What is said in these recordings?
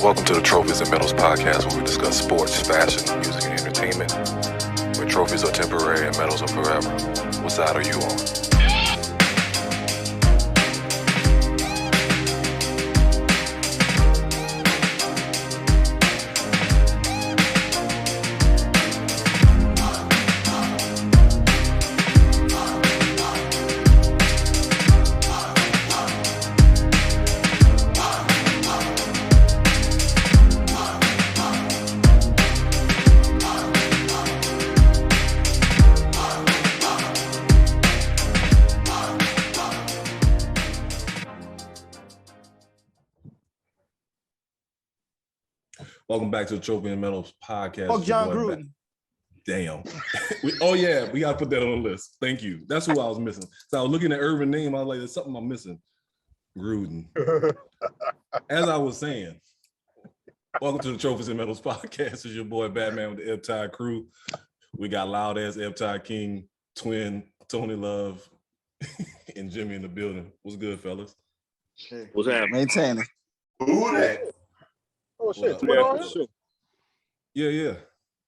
Welcome to the Trophyz and Medalz podcast, where we discuss sports, fashion, music, and entertainment. Where trophies are temporary and medals are forever. What side are you on? Welcome back to the Trophyz and Medalz podcast. Fuck John Gruden. Damn. We got to put that on the list. Thank you. That's who I was missing. So I was looking at Urban name. I was like, there's something I'm missing. Gruden. As I was saying, welcome to the Trophyz and Medalz podcast. It's your boy Batman with the Eptide crew. We got loud ass Eptide King, Twin, Tony Love, and Jimmy in the building. What's good, fellas? What's happening? Maintaining. Who that? Oh shit! Sure. Yeah.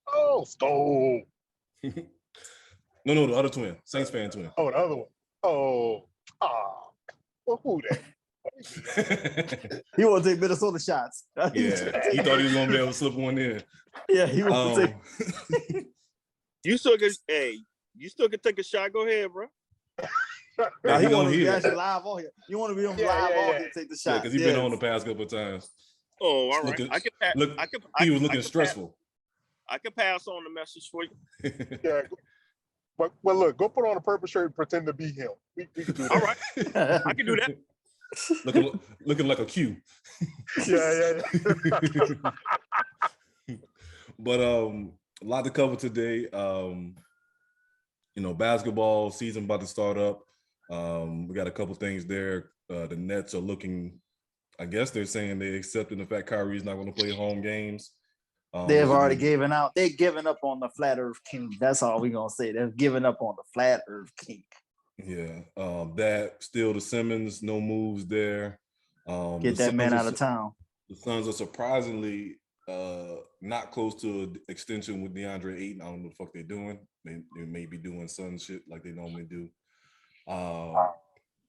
Oh, Stone. No, the other twin, Saints fan twin. Oh, the other one. Oh, well, who that? He want to take Minnesota shots. Yeah, he thought he was gonna be able to slip one in. Yeah, he want to take. You still can take a shot. Go ahead, bro. Yeah, he want to be actually live on here. You want to be on live on here, take the shot. Because he's been on the past couple of times. Oh, all right. He was looking stressful. I can pass on the message for you. Yeah, but look, go put on a purple shirt and pretend to be him. We can do that. All right, I can do that. Looking like a Q. Yeah. But a lot to cover today. Basketball season about to start up. We got a couple things there. The Nets are looking. I guess they're saying they're accepting the fact Kyrie's not going to play home games. They've already given out. They're giving up on the flat earth king. That's all we're going to say. They're giving up on the flat earth king. Yeah. That still the Simmons, no moves there. Get that man out of town. The Suns are surprisingly not close to an extension with DeAndre Ayton. I don't know what the fuck they're doing. They may be doing Sun shit like they normally do.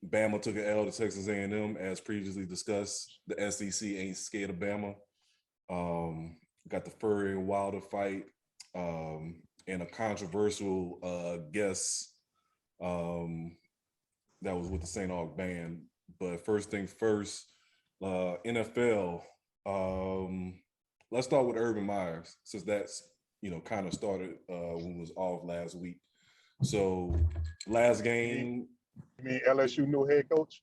Bama took an L to Texas A&M, as previously discussed. The SEC ain't scared of Bama. Got the Fury and Wilder fight, and a controversial guest that was with the St. Aug band. But first thing first, NFL. Let's start with Urban Meyers, since that's kind of started when it was off last week. So last game. You mean LSU new head coach?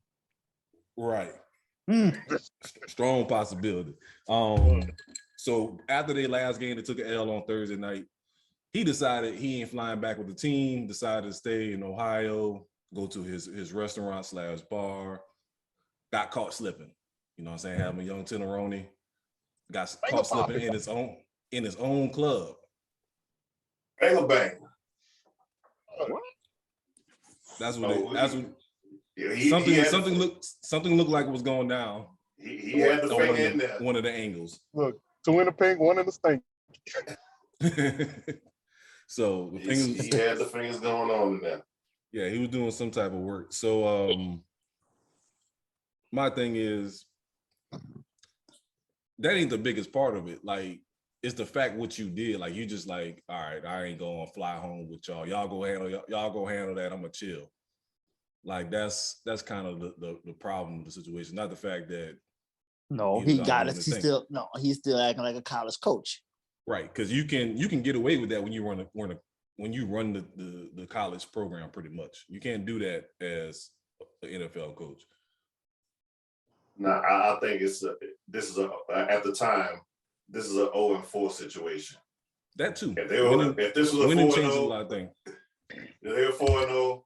Right. Strong possibility. So after their last game, they took an L on Thursday night. He decided he ain't flying back with the team, decided to stay in Ohio, go to his restaurant/bar, got caught slipping. You know what I'm saying? Having a young Teneroni, got caught slipping in his own club. Bang. What? Something looked like it was going down. He had the finger in there. One of the angles. Look, two in the pink, one in the stink. So he had the fingers going on in there. Yeah, he was doing some type of work. So my thing is that ain't the biggest part of it. Like, it's the fact what you did. Like, you just like, all right, I ain't gonna fly home with y'all. Y'all go handle that. I'm gonna chill. Like, that's kind of the problem with the situation. Not the fact that he got it. He's still acting like a college coach. Right, because you can get away with that when you run the college program. Pretty much, you can't do that as an NFL coach. No, I think at the time. This is an 0-4 situation. That too. If this was a 4-0, if they were 4-0,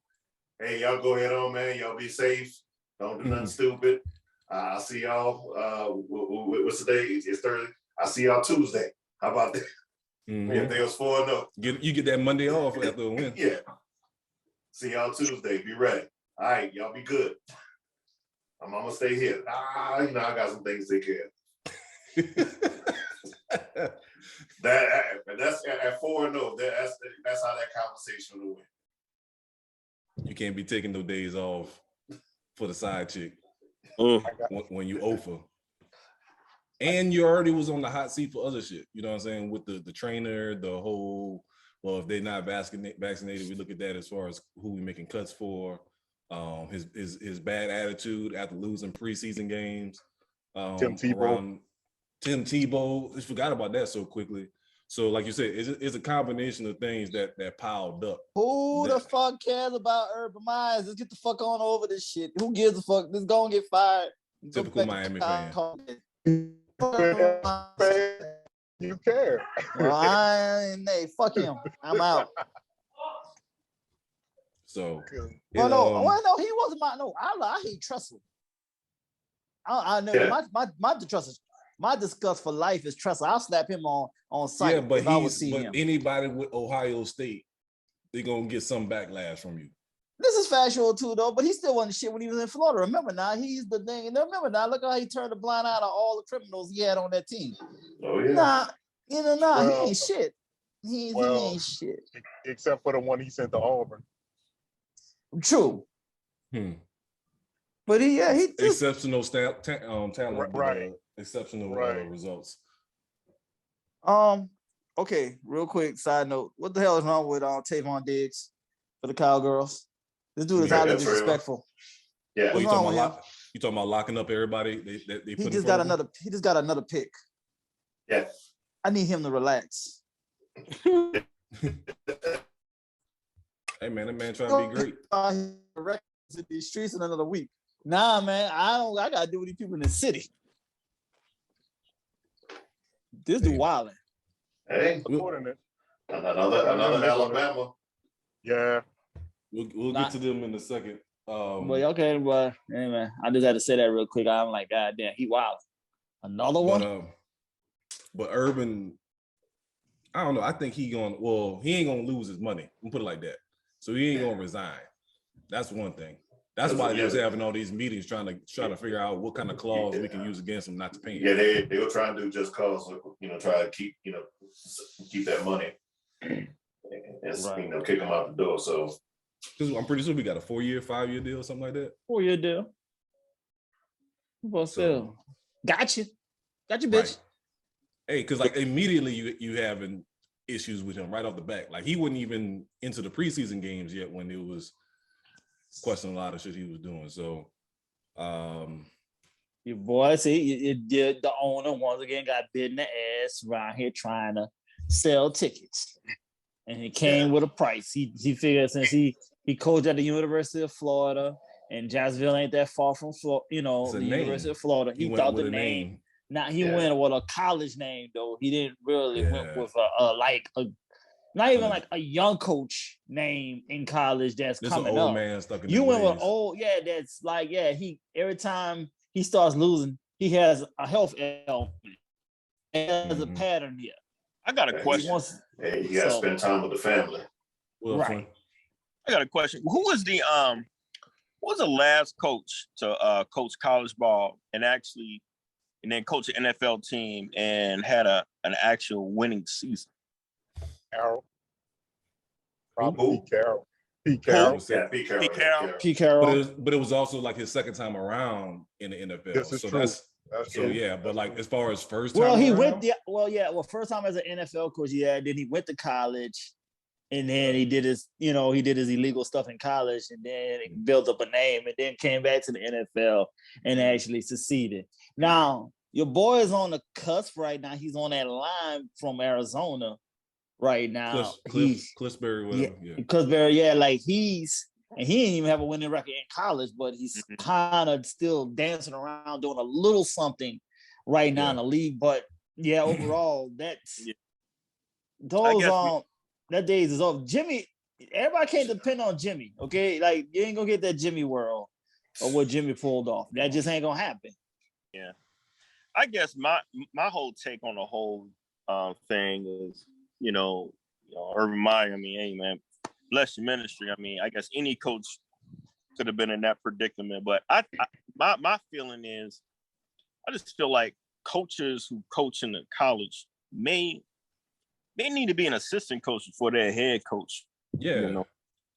hey, y'all go ahead on, man. Y'all be safe. Don't do nothing stupid. I'll see y'all. What's the day? It's Thursday. I'll see y'all Tuesday. How about that? Mm-hmm. If they was 4-0. You get that Monday off after a win. Yeah. See y'all Tuesday. Be ready. All right, y'all be good. I'm gonna stay here. I got some things to take care of. That's at 4-0. That's how that conversation will win. You can't be taking no days off for the side chick when you offer. And you already was on the hot seat for other shit. You know what I'm saying? With the trainer, the whole, well, if they're not vaccinated, we look at that as far as who we making cuts for. His bad attitude after losing preseason games. Tim Tebow. I forgot about that so quickly. So, like you said, it's a combination of things that piled up. Who the fuck cares about Urban Myers? Let's get the fuck on over this shit. Who gives a fuck? Let's go and get fired. Typical Miami fan. You care. Well, fuck him. I'm out. So, he wasn't I hate Tressel. I know my disgust for life is Tressel. I'll slap him on sight. Yeah, but him. Anybody with Ohio State, they're gonna get some backlash from you. This is factual too, though. But he still wasn't shit when he was in Florida. Remember now, he's the thing. And remember now, look how he turned a blind eye to all the criminals he had on that team. Oh yeah. He ain't shit. He ain't shit. Except for the one he sent to Auburn. True. But he just exceptional talent, right? Exceptional results. Okay, real quick side note: what the hell is wrong with Tavon Diggs for the Cowgirls? This dude is highly disrespectful. Yeah, what's wrong with him? You talking about locking up everybody? He just got another pick. Yeah, I need him to relax. Hey man, that man trying to be great. In these streets in another week. Nah, man, I gotta do with these people in the city. This dude wilding. Hey, another Alabama. Yeah, we'll get to them in a second. Well, anyway, I just had to say that real quick. I'm like, God damn, he wild. Another one. But Urban, I don't know. I think he ain't gonna lose his money. We'll put it like that. So he ain't gonna resign. That's one thing. That's why they was having all these meetings trying to figure out what kind of clause we can use against him not to pay him. Yeah, they were trying to do just cause, try to keep that money and kick him out the door. So I'm pretty sure we got a 4-year, 5-year deal, something like that. 4-year deal. What's up? Gotcha, bitch. Right. Hey, because like immediately you having issues with him right off the bat. Like he wasn't even into the preseason games yet when it was questioning a lot of shit he was doing. So, your boy, the owner once again got bit in the ass around here trying to sell tickets, and it came with a price. He figured since he coached at the University of Florida, and Jacksonville ain't that far from the University of Florida. He thought the name. Now he went with a college name though. He didn't really went with not even like a young coach name in college that's this coming an old up. Man stuck in you went ways. With old, that's like he every time he starts losing, he has a health ailment. There's a pattern here. I got a question. You gotta spend time with the family. Right. I got a question. Who was the last coach to coach college ball and then coach an NFL team and had an actual winning season? Carroll. Probably Pete Carroll. Pete Carroll. Yeah, Pete Carroll. But it was also like his second time around in the NFL. This is true. That's true. Yeah, but like as far as first time, first time as an NFL coach, then he went to college, and then he did his illegal stuff in college, and then he built up a name, and then came back to the NFL and actually succeeded. Now your boy is on the cusp right now. He's on that line from Arizona right now. Cliffsbury, Cliffsbury, like he didn't even have a winning record in college, but he's kind of still dancing around doing a little something right now in the league. But overall, that days is over. Jimmy, everybody can't depend on Jimmy, okay? Like you ain't gonna get that Jimmy world or what Jimmy pulled off. That just ain't gonna happen. Yeah, I guess my whole take on the whole thing is, Urban Meyer. I mean, hey man, bless your ministry. I mean, I guess any coach could have been in that predicament. But my feeling is, I just feel like coaches who coach in the college may need to be an assistant coach before they're a head coach. Yeah. You know?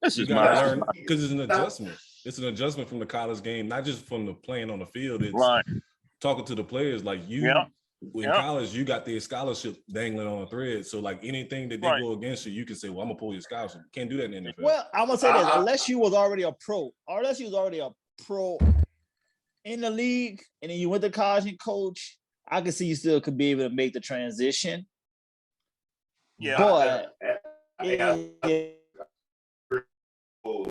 This You is gotta my learn because it's an adjustment. It's an adjustment from the college game, not just from the playing on the field. It's right. talking to the players. Like you, in college, you got their scholarship dangling on a thread. So like anything that they go against you, you can say, "Well, I'm gonna pull your scholarship." You can't do that in the NFL. Well, I'm gonna say this: unless you was already a pro in the league, and then you went to college and coach, I can see you still could be able to make the transition. Yeah, but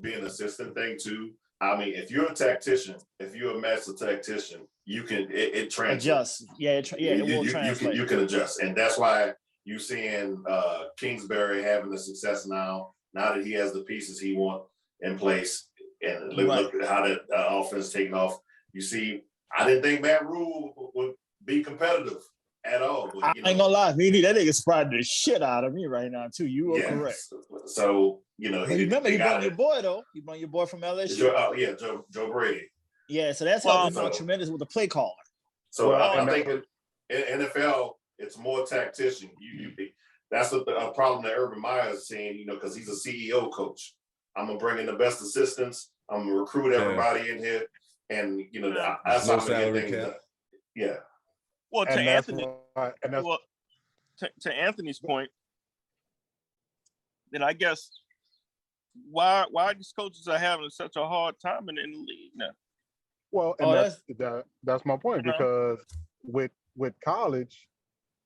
be an assistant thing too. I mean, if you're a tactician, if you're a master tactician, you can it transfers. Adjust. It will translate. You can adjust, and that's why you seeing Kingsbury having the success now that he has the pieces he want in place, and look at how that offense is taking off. You see, I didn't think Matt Rule would be competitive at all. But, I ain't gonna lie, that nigga spotted the shit out of me right now too. You are correct. So remember, you brought your boy though. You brought your boy from LSU. Joe Brady. Yeah, so that's helping out tremendous with the play caller. So I think in NFL, it's more tactician. That's a problem that Urban Meyer is saying. Because he's a CEO coach. I'm gonna bring in the best assistants. I'm gonna recruit everybody in here, and that's how I'm gonna get things done. Yeah. Well, to Anthony's point, then I guess why these coaches are having such a hard time in the league now? Well, and that's my point, because with college,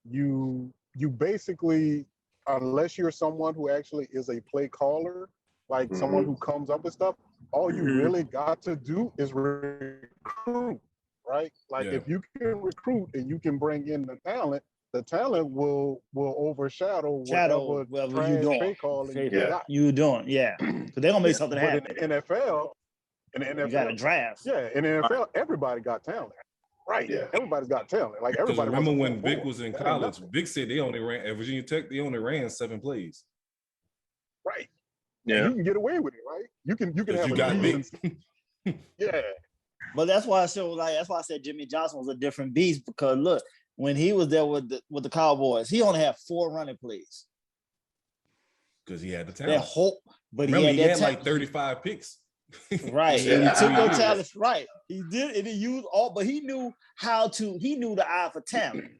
you basically, unless you're someone who actually is a play caller, like someone who comes up with stuff, all you really got to do is recruit. Right? Like if you can recruit and you can bring in the talent will overshadow whatever you doing. You doing, because they're gonna make something happen. In the NFL, you got a draft. Yeah, in the NFL, everybody got talent. Right. Yeah. Everybody's got talent. Like everybody. Remember when Vic was in college? Vic said they only ran at Virginia Tech. They only ran 7 plays. Right. Yeah. And you can get away with it, right? You can have you got Vic. Yeah. But that's why I said Jimmy Johnson was a different beast, because look, when he was there with the Cowboys, he only had 4 running plays. Because he had the talent. But remember, he had like 35 picks. Right. And he took no talent. Right. He did, and he used all, but he knew the eye for talent.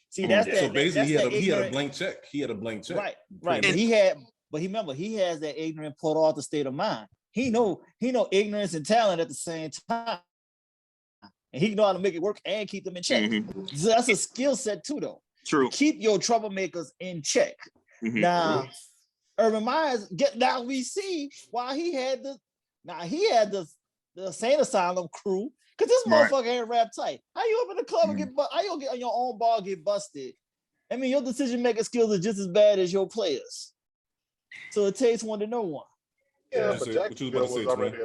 See, that's that. So basically, that's he had a blank check. He had a blank check. Right. Right. And he has that ignorant put off the state of mind. He know ignorance and talent at the same time. And he know how to make it work and keep them in check. So that's a skill set too, though. True. Keep your troublemakers in check. Now, Urban Myers, we see why he had the insane asylum crew, because this motherfucker ain't rap tight. How you up in the club and how you get on your own ball get busted? I mean, your decision making skills are just as bad as your players. So it takes one to know one. Yeah, but Jacksonville was already.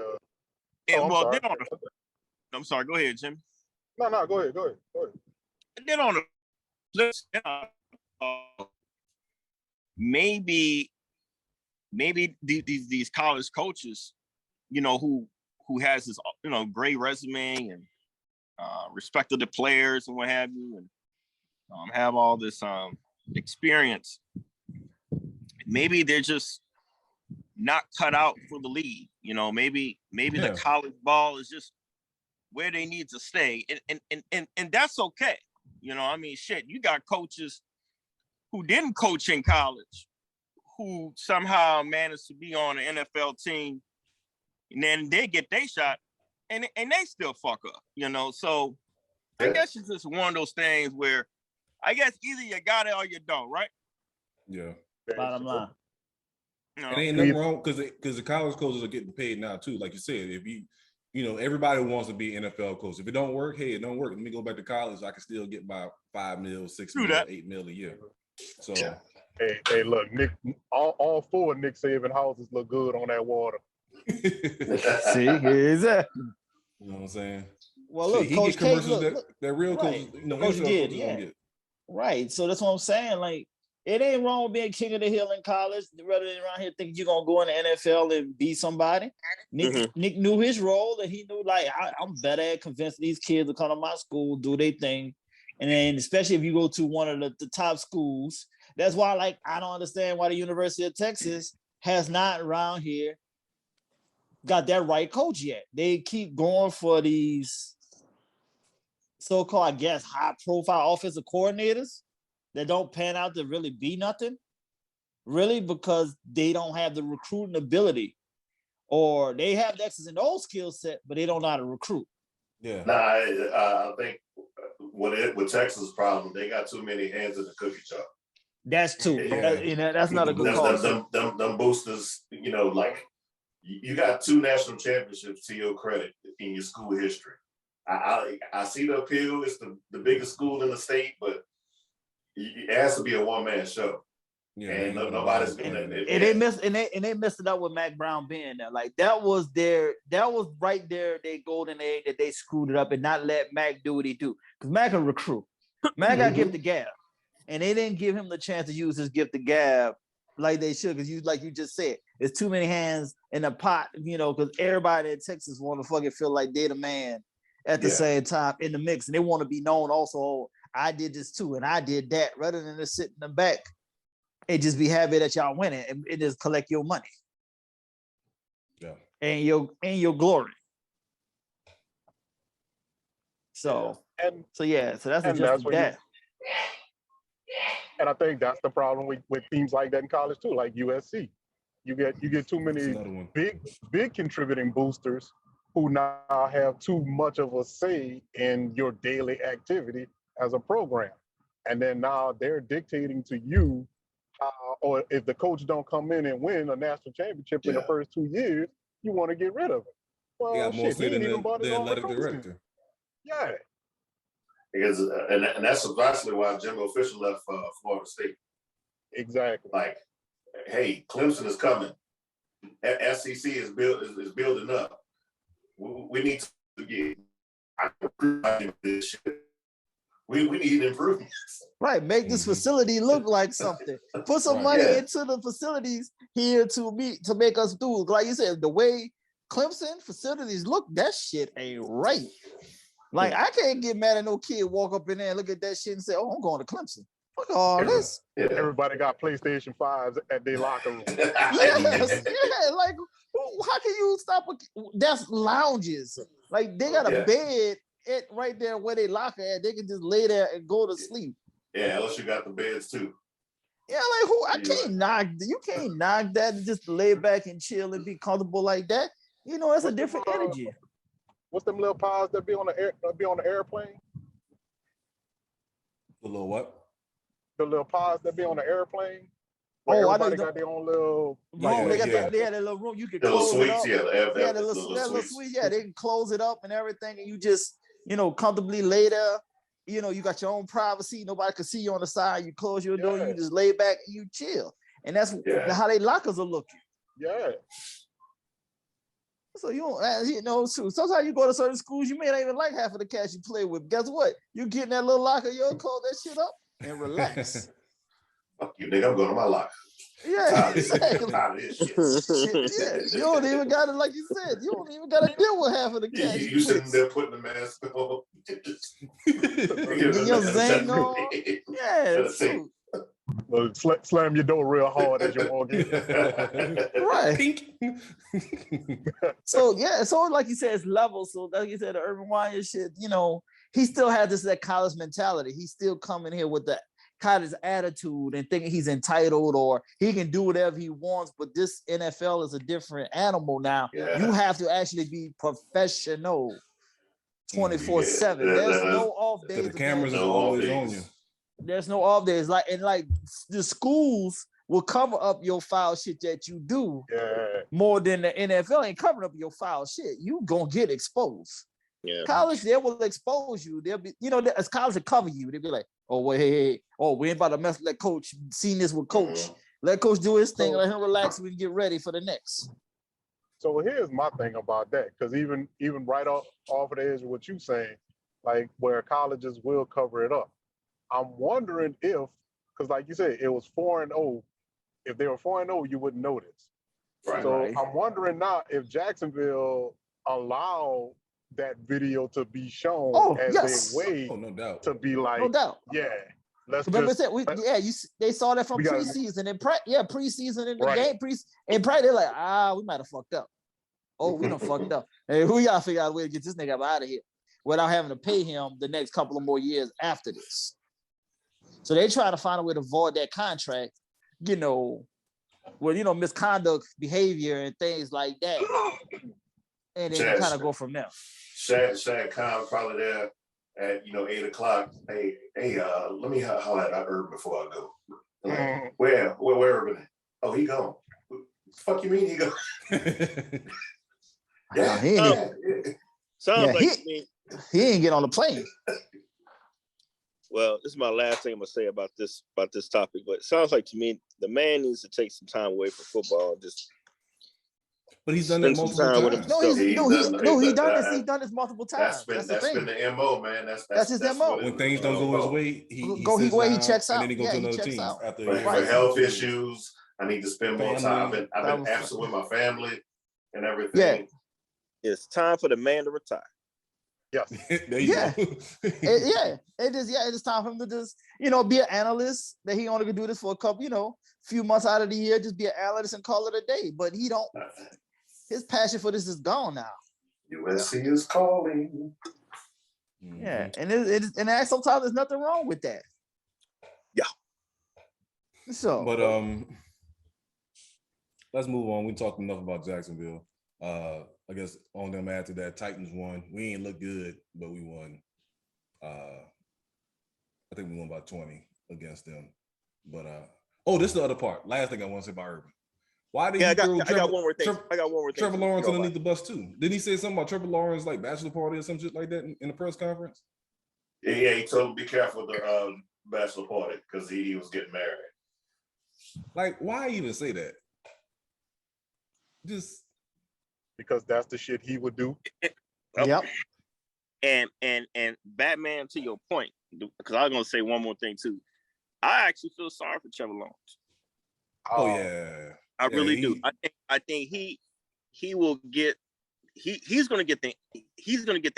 I'm sorry. Go ahead, Jim. No, go ahead. And then on the flip side, maybe these college coaches, who has this great resume and respect of the players and what have you, and have all this experience. Maybe they're just not cut out for the league. Maybe the college ball is just where they need to stay, and that's okay. I mean, shit, you got coaches who didn't coach in college, who somehow managed to be on an NFL team, and then they get their shot, and they still fuck up. So I guess it's just one of those things where I guess either you got it or you don't, right? Yeah. Bottom line. It ain't nothing wrong, because the college coaches are getting paid now too. Like you said, if everybody wants to be NFL coach. If it don't work, hey, it don't work. Let me go back to college. I can still get my $5 million, $6 million, $8 million a year. So hey, look, Nick, all 4 Nick Saban houses look good on that water. See, here's that. You know what I'm saying? Well, look, he Coach get commercials K, that real coaches, Coach did, yeah. Right. So that's what I'm saying. Like, It ain't wrong with being king of the hill in college, rather than around here thinking you're gonna go in the NFL and be somebody. Nick knew his role, and he knew like I'm better at convincing these kids to come to my school, do their thing, and then especially if you go to one of the top schools. That's why, like, I don't understand why the University of Texas has not around here got that right coach yet. They keep going for these so-called, I guess, high-profile offensive coordinators that don't pan out to really be nothing, really, because they don't have the recruiting ability, or they have the X's and O's skill set, but they don't know how to recruit. Yeah. Nah, I think with Texas' problem, they got too many hands in the cookie jar. That's too. Yeah. That's not a good call. Them boosters, like you got 2 national championships to your credit in your school history. I see the appeal. It's the biggest school in the state, but it has to be a one-man show. Yeah, and nobody's been and they messed it up with Mac Brown being there. Like that was right there their golden egg that they screwed it up and not let Mac do what he do. Because Mac can recruit. Mac got gift the gab. And they didn't give him the chance to use his gift the gab like they should, because like you just said, it's too many hands in the pot, because everybody in Texas want to fucking feel like they're the man at the same time in the mix. And they want to be known also, oh, I did this too, and I did that, rather than just sit in the back and just be happy that y'all winning and just collect your money. Yeah. And your glory. So that's just that. And I think that's the problem with teams like that in college too, like USC. You get too many big contributing boosters who now have too much of a say in your daily activity as a program. And then now they're dictating to you or if the coach don't come in and win a national championship in the first 2 years, you want to get rid of him. Well, they got more shit, than the athletic director. Yeah. Because and that's exactly why Jimbo Fisher left Florida State. Exactly. Like, hey, Clemson is coming. SEC is building up. We need to get this shit. We need improvements. Right, make this facility look like something. Put some money into the facilities here to make us do. Like you said, the way Clemson facilities look, that shit ain't right. Like, I can't get mad at no kid walk up in there and look at that shit and say, oh, I'm going to Clemson. Fuck all this. Everybody got PlayStation 5s at their locker room. Yes, like, how can you stop? That's lounges. Like, they got a bed right there where they locker at. They can just lay there and go to sleep. Yeah, unless you got the beds too. Yeah, like, you can't knock that and just lay back and chill and be comfortable like that. It's a different energy. What's them little pods that be on the airplane? The little what? The little pods that be on the airplane. Everybody got their own little room. They had that little room. You could close it up. The little suite. Yeah, they can close it up and everything, and you just comfortably lay there. You got your own privacy. Nobody can see you on the side. You close your door. You just lay back and you chill. And that's how they lockers are looking. Yeah. So sometimes you go to certain schools, you may not even like half of the cats you play with. Guess what? You get in that little locker, you'll close that shit up and relax. Fuck you, nigga. I'm going to my locker. Yeah, exactly. Yeah, you don't even got to, like you said, you don't even got to deal with half of the cats. You sitting there putting the mask on. Your zang on. Yeah, it's true. Well, slam your door real hard as you walk in. Right. So like you said, it's levels. So like you said, the Urban Meyer shit, he still has that college mentality. He's still coming here with the college attitude and thinking he's entitled or he can do whatever he wants. But this NFL is a different animal now. Yeah. You have to actually be professional 24/7. There's no off days. The cameras are always on you. There's no off days. Like the schools will cover up your foul shit that you do more than the NFL ain't covering up your foul shit. You gonna get exposed. Yeah. College, they will expose you. They'll be, as college will cover you. They'll be like, oh, wait, hey, oh, we ain't about to mess with that coach. Seen this with coach. Let coach do his thing. Let him relax. We can get ready for the next. So here's my thing about that. Because even right off of the edge of what you're saying, like where colleges will cover it up. I'm wondering if, because like you said, it was 4-0. If they were 4-0, you wouldn't notice. Right. So I'm wondering now if Jacksonville allow that video to be shown as yes. a way no doubt. to be like, No doubt. yeah, let's Remember just. they saw that from because- preseason and preseason in the Right. game in practice. They're like, we might have fucked up. Oh, we done fucked up. Hey, we gotta figure out a way to get this nigga out of here without having to pay him the next couple of more years after this. So they try to find a way to void that contract, misconduct, behavior, and things like that, and then kind of go from there. Shad Khan probably there at 8:00. Hey, let me holler at Urban before I go. Like, where Urban at? Oh, he gone. What the fuck you mean he gone? Sounds like he ain't get on the plane. Well, this is my last thing I'm gonna say about this topic, but it sounds like to me the man needs to take some time away from football. But he's done that multiple times. He's done this multiple times. That's been the MO, man. That's his MO. When things don't go his way, he checks out. And then he goes to another team after for health issues. I need to spend more time. I've been absent with my family and everything. Yeah. It's time for the man to retire. Yes. There you go. It is time for him to just, be an analyst. That he only could do this for a couple, few months out of the year, just be an analyst and call it a day. But he don't. His passion for this is gone now. USC is calling. Yeah, and sometimes there's nothing wrong with that. Yeah. So, but let's move on. We talked enough about Jacksonville. I guess on them after that, Titans won. We ain't look good, but we won. I think we won by 20 against them. But this is the other part. Last thing I want to say about Urban. Why did he throw I got one more thing. Trevor Lawrence underneath the bus too? Didn't he say something about Trevor Lawrence like bachelor party or some shit like that in the press conference? Yeah, he told him be careful the bachelor party because he was getting married. Like, why even say that? Just because that's the shit he would do. Yep. And Batman, to your point, because I was gonna say one more thing too. I actually feel sorry for Trevor Lawrence. Oh yeah. I really do. I think he will get he's gonna get the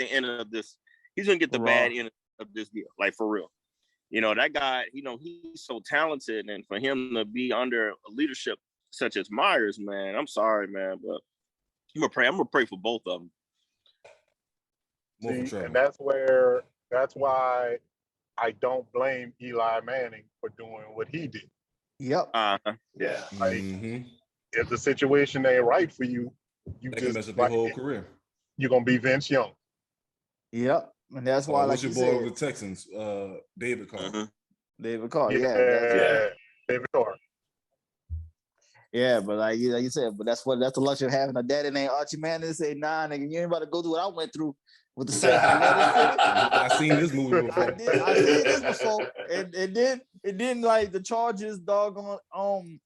end of this. He's gonna get the bad end of this deal, like for real. That guy, he's so talented, and for him to be under a leadership such as Meyers, man, I'm sorry, man, but I'm gonna pray for both of them. See, and that's why I don't blame Eli Manning for doing what he did. Yep. Yeah. Like, if the situation ain't right for you, that can mess up your whole career. You're gonna be Vince Young. Yep. And that's why, what's your boy with the Texans? David Carr. David Carr. Yeah. David Carr. Yeah, but like you said, that's the luxury of having a daddy named Archie Manning to say, nah, nigga, you ain't about to go through what I went through with the Saints. I seen this movie before. I seen this before. And then like the Chargers doggone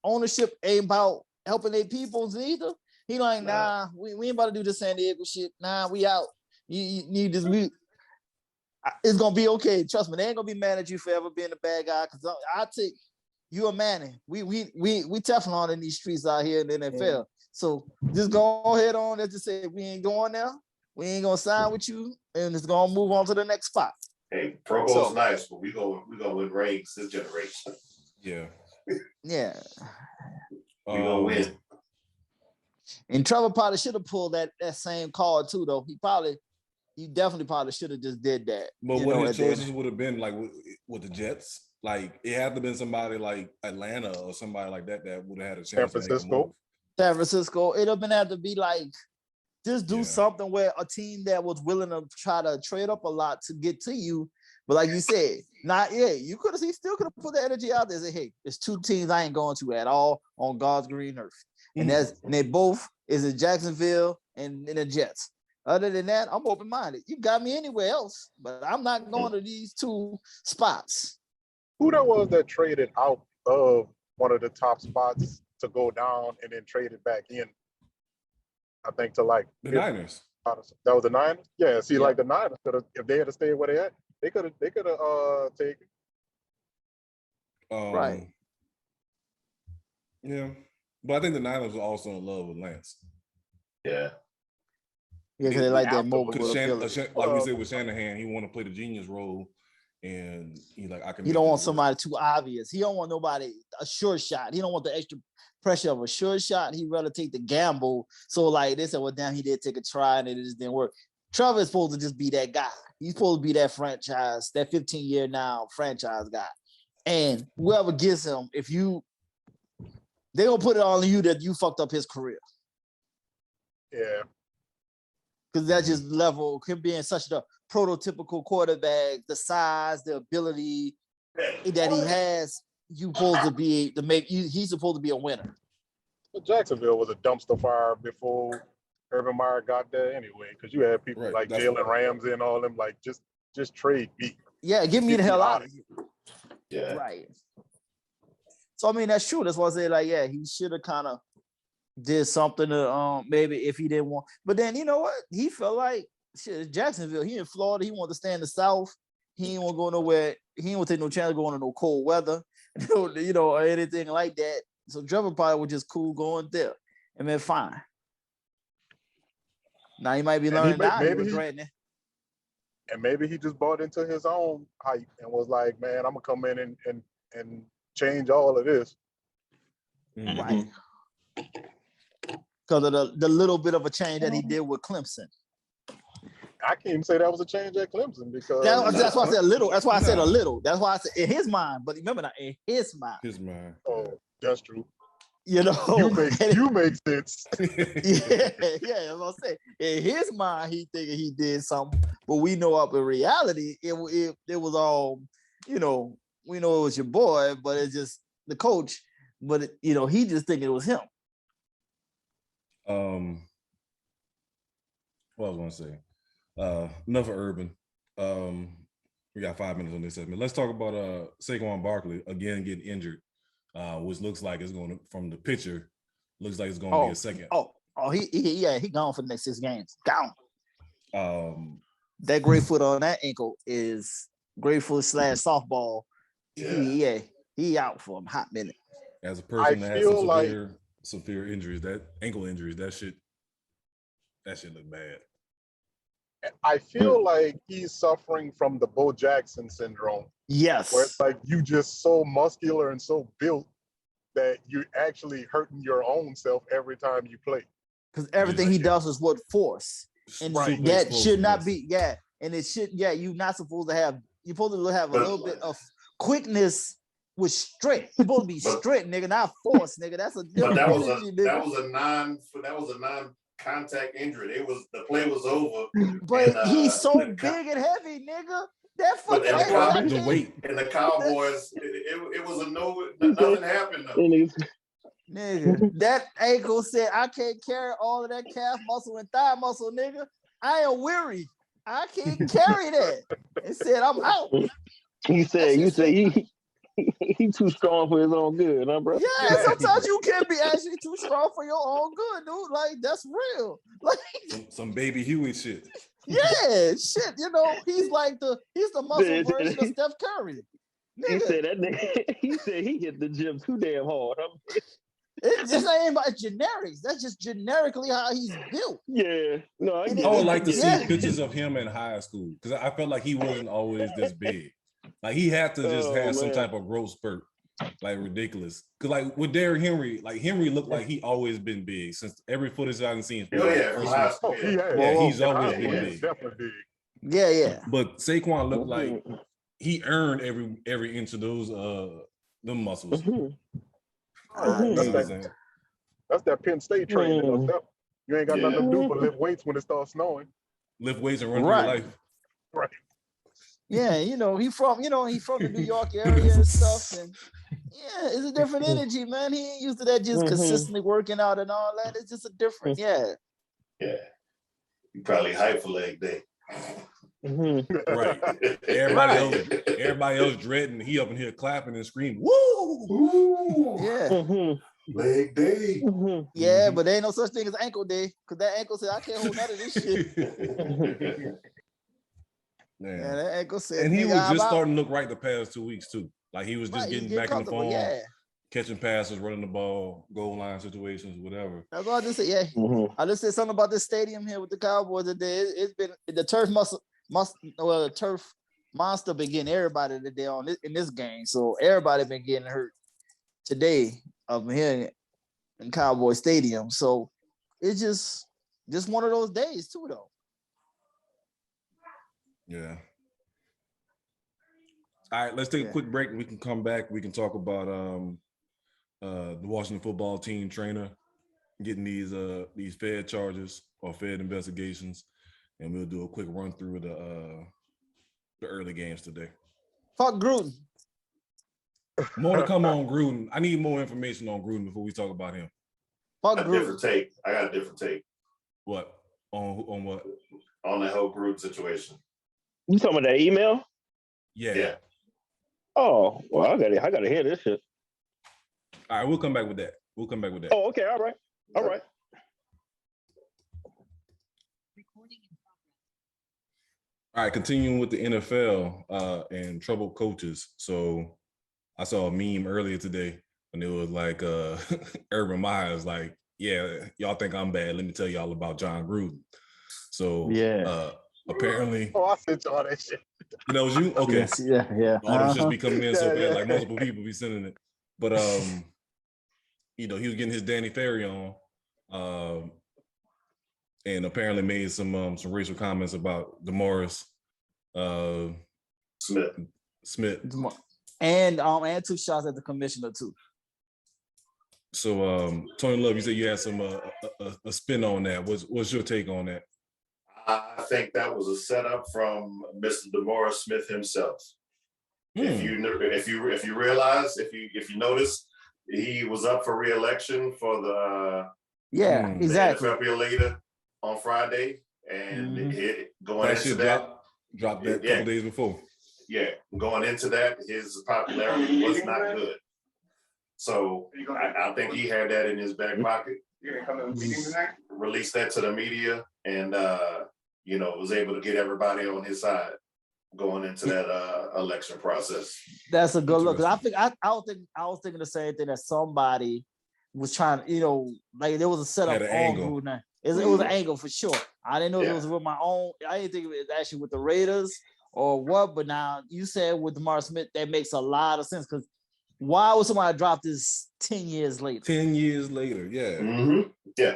ownership ain't about helping their peoples either. He like, nah, we ain't about to do the San Diego shit. Nah, we out. You need this. It's gonna be okay. Trust me, they ain't gonna be mad at you for ever being the bad guy. Cause I take you a Manning. We Teflon in these streets out here in the NFL. So just go ahead on. Let's just say we ain't going there. We ain't gonna sign with you, and it's gonna move on to the next spot. Hey, Pro Bowl's nice, but we gonna win rings this generation. Yeah. Yeah. We gonna win. And Trevor probably should have pulled that same card too, though. He definitely probably should have just did that. But what his choices would have been like with the Jets? Like it had to have been somebody like Atlanta or somebody like that would have had a chance. San Francisco. It'd have to be like just do something where a team that was willing to try to trade up a lot to get to you. But like you said, you still could have put the energy out there and say, hey, there's two teams I ain't going to at all on God's green earth. And they both is in Jacksonville and the Jets. Other than that, I'm open-minded. You got me anywhere else, but I'm not going to these two spots. Who that was that traded out of one of the top spots to go down and then traded back in? I think to like the Niners. That was the Niners. Yeah. See, like the Niners could have, if they had stayed where they at, they could have taken. Right. Yeah, but I think the Niners are also in love with Lance. Yeah. Yeah, because they like that Afterwards. mobile ability. Like we said with Shanahan, he want to play the genius role, and he like I can. He don't want somebody too obvious. He don't want nobody a sure shot. He don't want the extra pressure of a sure shot. He'd rather take the gamble. So like they said, well, damn, he did take a try and it just didn't work. Trevor is supposed to just be that guy. He's supposed to be that franchise, that 15-year now franchise guy. And whoever gets him, they gonna put it on you that you fucked up his career. Yeah. Because that's just level him being such a prototypical quarterback, the size, the ability that he has. You supposed to be he's supposed to be a winner. But Jacksonville was a dumpster fire before Urban Meyer got there anyway, because you had people like Jalen Ramsey and all them like just trade me. Yeah, get me the hell out of here. Yeah. Right. So I mean that's true. That's why I say like, yeah, he should have kind of did something to maybe if he didn't want. But then you know what? He felt like shit, Jacksonville. He in Florida. He wanted to stay in the South. He ain't want to go nowhere. He ain't want to take no chance going to no cold weather, you know, or anything like that. So Trevor probably was just cool going there. And then fine. Now he might be learning now. And maybe he just bought into his own hype and was like, man, I'm gonna come in and change all of this. Right. Because of the little bit of a change that he did with Clemson. I can't even say that was a change at Clemson because that's why I said a little. That's why I said a little. That's why I said in his mind. But remember now, in his mind. His mind. Oh, that's true. You know, you make sense. yeah. That's what I'm saying. In his mind, he thinking he did something, but we know up in reality, it was all, you know, we know it was your boy, but it's just the coach. But you know, he just thinking it was him. What I was gonna say. Enough of Urban. We got 5 minutes on this segment. Let's talk about Saquon Barkley again getting injured, which looks like it's going to, from the picture, looks like it's going to be a second. He gone for the next 6 games. Gone. That great foot on that ankle is great foot / softball. Yeah. He out for a hot minute. As a person that has some severe injuries, that ankle injuries, that shit look bad. I feel like he's suffering from the Bo Jackson syndrome. Yes. Where it's like you just so muscular and so built that you're actually hurting your own self every time you play. Because everything he does is what force. And that should not be, and it should, you're not supposed to have, you're supposed to have a little bit of quickness with strength. You're supposed to be strength, nigga, not force, nigga. That's a different that was a non-contact injury. The play was over. But he's so big and heavy, nigga. That fucking the weight. And the Cowboys, it was nothing happened though. Nigga, that ankle said, I can't carry all of that calf muscle and thigh muscle, nigga. I am weary. I can't carry that. It said, I'm out. You said he too strong for his own good, huh, bro? Yeah, sometimes you can be actually too strong for your own good, dude. Like, that's real. Like some baby Huey shit. Yeah, shit. You know, he's the muscle version of Steph Curry. Nigga. He said he hit the gym too damn hard. It just ain't about generics. That's just generically how he's built. Yeah. No, I would like to see pictures of him in high school because I felt like he wasn't always this big. Like he had to just have some type of growth spurt, like ridiculous. Because like with Derrick Henry, like Henry looked like he always been big since every footage I've seen. He's always been big. Definitely big. Yeah. But Saquon looked like he earned every inch of those them muscles. That's that Penn State training. You ain't got nothing to do but lift weights when it starts snowing. Lift weights and run through your life. Right. Yeah, he from the New York area and stuff, and it's a different energy, man. He ain't used to that just consistently working out and all that. It's just a different, Yeah. You probably hype for leg day. Right. Everybody else dreading. He up in here clapping and screaming. Woo! Yeah. Leg day. Yeah, but there ain't no such thing as ankle day because that ankle said I can't hold none of this shit. Man. Yeah, that ankle said, and he was just starting to look right the past 2 weeks too. Like he was just getting back in the form, yeah. catching passes, running the ball, goal line situations, whatever. That's what I just said. Yeah, I just said something about this stadium here with the Cowboys today. It's been the turf the turf monster been getting everybody today in this game. So everybody been getting hurt today up here in Cowboy Stadium. So it's just one of those days too, though. Yeah. All right, let's take a quick break. We can come back. We can talk about the Washington football team trainer getting these Fed charges or Fed investigations, and we'll do a quick run through of the early games today. Fuck Gruden. More to come on Gruden. I need more information on Gruden before we talk about him. Fuck Gruden. Different take. I got a different take. What? On what? On the whole Gruden situation. You talking about that email? Yeah. Oh, well, I gotta hear this shit. All right, we'll come back with that. Oh, okay, all right. All right, continuing with the NFL and troubled coaches. So I saw a meme earlier today and it was like Urban Meyer's like, yeah, y'all think I'm bad. Let me tell y'all about John Gruden. So apparently. Oh, I sent y'all that shit. You know, it was you? Okay. Yes, yeah. All them just be coming in so bad, like multiple people be sending it. But you know, he was getting his Danny Ferry on, and apparently made some racial comments about DeMaurice Smith. And took shots at the commissioner too. So Tony Love, you said you had some a spin on that. What's your take on that? I think that was a setup from Mr. DeMaurice Smith himself. If you realize, if you notice, he was up for re-election for the exactly the NFL leader on Friday, and going into that dropped that a couple days before. Yeah, going into that, his popularity was not good. So I think he had that in his back pocket. Released that to the media, and was able to get everybody on his side going into that election process. That's a good look. I was thinking the same thing, that somebody was trying, like there was a setup on Gruden. It was an angle for sure. I didn't know if it was with my own. I didn't think it was actually with the Raiders or what. But now you said with DeMaurice Smith, that makes a lot of sense, because why would somebody drop this 10 years later? 10 years later, yeah. Mm-hmm. Yeah.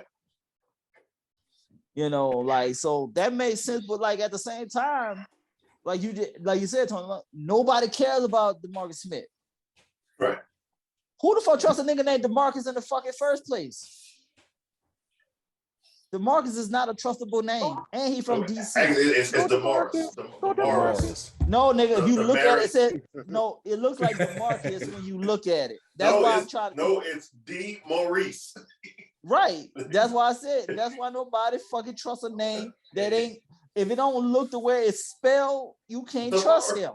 So that makes sense, but like at the same time, like you said, Tony, nobody cares about DeMaurice Smith. Right. Who the fuck trusts a nigga named DeMarcus in the fucking first place? DeMarcus is not a trustable name, and he from DC. It's DeMarcus. No, nigga, if you look at it, it looks like DeMarcus when you look at it. That's why I'm trying to. No, it's DeMaurice. Right. That's why I said. That's why nobody fucking trusts a name that ain't. If it don't look the way it's spelled, you can't trust him.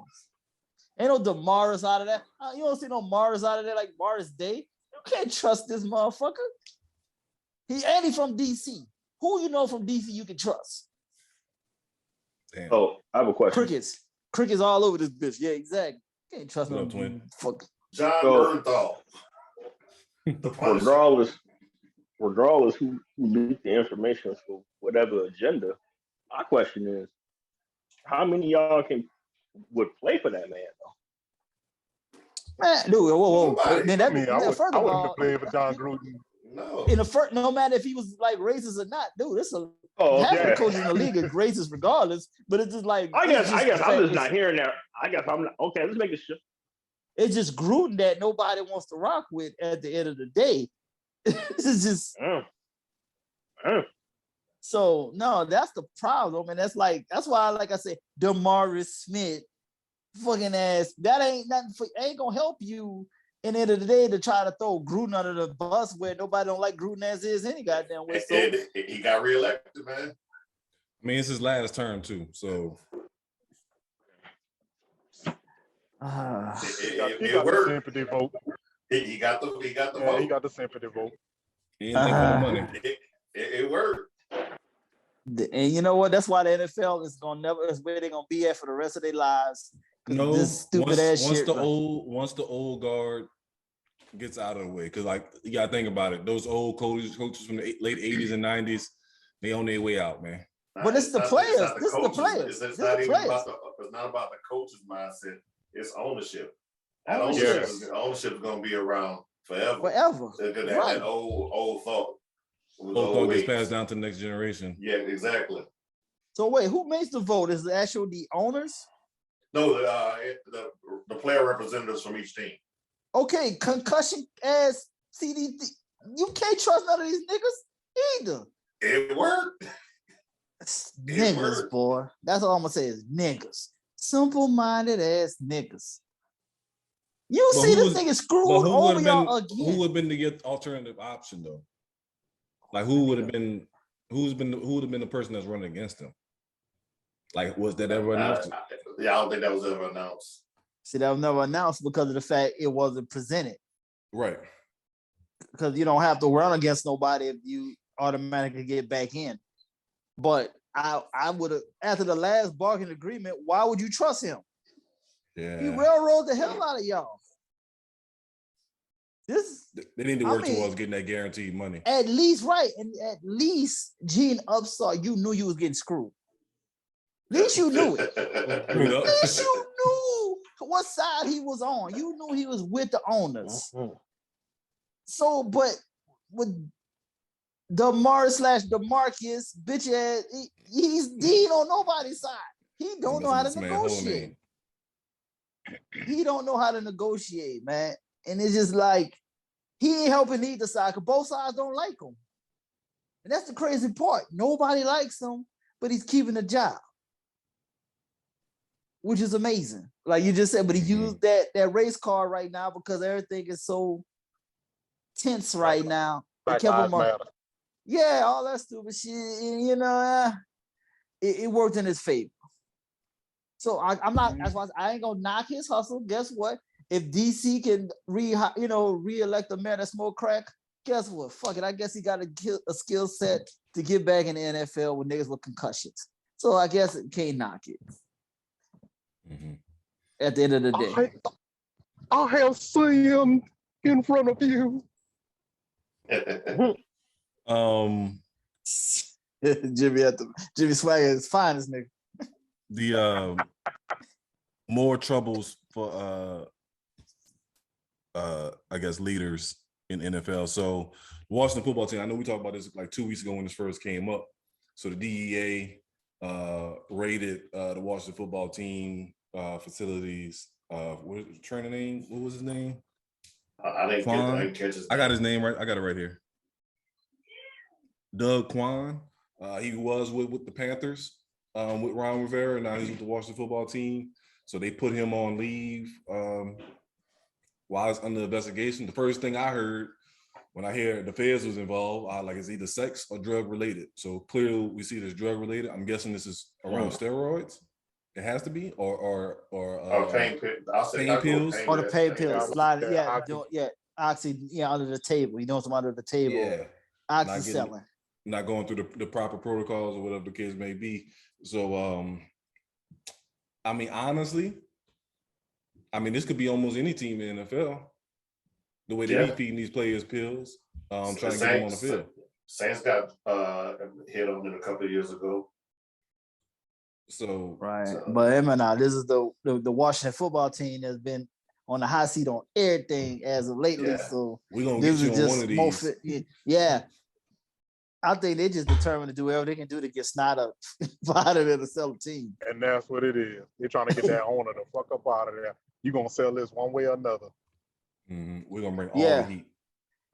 Ain't no DeMaurice out of that. You don't see no Morris out of there like Morris Day. You can't trust this motherfucker. He from DC. Who from DC you can trust? Damn. Oh, I have a question. Crickets all over this bitch. Yeah, exactly. Can't trust no twin. Fuck. John Bernthal. Regardless who leaked the information for whatever agenda, my question is, how many of y'all would play for that man though? Man, dude, whoa. Then I wouldn't have played for John Gruden. No. No matter if he was like racist or not, dude, this a half the coaches in the league is racist regardless. But it's just like I guess I'm just not hearing that. I guess I'm not okay. Let's make it shift. It's just Gruden that nobody wants to rock with at the end of the day. It's just so no, that's the problem, and that's why, like I said, DeMaurice Smith, fucking ass. That ain't nothing. Ain't gonna help you. In the end of the day, to try to throw Gruden under the bus where nobody don't like Gruden as is any goddamn way. So he got reelected, man. I mean, it's his last term too, so it worked. Sympathy vote. He got the vote. He got the sympathy vote. He ain't think for the money. It worked. And you know what? That's why the NFL is where they're gonna be at for the rest of their lives. No, this stupid ass shit. Once the old guard gets out of the way, because like you gotta think about it. Those old coaches from the late 80s and 90s, they on their way out, man. But it's the players. This is the players. It's not about the coach's mindset. It's ownership. That ownership is going to be around forever. They're going to have that old thought. Old thought gets passed down to the next generation. Yeah, exactly. So wait, who makes the vote? Is it actually the owners? No, the player representatives from each team. Okay, concussion ass CDD. You can't trust none of these niggas either. It worked. Niggas, boy. That's all I'm gonna say is niggas. Simple-minded ass niggas. You see this nigga screwed over y'all again. Who would have been the alternative option though? Like who would have been the person that's running against him? Like was that ever announced? I don't think that was ever announced. See, that was never announced because of the fact it wasn't presented. Right. Because you don't have to run against nobody if you automatically get back in. But I would have, after the last bargaining agreement, why would you trust him? Yeah. He railroaded the hell out of y'all. They need to work towards getting that guaranteed money. At least, right. And at least Gene Upstart, you knew you was getting screwed. At least you knew it. At least you knew what side he was on. You knew he was with the owners. Mm-hmm. So, but with DeMarcus, bitch ass, he ain't on nobody's side. He don't know how to negotiate. He don't know how to negotiate, man. And it's just like, he ain't helping either side because both sides don't like him. And that's the crazy part. Nobody likes him, but he's keeping the job, which is amazing. Like you just said, but he used that race card right now because everything is so tense right now. It kept him on. Yeah, all that stupid shit. You know, it worked in his favor. So I'm not. That's why I ain't gonna knock his hustle. Guess what? If DC can re-elect a man that smoke crack, guess what? Fuck it. I guess he got a skill set to get back in the NFL with niggas with concussions. So I guess it can't knock it. Mm-hmm. At the end of the day, I have sin in front of you. Jimmy Swagger is fine as nigga. The more troubles for I guess leaders in NFL. So Washington football team, I know we talked about this like 2 weeks ago when this first came up. So the DEA raided the Washington football team facilities. What was the trainer name? What was his name? I didn't catch his name. I got his name right. I got it right here. Doug Quan. He was with the Panthers with Ron Rivera. Now he's with the Washington football team. So they put him on leave while it's under investigation. The first thing I heard when I hear the feds was involved, like it's either sex or drug related. So clearly we see this drug related. I'm guessing this is around steroids. It has to be, or pain pills. Or the pain pills. Oxy, under the table. You know, some under the table. Yeah. Oxy selling. Not going through the proper protocols or whatever the case may be. So, I mean, honestly, this could be almost any team in the NFL. The way they be feeding these players pills, trying to get them on the field. Saints got hit on it a couple of years ago. So but this is the Washington football team that's been on the hot seat on everything as of lately. Yeah. So we're gonna get you on one of these. I think they just determined to do whatever they can do to get Snyder out of there to sell the team. And that's what it is. They're trying to get that owner the fuck up out of there. You're gonna sell this one way or another. Mm-hmm. We're gonna bring all the heat.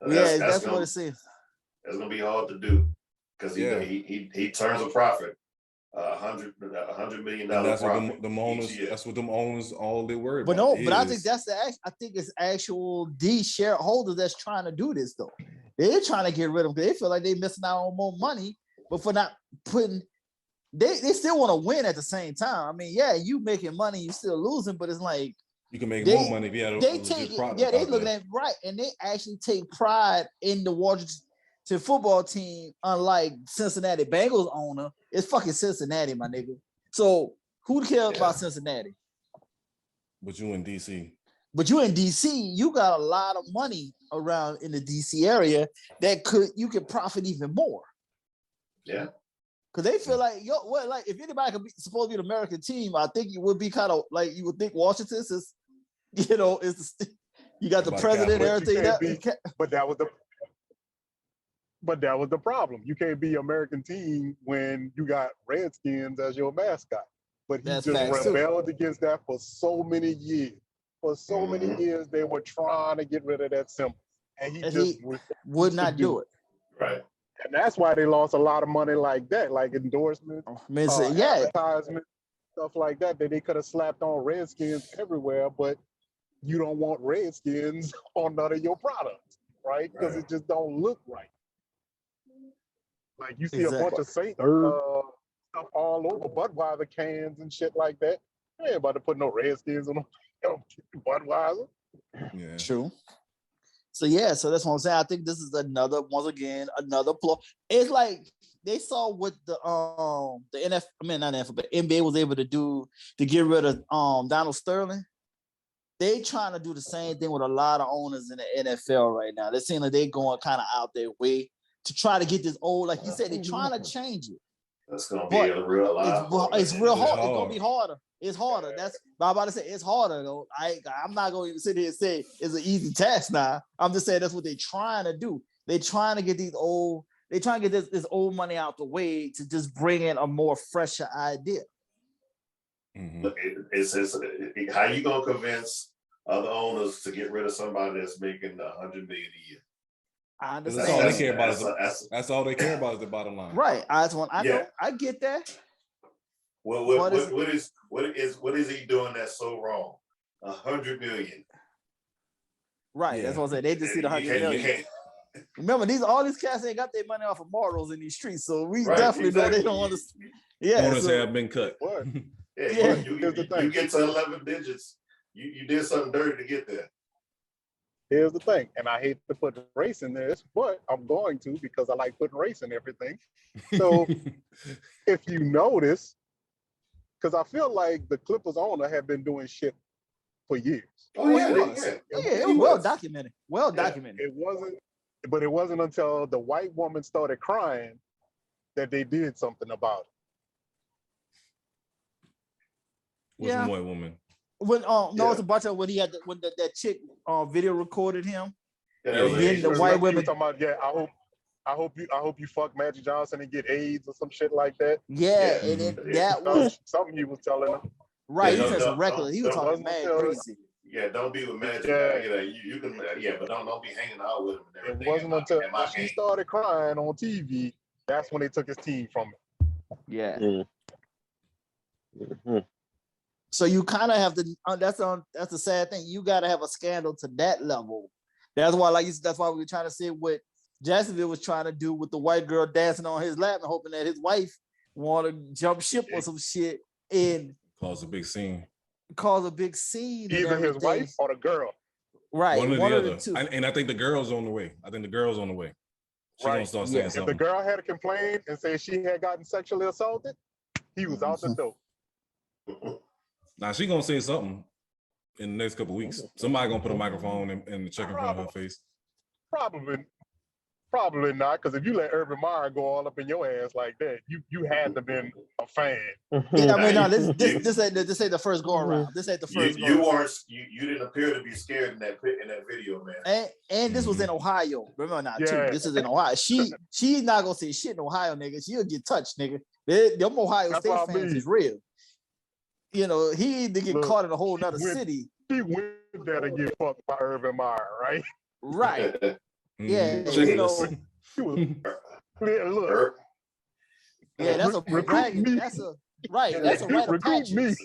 That's what it says. That's gonna be hard to do because he turns a profit. $100 million. That's what them owners. That's what them owners all they worry about. But I think I think it's actual shareholders that's trying to do this though. They're trying to get rid of them because they feel like they're missing out on more money, but for not putting. They still want to win at the same time. I mean, you making money, you still losing, but it's like you can make more money if you had a legit product. Yeah, they looking at right, and they actually take pride in the Washington football team, unlike Cincinnati Bengals owner. It's fucking Cincinnati, my nigga. So who cares about Cincinnati? But you in DC. But you in DC, you got a lot of money around in the DC area that you could profit even more. Yeah. Because they feel like, like if anybody could be supposed to be an American team, I think it would be kind of like you would think Washington's is, you got the president and everything. But that was the problem. You can't be American team when you got Redskins as your mascot. But he just rebelled against that for so many years. For so many years, they were trying to get rid of that symbol, and he would not do it. Right. And that's why they lost a lot of money like that, like endorsements, advertisements, stuff like that they could have slapped on Redskins everywhere, but you don't want Redskins on none of your products, right? Because it just don't look right. Like you see a bunch of Saint stuff all over Budweiser cans and shit like that. You ain't about to put no Redskins on Budweiser. Yeah. True. So that's what I'm saying. I think this is another flaw. It's like they saw what the NFL, not NFL, but NBA was able to do to get rid of Donald Sterling. They trying to do the same thing with a lot of owners in the NFL right now. They seem like they're going kind of out their way to try to get this old, like you said, they're trying to change it. That's gonna be a real life. It's real hard. It's gonna be harder. It's harder. That's what I'm about to say. It's harder though. I'm not gonna even sit here and say it's an easy task now. I'm just saying that's what they're trying to do. They're trying to get this old money out the way to just bring in a more fresher idea. Mm-hmm. It's how you gonna convince other owners to get rid of somebody that's making $100 million a year? I understand. That's all they care about. That's all they care about is the bottom line. Right. I get that. Well, what is he doing that's so wrong? $100 million. Right. Yeah. That's what I said. They just see the $100 million. Remember, all these cats ain't got their money off of morals in these streets, so we definitely know they don't understand. Yeah, owners have been cut. What? You get to 11 digits. You did something dirty to get there. Here's the thing, and I hate to put race in this, but I'm going to because I like putting race in everything. So if you notice, because I feel like the Clippers owner have been doing shit for years. Oh yeah, it was well documented. Well documented. It wasn't until the white woman started crying that they did something about it. What's the white woman? When it's a bunch of when he had that chick video recorded him. And then the white women talking about, I hope you fuck Magic Johnson and get AIDS or some shit like that. Yeah. And then that was something he was telling them. Right, he said some reckless. He was talking mad crazy. Yeah, don't be with Magic. You can. But don't be hanging out with him. And everything. It wasn't until she started crying on TV that's when they took his team from him. Yeah. Mm-hmm. So you kind of have to. That's the sad thing. You got to have a scandal to that level. That's why, that's why we were trying to see what Jacksonville was trying to do with the white girl dancing on his lap and hoping that his wife want to jump ship or some shit and cause a big scene. Either his wife or the girl. Right. One or the other. And I think the girl's on the way. She's gonna start saying something. If the girl had to complain and say she had gotten sexually assaulted, he was out the door. Now she gonna say something in the next couple of weeks. Somebody gonna put a microphone and check in front of her face. Probably not, because if you let Urban Meyer go all up in your ass like that, you had to been a fan. Yeah, I mean, no, this ain't the first go around. This ain't the first. You didn't appear to be scared in that video, man. And this was in Ohio. Remember now, too. This is in Ohio. She's not gonna say shit in Ohio, nigga. She'll get touched, nigga. Them Ohio State fans is real. You know, he need to get caught in a whole nother city. He went there to get fucked by Urban Meyer, right? Right. Yeah, you know. Look. Yeah, that's a bragging. That's a right of passage.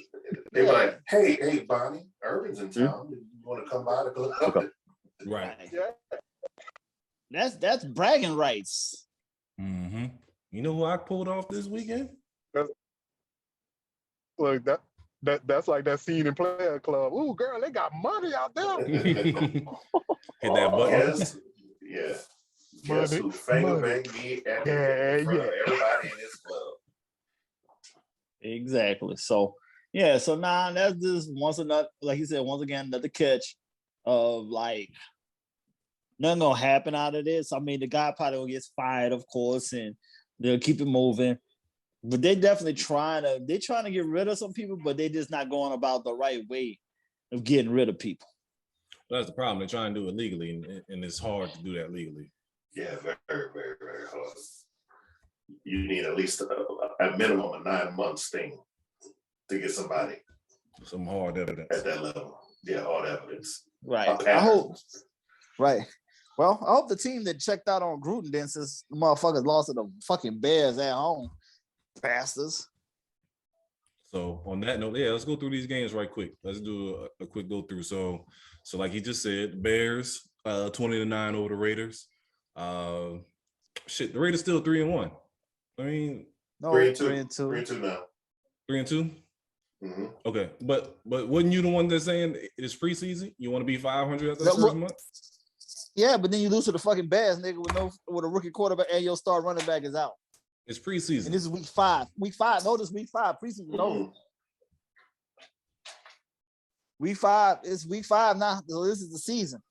They were like, hey, Bonnie, Urban's in town. You want to come by the club? Right. Yeah. That's bragging rights. Mm-hmm. You know who I pulled off this weekend? Look, that's like that scene in Player Club. Ooh, girl, they got money out there. Hit that button. Yeah. Guess who finger banged me in front of everybody in this club? Exactly. So Yeah, so now that's just once again another catch of like nothing gonna happen out of this. I mean, the guy probably will get fired, of course, and they'll keep it moving. But they definitely trying to get rid of some people, but they're just not going about the right way of getting rid of people. That's the problem. They're trying to do it legally, and it's hard to do that legally. Yeah, very, very, very hard. You need at least a minimum of 9 months thing to get somebody some hard evidence at that level. Yeah, hard evidence. Right. I hope. Right. Well, I hope the team that checked out on Gruden then, since the motherfuckers lost to the fucking Bears at home. Bastards. So on that note, yeah, let's go through these games right quick. Let's do a quick go through. So like he just said, Bears 20-9 over the Raiders. The Raiders still 3-1. I mean, no, 3-2. 3-2 now. 3-2. Mm-hmm. Okay, but wasn't you the one that's saying it's preseason? You want to be 500 after the first month? Yeah, but then you lose to the fucking Bears, nigga, with a rookie quarterback and your star running back is out. It's preseason. And this is week 5. Week 5. No, this is week 5. Preseason over. Week 5. It's week 5 now. So this is the season.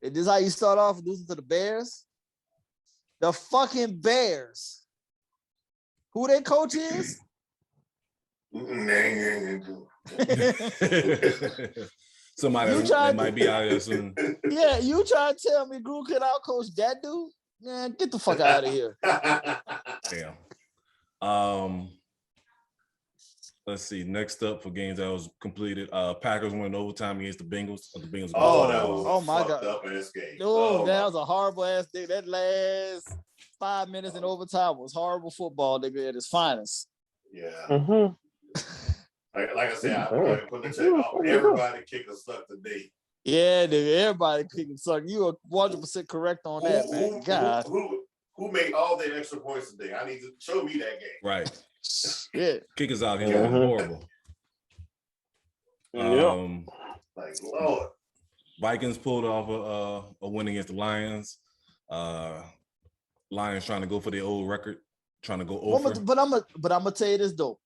This is how you start off losing to the Bears. The fucking Bears. Who their coach is? Somebody that might be out here soon. Yeah, you trying to tell me Gruden could outcoach that dude? Man, get the fuck out of here. Damn. Let's see. Next up for games that was completed, Packers went overtime against the Bengals. Oh my God. Game. Oh, that was a horrible ass thing. That last 5 minutes in overtime was horrible football, nigga, at its finest. Yeah. Mm-hmm. Like I said, I'm putting the check off. Everybody kick a suck today. Yeah, nigga, everybody kicking suck. You are 100% correct on that, man. God. Who made all their extra points today? I need to show me that game. Right. Yeah. Kickers out here horrible. Like Lord. Vikings pulled off a win against the Lions. Lions trying to go for their old record, trying to go over. But I'm gonna tell you this though.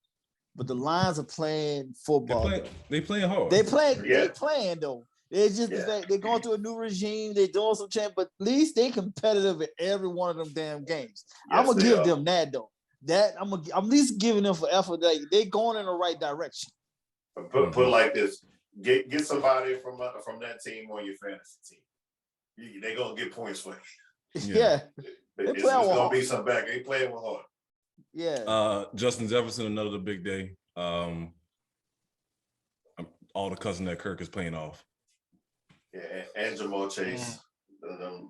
But the Lions are playing football. They playing hard. They playing though. It's just they're going through a new regime. They're doing some change, but at least they competitive in every one of them damn games. Yes, I'm gonna give them that though. I'm at least giving them for effort. They going in the right direction. Put it like this: get somebody from that team on your fantasy team. They gonna get points for you. Yeah. It's gonna be some back. They playing with heart. Yeah. Justin Jefferson, another big day. All the cousin that Kirk is playing off. Yeah, and Jamal Chase.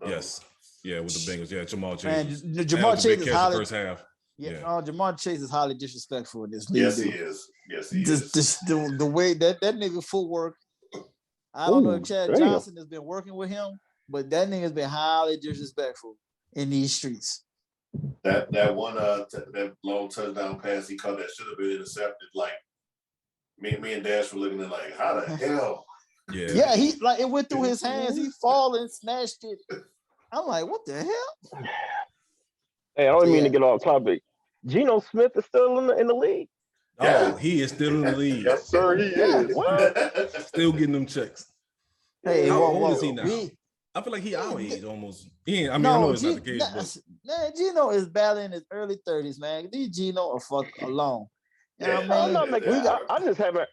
Yes. Yeah, with the Bengals. Yeah, Jamal Chase. Man, Jamal Chase is highly, first half. Yeah. Jamal Chase is highly disrespectful in this league. Yes, he is. Yes, he is. The way that nigga footwork. I don't know if Chad Johnson has been working with him, but that nigga's been highly disrespectful in these streets. That one that long touchdown pass he caught that should have been intercepted. Like me and Dash were looking at like, how the hell? Yeah, he like it went through his hands. He fallen, snatched it. I'm like, what the hell? Hey, I don't mean to get off topic. Geno Smith is still in the league. Oh, he is still in the league. Yes, sir, he is. What? Still getting them checks. Hey, how old is he now? I feel like he our age almost. I know it's not the case. Man, Geno is battling in his early 30s, man. Leave Geno a fuck alone. You know what I mean? I'm not making.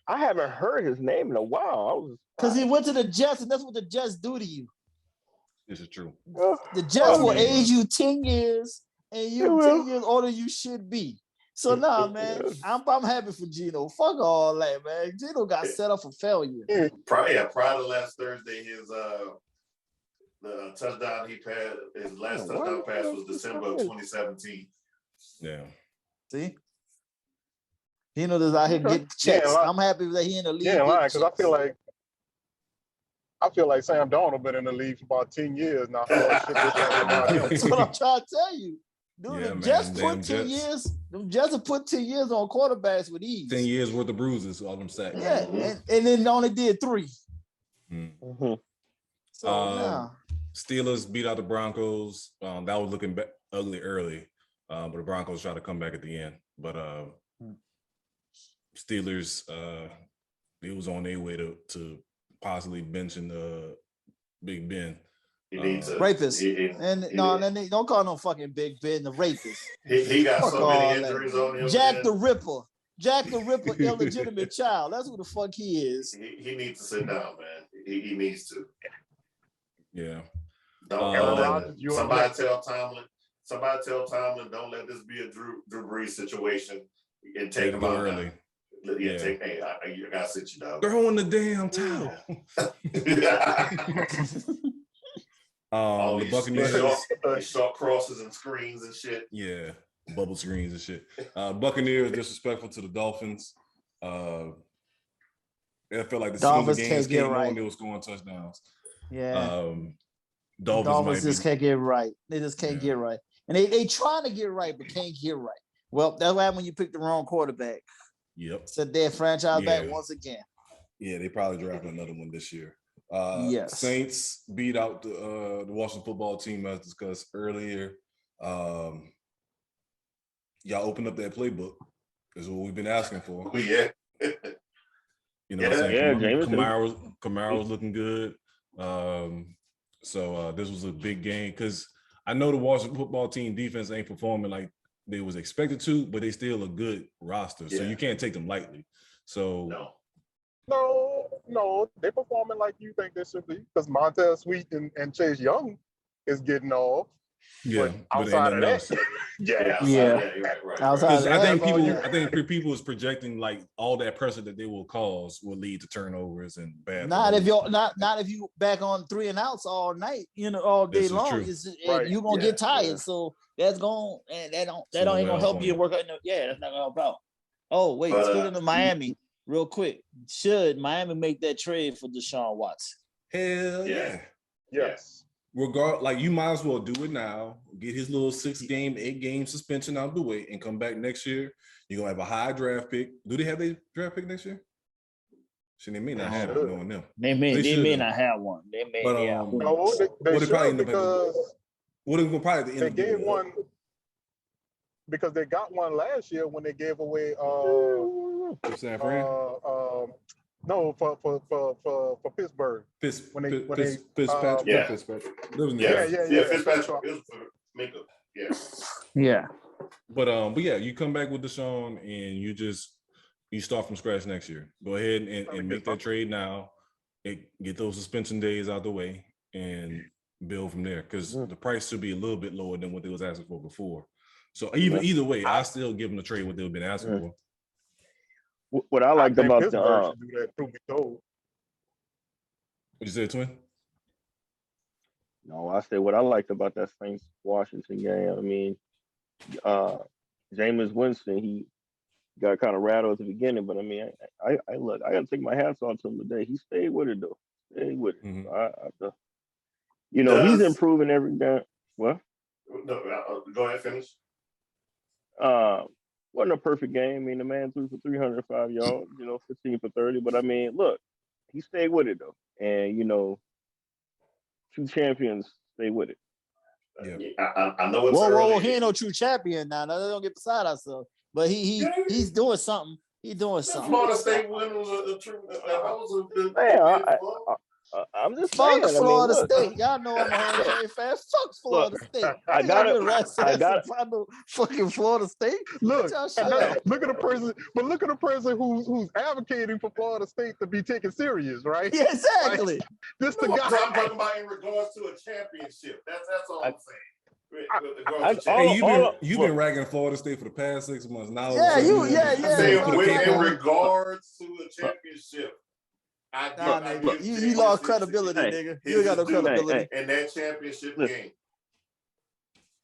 I haven't heard his name in a while. Because he went to the Jets, and that's what the Jets do to you. This is true. The Jets will age you 10 years, and you're 10 years older than you should be. So man, I'm happy for Geno. Fuck all that, man. Geno got set up for failure. Prior to last Thursday, his the touchdown he passed, his last touchdown pass was December of 2017. Yeah. See? Geno is out here getting checks. I'm happy that he in the league. Yeah, because I feel like Sam Darnold been in the league for about 10 years now. That's what I'm trying to tell you. Dude, the Jets put 10 years. Them Jets have put 10 years on quarterbacks with ease. 10 years worth of bruises, all them sacks. Yeah, and then only did 3. Mm-hmm. So Steelers beat out the Broncos. That was looking ugly early, but the Broncos tried to come back at the end. But Steelers, they was on their way to possibly benching Big Ben. He needs a rapist. Don't call no fucking Big Ben the rapist. He got Fuck so many all injuries that. on him. Jack the Ripper, illegitimate child. That's who the fuck he is. He needs to sit down, man. He needs to. Yeah. Somebody tell Tomlin, don't let this be a Drew Brees situation and take him out early. I gotta sit you down. Throw in the damn towel. The Buccaneers short crosses and screens and shit. Yeah, bubble screens and shit. Buccaneers disrespectful to the Dolphins. I felt like the Dolphins games came on, they were scoring touchdowns. Yeah. Dolphins just can't get right. They just can't get right. And they trying to get right, but can't get right. Well, that's what happened when you pick the wrong quarterback. Yep. It's a dead franchise back once again. Yeah, they probably drafted another one this year. Yes. Saints beat out the Washington football team as discussed earlier. Y'all opened up that playbook. Is what we've been asking for. Yeah. You know what I'm saying? Camaro's looking good. So this was a big game because I know the Washington football team defense ain't performing like they was expected to, but they still a good roster. So you can't take them lightly. So no, they performing like you think they should be because Montez Sweet and Chase Young is getting off. Yeah, but outside of that, right. Outside of that, I think people is projecting like all that pressure that they will cause will lead to turnovers and bad. Not if you back on 3 and outs all night, all day long. You're gonna get tired. Yeah. So that's going and that ain't gonna help you work out. That's not gonna help out. Oh wait, speaking of Miami, real quick, should Miami make that trade for Deshaun Watson? Hell yeah. Yes. You might as well do it now. Get his little 8-game suspension out the way and come back next year. You're gonna have a high draft pick. Do they have their draft pick next year? They may not have it, knowing them. They may not have one. They may have one. No, they should because they gave one because they got one last year when they gave away San Fran. No, for Pittsburgh. Fitzpatrick. Fitzpatrick. It was for makeup. Yeah. But you come back with Deshaun and you start from scratch next year. Go ahead and make that trade now. Get those suspension days out the way and build from there because the price should be a little bit lower than what they was asking for before. So either way, I still give them the trade what they've been asking for. What I liked about Pittsburgh should do that, truth be told. What you say, Twin? No, I said what I liked about that Saints Washington game. I mean, Jameis Winston, he got kind of rattled at the beginning, but I mean, I look, I got to take my hats off to him today. He stayed with it though. He's improving every game. What? No, go ahead, finish. Wasn't a perfect game. I mean, the man threw for 305 yards, 15 for 30. But I mean, look, he stayed with it though, and true champions stay with it. I know it's early. Whoa, he ain't no true champion now. No, don't get beside ourselves. But he's doing something. He's doing something. Florida State win was a true. That was a good. I'm just fuck saying. Florida State. Y'all know I'm a Hurricane fan. Fuck Florida State. I got it. Fucking Florida State. Look at the person who's advocating for Florida State to be taken serious, right? Yeah, exactly. This the guy. I'm talking about in regards to a championship. That's all I'm saying. You've been ragging Florida State for the past 6 months now. In regards to a championship. You lost credibility, nigga. You got no credibility in that championship game.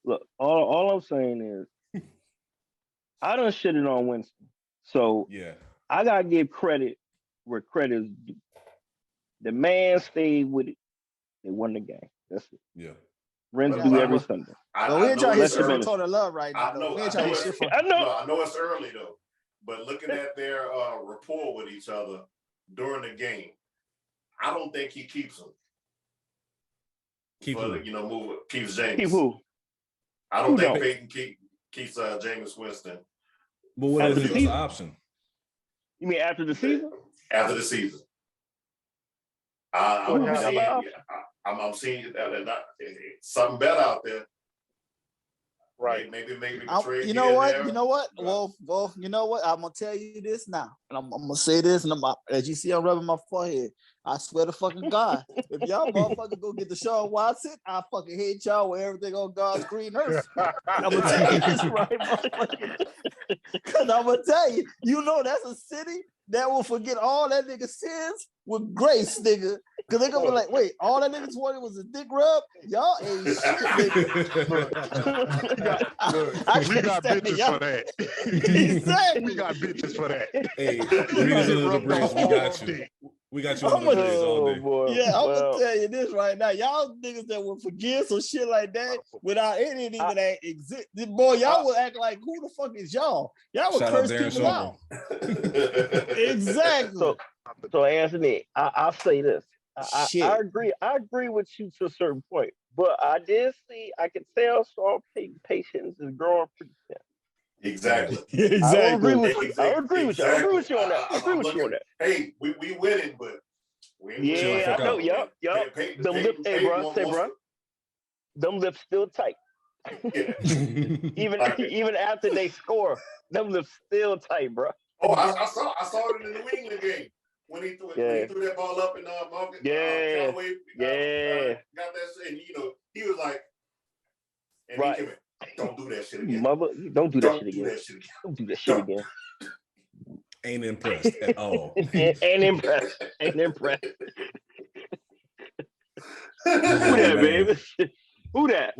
Look, all I'm saying is, I done shitted on Winston, so I gotta give credit where credit is due. The man stayed with it. They won the game. That's it. Yeah. Rents do every Sunday. We ain't trying to hit shit for total love right now. I know it's early though, but looking at their rapport with each other during the game, I don't think he keeps him. Keeps Jameis. Keep who? I don't think Peyton keeps Jameis Winston. But what is his option? You mean after the season? After the season. I'm seeing something better out there. Right. Maybe trade. You know what? You know what? Well, you know what? I'm gonna tell you this now, and I'm gonna say this, and as you see, I'm rubbing my forehead. I swear to fucking God, if y'all motherfuckers go get the Deshaun Watson, I fucking hate y'all with everything on God's green earth. I'm gonna tell you this right, motherfucker. Because I'm gonna tell you, you know that's a city that will forget all that nigga sins with grace, nigga. Because they're gonna be like, wait, all that niggas wanted was a dick rub? Y'all ain't shit, nigga. We got bitches for that. Exactly. We got bitches for that. Hey, reason of the brace, we got you. We got you on the days all day. Boy. Yeah, I'm gonna tell you this right now. Y'all niggas that will forgive some shit like that without any even that exist. Boy, y'all will act like who the fuck is y'all? Y'all will curse people out. Exactly. So Anthony, I'll say this. I agree with you to a certain point, but I can tell Saul patience is growing pretty fast. Exactly. I agree with you. I agree with you on that. Hey, we winning, but we ain't I know. Yup. Them lips, bro. Them lips still tight. even after they score, them lips still tight, bro. Oh, I saw it in the New England game when he threw that ball up in market. Callaway, got that shit, and he was like, and he came in. Don't do that shit again. Mother, don't do that shit again. Don't do that shit again. Ain't impressed at all. Ain't impressed. Who that, baby? Who that?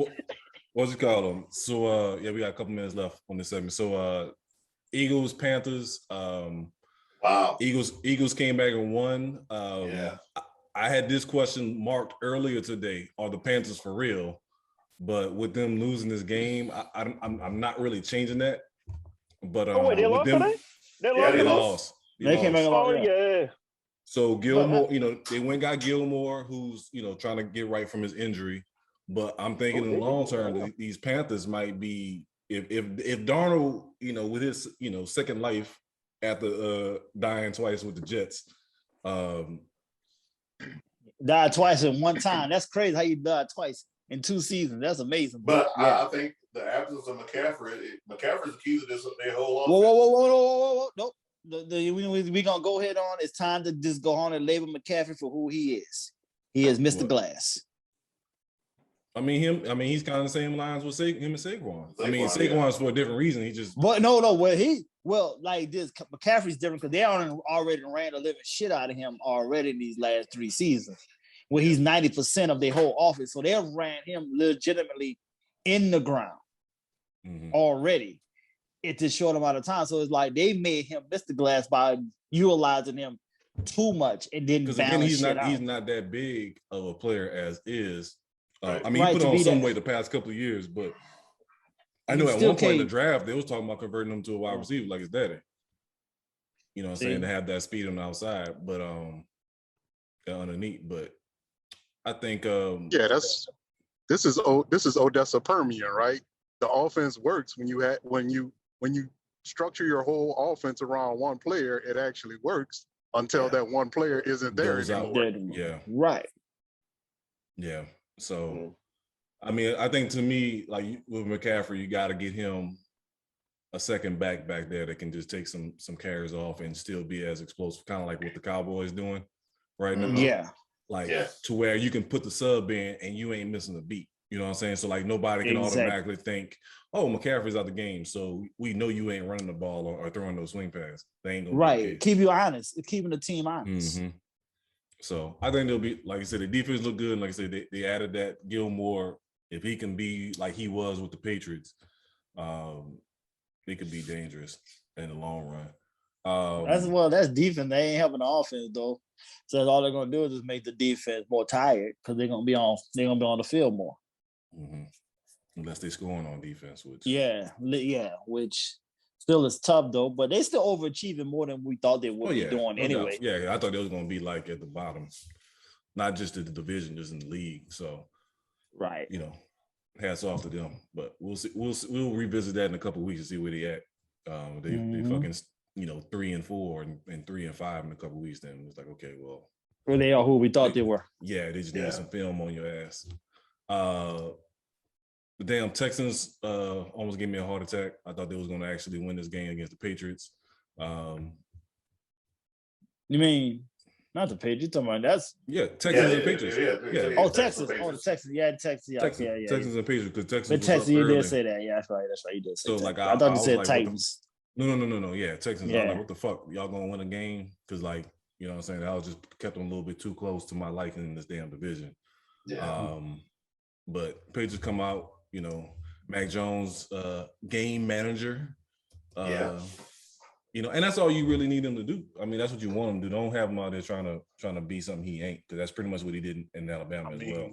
What's it called? So we got a couple minutes left on this segment. So Eagles, Panthers. Wow. Eagles came back and won. I had this question marked earlier today. Are the Panthers for real? But with them losing this game, I'm not really changing that. But they lost today? They lost. They came back and lost. So Gilmore, they went and got Gilmore, who's trying to get right from his injury. But I'm thinking in the long term, these Panthers might be if Darnold, with his second life after dying twice with the Jets. Died twice in one time. That's crazy how you died twice in 2 seasons. That's amazing. But I think the absence of McCaffrey's the key to this their whole offense. Whoa. Nope. We gonna go ahead on. It's time to just go on and label McCaffrey for who he is. He is Mr. Glass. He's kind of the same lines with him and Saquon. Saquon's for a different reason. He just like this. McCaffrey's different because they already ran the living shit out of him already in these last 3 seasons. Where he's 90% of their whole offense. So they have ran him legitimately in the ground already at this short amount of time. So it's like they made him Mr. Glass by utilizing him too much and didn't balance he's out. not that big of a player as is. He put on some weight the past couple of years, but I know at one point in the draft they was talking about converting him to a wide receiver like his daddy. You know what I'm saying, to have that speed on the outside, but underneath. But I think this is Odessa Permian, right? The offense works when you structure your whole offense around one player. It actually works until that one player isn't there anymore. Yeah, right. Yeah. So, I think to me, like with McCaffrey, you got to get him a second back there that can just take some carries off and still be as explosive, kind of like what the Cowboys doing right now. Yeah. To where you can put the sub in and you ain't missing a beat. You know what I'm saying? So like nobody can automatically think, oh, McCaffrey's out the game, so we know you ain't running the ball or throwing those swing passes. They ain't gonna be keep you honest. It's keeping the team honest. Mm-hmm. So I think they'll be, like I said, the defense look good. And like I said, they added that Gilmore. If he can be like he was with the Patriots, it could be dangerous in the long run. That's defense. They ain't helping the offense though. So all they're gonna do is just make the defense more tired because they're gonna be on the field more. Mm-hmm. Unless they're scoring on defense, which which still is tough though. But they still overachieving more than we thought they would be doing anyway. Yeah, I thought they was gonna be like at the bottom, not just in the division, just in the league. So, right, hats off to them. But we'll see. We'll revisit that in a couple of weeks to see where they at. They fucking 3-4 and 3-5 in a couple of weeks, then it was like, okay, well, they are who we thought they were. Yeah, they just needed some film on your ass. The damn Texans almost gave me a heart attack. I thought they was going to actually win this game against the Patriots. You mean not the Patriots? You're talking about Texans and Patriots. Yeah. Oh, Texas. Oh, the Texans. Yeah, Texas. Yeah, Texans and Patriots, because Texas. But Texas, you did say that. Yeah, that's right. You did say. So like, I thought you said Titans. No. Yeah, Texans. Yeah. I'm like, what the fuck? Y'all gonna win a game? Because like, you know what I'm saying? I was just kept them a little bit too close to my liking in this damn division. Yeah. But Patriots come out. Mac Jones, game manager. And that's all you really need him to do. I mean, that's what you want him to do. Don't have him out there trying to be something he ain't, because that's pretty much what he did in Alabama as well.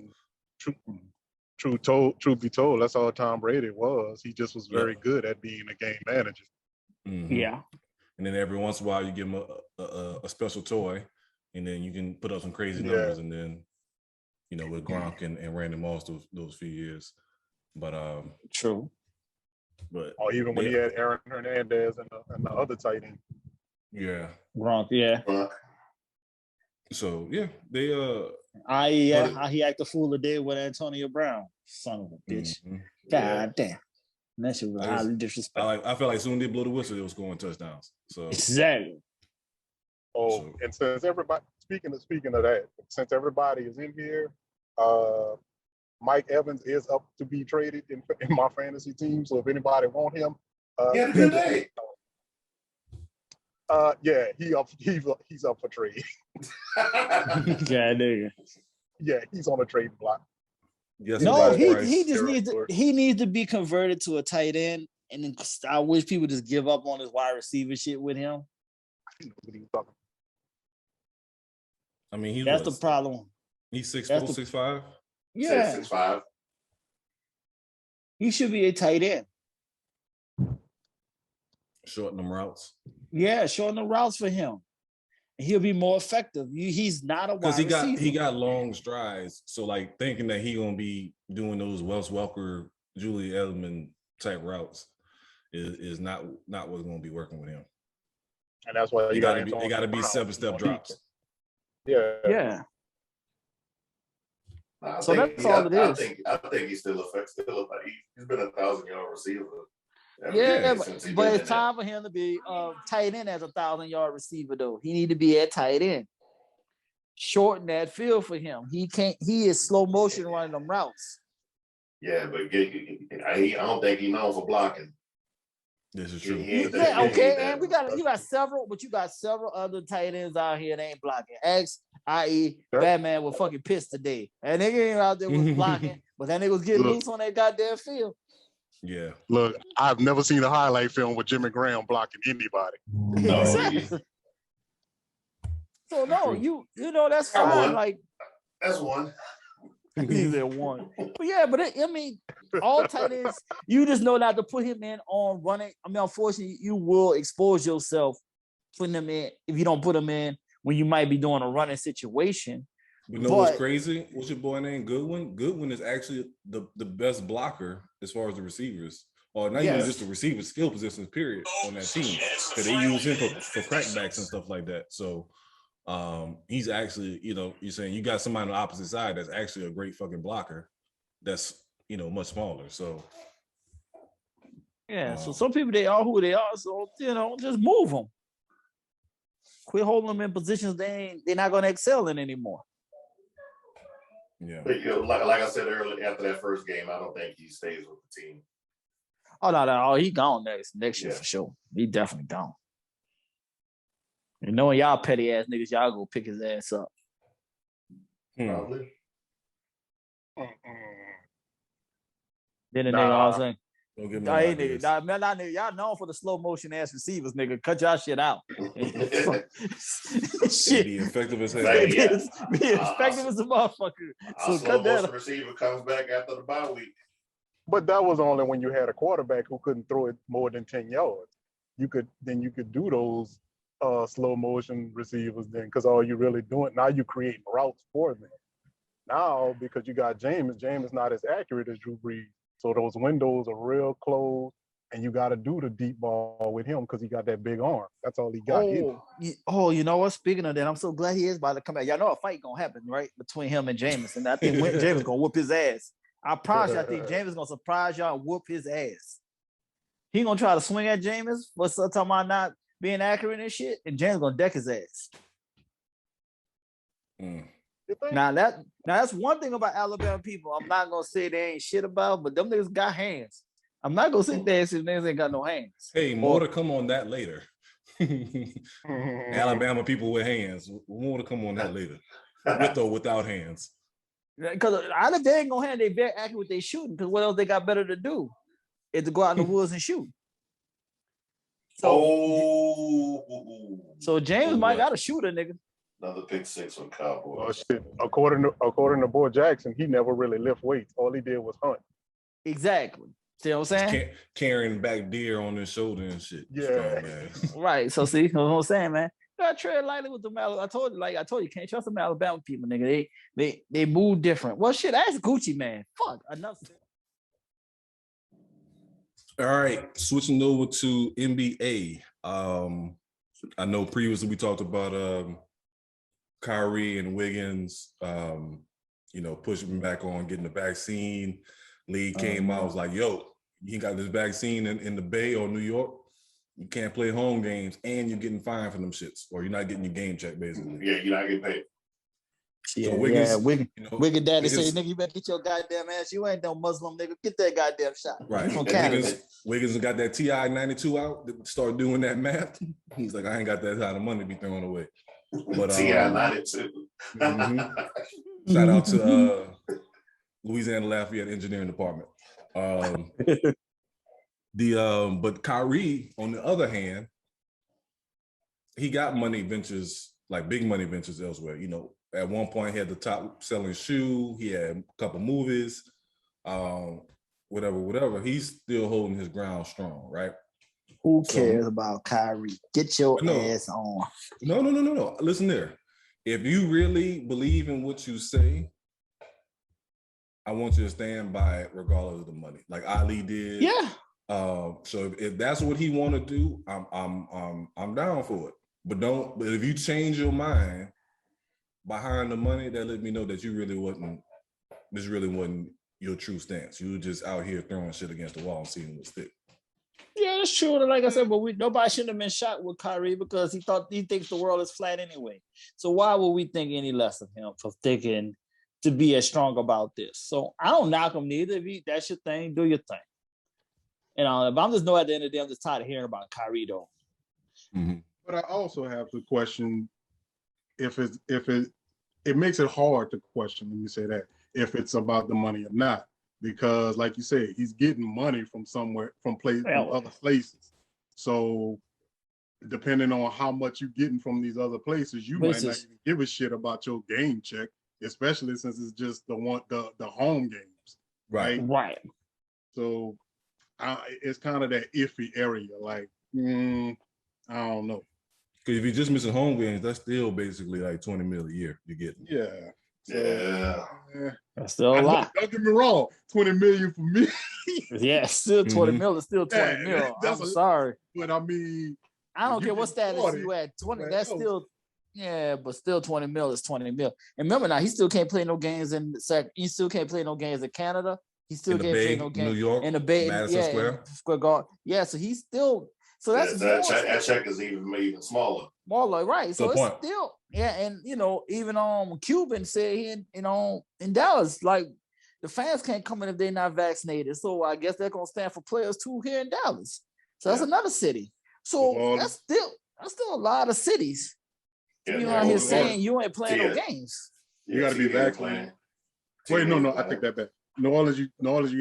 Truth be told, that's all Tom Brady was. He just was very good at being a game manager. Mm-hmm. Yeah. And then every once in a while, you give him a special toy, and then you can put up some crazy numbers. And then, with Gronk and Randy Moss those few years. But true. But even when he had Aaron Hernandez and the other tight end. Yeah. Gronk, yeah. So they how he act a fool today with Antonio Brown. Son of a bitch. Mm-hmm. God damn. That shit was highly disrespectful. I felt like soon they blow the whistle, they was scoring touchdowns. So exactly. And since everybody speaking of that, since everybody is in here, Mike Evans is up to be traded in my fantasy team. So if anybody want him, he had a good day. He's up for trade. God nigga. Yeah, he's on a trade block. Yes, no, he just needs to be converted to a tight end, and then I wish people just give up on his wide receiver shit with him. I mean, that's the problem. He's 6'4", 6'5". Yeah, 6'5". He should be a tight end. Shorten them routes. Yeah, shorten the routes for him. He'll be more effective. He's not a wide receiver. He got long strides. So like thinking that he gonna be doing those Wes Welker, Julie Edelman type routes is not what's gonna be working with him. And that's why they gotta be 7-step drops. Yeah. That's all it is. I think he's still effective. He's been a 1,000-yard receiver. But it's time for him to be tight end as a 1,000-yard receiver, though. He need to be at tight end. Shorten that field for him. He is slow motion running them routes. Yeah, but I don't think he's known for blocking. This is true. And you got several other tight ends out here that ain't blocking. i.e. Batman was fucking pissed today. And nigga ain't out there was blocking, but that nigga was getting loose on that goddamn field. Yeah. Look, I've never seen a highlight film with Jimmy Graham blocking anybody. No. Exactly. So no, you know that's fine. Like that's one. He's at one. But yeah, all tight ends, you just know not to put him in on running. I mean, unfortunately, you will expose yourself putting him in if you don't put him in when you might be doing a running situation. You know what's crazy? What's your boy name? Goodwin? Goodwin is actually the best blocker as far as the receivers. Or not even just the receiver skill positions, period, on that team. Because they use him for crackbacks and stuff like that. So he's actually, you're saying you got somebody on the opposite side that's actually a great fucking blocker that's, much smaller. So so some people, they are who they are. So, just move them. Quit holding them in positions they're not going to excel in anymore. Yeah. But, like I said earlier, after that first game, I don't think he stays with the team. Oh, no. He gone next year for sure. He definitely gone. And knowing y'all petty ass niggas, y'all go pick his ass up. Probably. Then the nigga all saying, don't give me nigga, y'all known for the slow motion ass receivers, nigga. Cut y'all shit out. Shit. Be effective as hell. Be effective as a motherfucker. So cut that. Receiver comes back after the bye week. But that was only when you had a quarterback who couldn't throw it more than 10 yards. You could do those slow motion receivers then, because all you're really doing now, you create routes for them. Now, because you got James is not as accurate as Drew Brees. So those windows are real close. and you got to do the deep ball with him because he got that big arm. That's all he got. You know what? Speaking of that, I'm so glad he is about to come back. Y'all know a fight gonna happen, right? Between him and James. And I think James gonna whoop his ass. I promise you, I think James is gonna surprise y'all and whoop his ass. He gonna try to swing at James for talking about not being accurate and shit, and James gonna deck his ass. Now that's one thing about Alabama people. I'm not gonna say they ain't shit about, but them niggas got hands. I'm not gonna sit there and say niggas ain't got no hands. Hey, more to come on that later. Alabama people with hands. More to come on that later. With or without hands. Because either they ain't gonna hand, they very accurate with they shooting. Because what else they got better to do is to go out in the woods and shoot. So James might got to shoot a nigga. Another pick six from Cowboys. Oh shit! According to Bo Jackson, he never really lift weights. All he did was hunt. Exactly. See what I'm saying? Carrying back deer on his shoulder and shit. Yeah. Strong, right. So see what I'm saying, man. You gotta tread lightly with them. I told you, can't trust them Alabama people, nigga. They move different. Well, shit, ask Gucci, man. Fuck enough. All right, switching over to NBA. I know previously we talked about Kyrie and Wiggins, pushing back on getting the vaccine. League came out, was like, yo, you got this vaccine in the Bay or New York, you can't play home games and you're getting fined for them shits, or you're not getting your game check, basically. Yeah, you're not getting paid. Yeah, so Wiggins, Wiggins daddy say, nigga, you better get your goddamn ass. You ain't no Muslim, nigga. Get that goddamn shot. Right. Wiggins got that TI 92 out, start doing that math. He's like, I ain't got that kind of money to be thrown away. But TI 92. Shout out to Louisiana Lafayette Engineering Department. But Kyrie, on the other hand, he got money ventures, like big money ventures elsewhere. At one point he had the top selling shoe, he had a couple movies, whatever. He's still holding his ground strong, right? Who cares about Kyrie? Get your ass on. No. Listen there. If you really believe in what you say, I want you to stand by it regardless of the money, like Ali did. Yeah. So if that's what he want to do, I'm down for it. But if you change your mind behind the money, that let me know that this really wasn't your true stance. You were just out here throwing shit against the wall and seeing what stick. Yeah, that's true. Like I said, but nobody shouldn't have been shot with Kyrie because he thinks the world is flat anyway. So why would we think any less of him for thinking to be as strong about this? So I don't knock him neither. If that's your thing, do your thing. But I'm just at the end of the day, I'm just tired of hearing about Kyrie though. Mm-hmm. But I also have to question if it makes it hard to question, let me say that, if it's about the money or not. Because like you said, he's getting money from somewhere, from other places. So depending on how much you're getting from these other places, you might not even give a shit about your game check, especially since it's just the home games. Right. So it's kind of that iffy area. Like, I don't know. Because if you're just missing home games, that's still basically like $20 million a year you're getting. Yeah. Yeah. That's still a lot. Don't get me wrong, $20 million for me. Yeah, still $20 million. Still $20 million. I'm sorry. But I mean, I don't care what status you at. 20. That's still, but still $20 million is $20 million. And remember now, he still can't play no games in he still can't play no games in Canada. He still can't play no games New York, in the Bay, Madison Square. Square Garden. Yeah, so he's still. So that's that check is even smaller. Smaller, right? So it's still, and even Cuban said he in Dallas, like the fans can't come in if they're not vaccinated. So I guess they're gonna stand for players too here in Dallas. So that's another city. So that's still a lot of cities. You out here saying you ain't playing no games. You got to be vaccinated. Wait, no, I take that back. New Orleans, you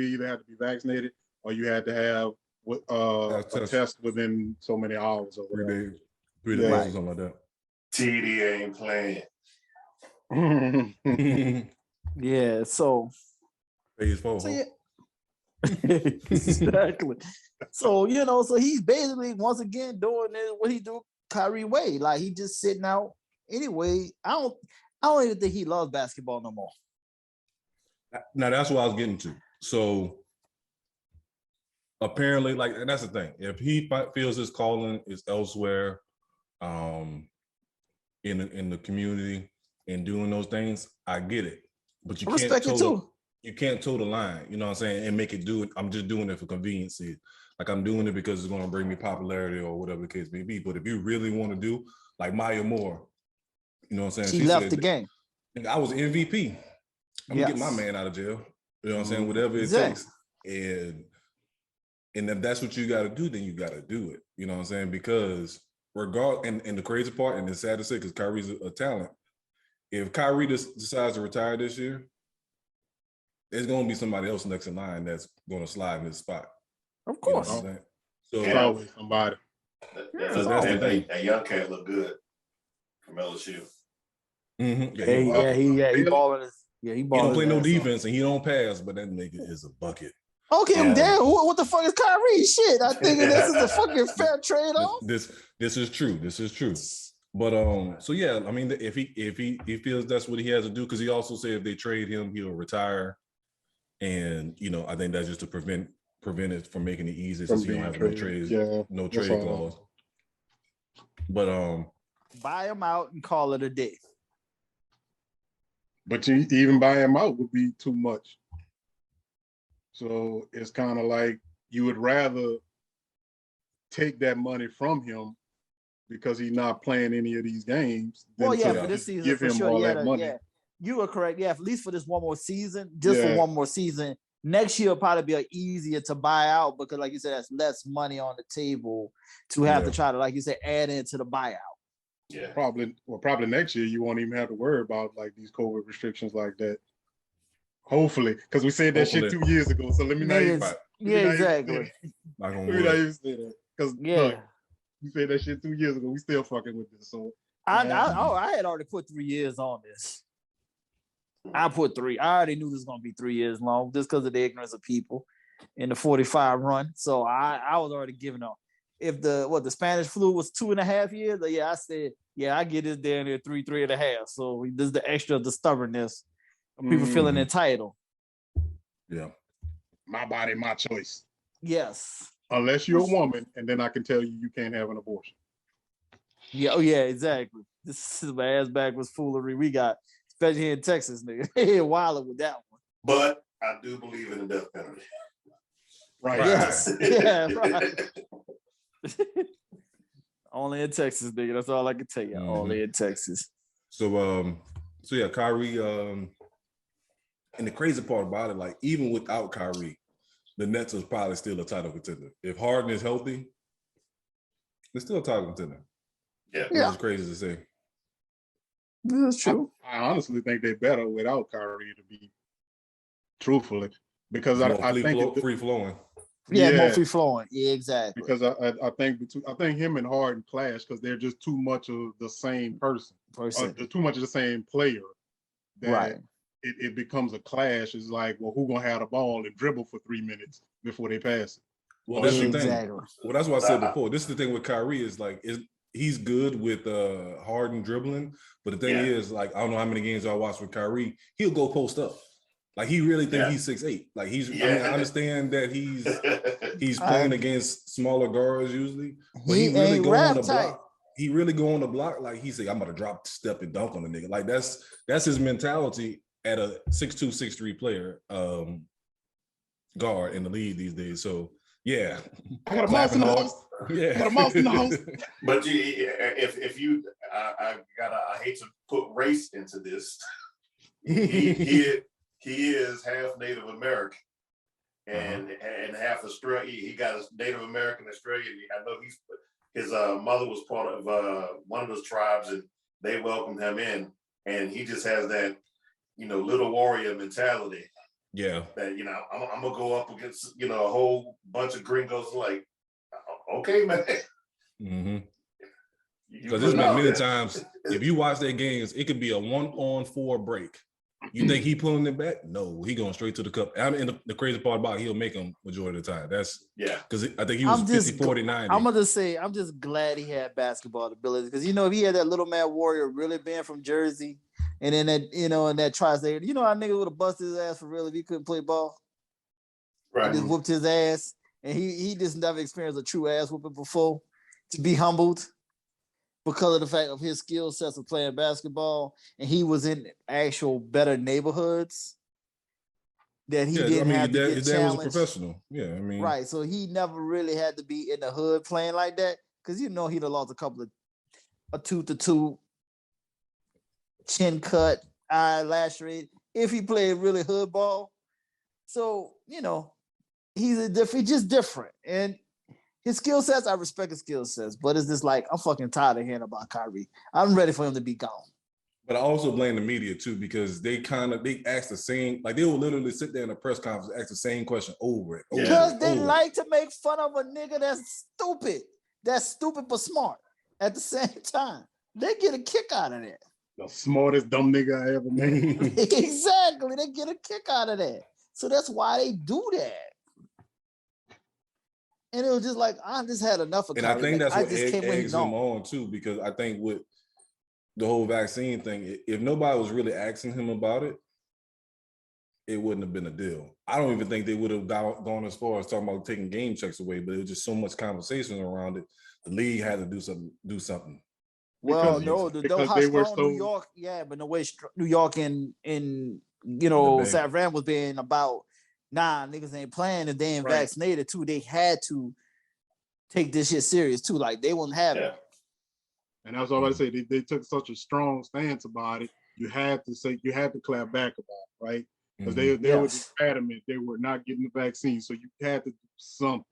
either have to be vaccinated or you had to have a test within so many hours or whatever. 3 days or something like that. TD ain't playing. Yeah, so phase 4. So, exactly. So so he's basically once again doing what he do Kyrie way. Like he just sitting out anyway. I don't even think he loves basketball no more. Now that's what I was getting to. So apparently, like, and that's the thing. If he feels his calling is elsewhere, in the community and doing those things, I get it. But you can't toe the line, you know what I'm saying, and make it do it. I'm just doing it for convenience. Like I'm doing it because it's going to bring me popularity or whatever the case may be. But if you really want to do, like Maya Moore, you know what I'm saying? She left the game. I was MVP. I'm gonna get my man out of jail. You know what I'm saying? Whatever it takes. And if that's what you got to do, then you got to do it. You know what I'm saying? Because and the crazy part, and it's sad to say, because Kyrie's a talent. If Kyrie decides to retire this year, there's going to be somebody else next in line that's going to slide in his spot. Of course. You know what I'm saying? So always somebody. So that's the thing. That young cat look good from LSU. Mm-hmm. He balling. Yeah, he balling. He don't play no defense and he don't pass, but that nigga is a bucket. Okay, I'm damn. What the fuck is Kyrie? Shit, I think this is a fucking fair trade off. This is true. This is true. But so yeah, I mean, if he feels that's what he has to do, because he also said if they trade him, he'll retire. And you know, I think that's just to prevent it from making it easy, since you don't have no trade clause. But buy him out and call it a day. But you even buy him out would be too much. So it's kind of like you would rather take that money from him because he's not playing any of these games. Well, yeah, for this season, give for him sure. all Yeah, that money. yeah, you are correct. Yeah, at least for this one more season, for one more season. Next year will probably be easier to buy out because, like you said, that's less money on the table to have to try to, like you said, add into the buyout. Yeah, probably next year you won't even have to worry about like these COVID restrictions like that. Hopefully, because we said that shit 2 years ago. So let me not even. Exactly. Let me not even say that because look, you said that shit 2 years ago. We still fucking with this. So I had already put 3 years on this. I put 3. I already knew this was gonna be 3 years long, just because of the ignorance of people in the 45 run. So I was already giving up. If the Spanish flu was 2.5 years, I said, I get this down there 3.5. So this is the extra, the stubbornness of people feeling entitled. Yeah. My body, my choice. Yes. Unless you're a woman, and then I can tell you can't have an abortion. Yeah, exactly. This is my ass backwards foolery we got, especially here in Texas, nigga. They wilding with that one. But I do believe in the death penalty. Right. Yes. Yeah, right. Only in Texas, nigga. That's all I can tell you. Only in Texas. So yeah, Kyrie, and the crazy part about it, like even without Kyrie, the Nets is probably still a title contender. If Harden is healthy, they're still a title contender. Yeah. It's crazy to say. That's true. I honestly think they're better without Kyrie, to be truthfully, because I think free flowing. More free flowing. Yeah, exactly. Because I think him and Harden clash because they're just too much of the same person. They're too much of the same player. That it becomes a clash. It's like, well, who gonna have the ball and dribble for 3 minutes before they pass it? Well, that's the thing. Well, that's what I said before. This is the thing with Kyrie is like he's good with Harden dribbling, but the thing is, like, I don't know how many games I watched with Kyrie. He'll go post up. Like he really think he's 6'8". Like I mean, I understand that he's playing against smaller guards usually, but he really go on the block. He really go on the block like he say, I'm about to drop step and dunk on the nigga. Like that's his mentality at a 6'2", 6'3" player guard in the league these days. So yeah, I got a mouse in the house. Yeah, I got a mouse in the house. But if you, I hate to put race into this. He is half Native American and half Australian. He got a Native American Australian. I know his mother was part of one of those tribes, and they welcomed him in. And he just has that, little warrior mentality. Yeah. That I'm gonna go up against a whole bunch of gringos. Like, okay, man. Mm-hmm. Because there's been many times if you watch their games, it could be a 1-on-4 break. You think he pulling it back? No, he going straight to the cup. I mean, the crazy part about it, he'll make them majority of the time. That's because I think he was 50-40-90. I'm gonna say I'm just glad he had basketball ability because if he had that little man warrior really being from Jersey, and then that and that tri-state, how niggas would have busted his ass for real if he couldn't play ball. Right, he just whooped his ass, and he just never experienced a true ass whooping before to be humbled because of the fact of his skill sets of playing basketball, and he was in actual better neighborhoods that he didn't have to get his dad challenged. was a professional. Yeah, I mean, right. So he never really had to be in the hood playing like that because he'd have lost a couple of a tooth or two, chin cut, eye lacerated if he played really hood ball. So he's just different, and his skill sets, I respect his skill sets, but it's just like I'm fucking tired of hearing about Kyrie. I'm ready for him to be gone. But I also blame the media too, because they ask the same, like they will literally sit there in a press conference and ask the same question over and over. Because they like to make fun of a nigga that's stupid but smart at the same time. They get a kick out of that. The smartest dumb nigga I ever met. Exactly. They get a kick out of that. So that's why they do that. And it was just like, I just had enough of Kyrie. And I think that's what eggs him on too, because I think with the whole vaccine thing, if nobody was really asking him about it, it wouldn't have been a deal. I don't even think they would have gone as far as talking about taking game checks away, but it was just so much conversation around it. The league had to do something. Well, no, how strong New York, but the way New York and San Fran was being about, niggas ain't playing if they ain't vaccinated too. They had to take this shit serious too. Like they wouldn't have it. And that's all I say. They took such a strong stance about it. You had to clap back about it, right? Because they were just adamant they were not getting the vaccine. So you had to do something,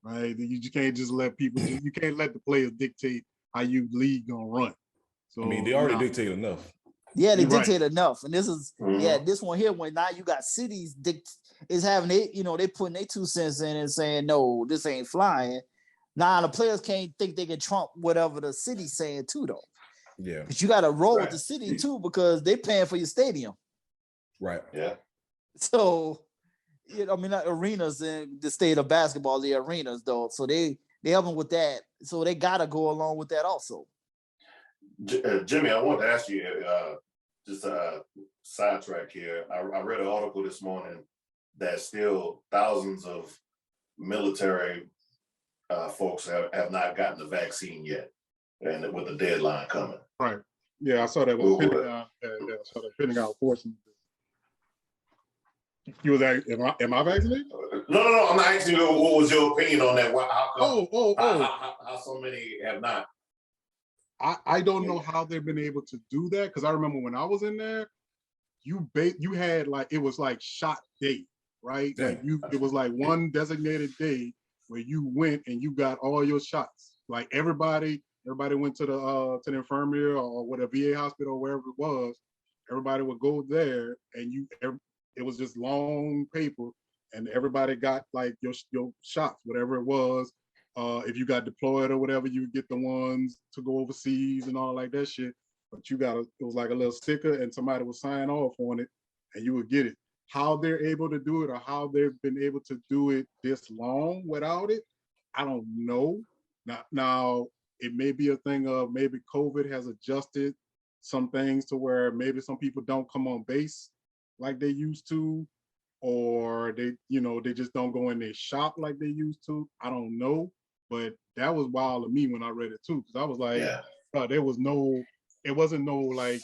right? You can't just let people. You can't let the players dictate how you league gonna run. So they already dictate enough. Yeah, they dictate enough, and this is this one here. When now you got cities is having it. They putting their 2 cents in and saying no, this ain't flying. Now the players can't think they can trump whatever the city's saying too, though. Yeah, but you got to roll with the city too because they paying for your stadium. Right. Yeah. So, not arenas in the state of basketball, the arenas though. So they help them with that. So they got to go along with that also. Jimmy, I want to ask you just a sidetrack here. I read an article this morning that still thousands of military folks have not gotten the vaccine yet, and with the deadline coming. Right. Yeah, I saw that with Pentagon. I saw that Pentagon forcing. You was like, am I vaccinated? No. I'm not asking you what was your opinion on that. How so many have not? I don't know how they've been able to do that because I remember when I was in there, you had it was like shot day, right? Yeah. Like it was like one designated day where you went and you got all your shots. Like everybody went to the infirmary or whatever VA hospital or wherever it was. Everybody would go there and it was just long paper and everybody got like your shots, whatever it was. If you got deployed or whatever, you would get the ones to go overseas and all like that shit. But it was like a little sticker and somebody would sign off on it and you would get it. How they're able to do it or how they've been able to do it this long without it, I don't know. Now it may be a thing of maybe COVID has adjusted some things to where maybe some people don't come on base like they used to, or they just don't go in their shop like they used to. I don't know. But that was wild to me when I read it too, because I was like, it wasn't no like,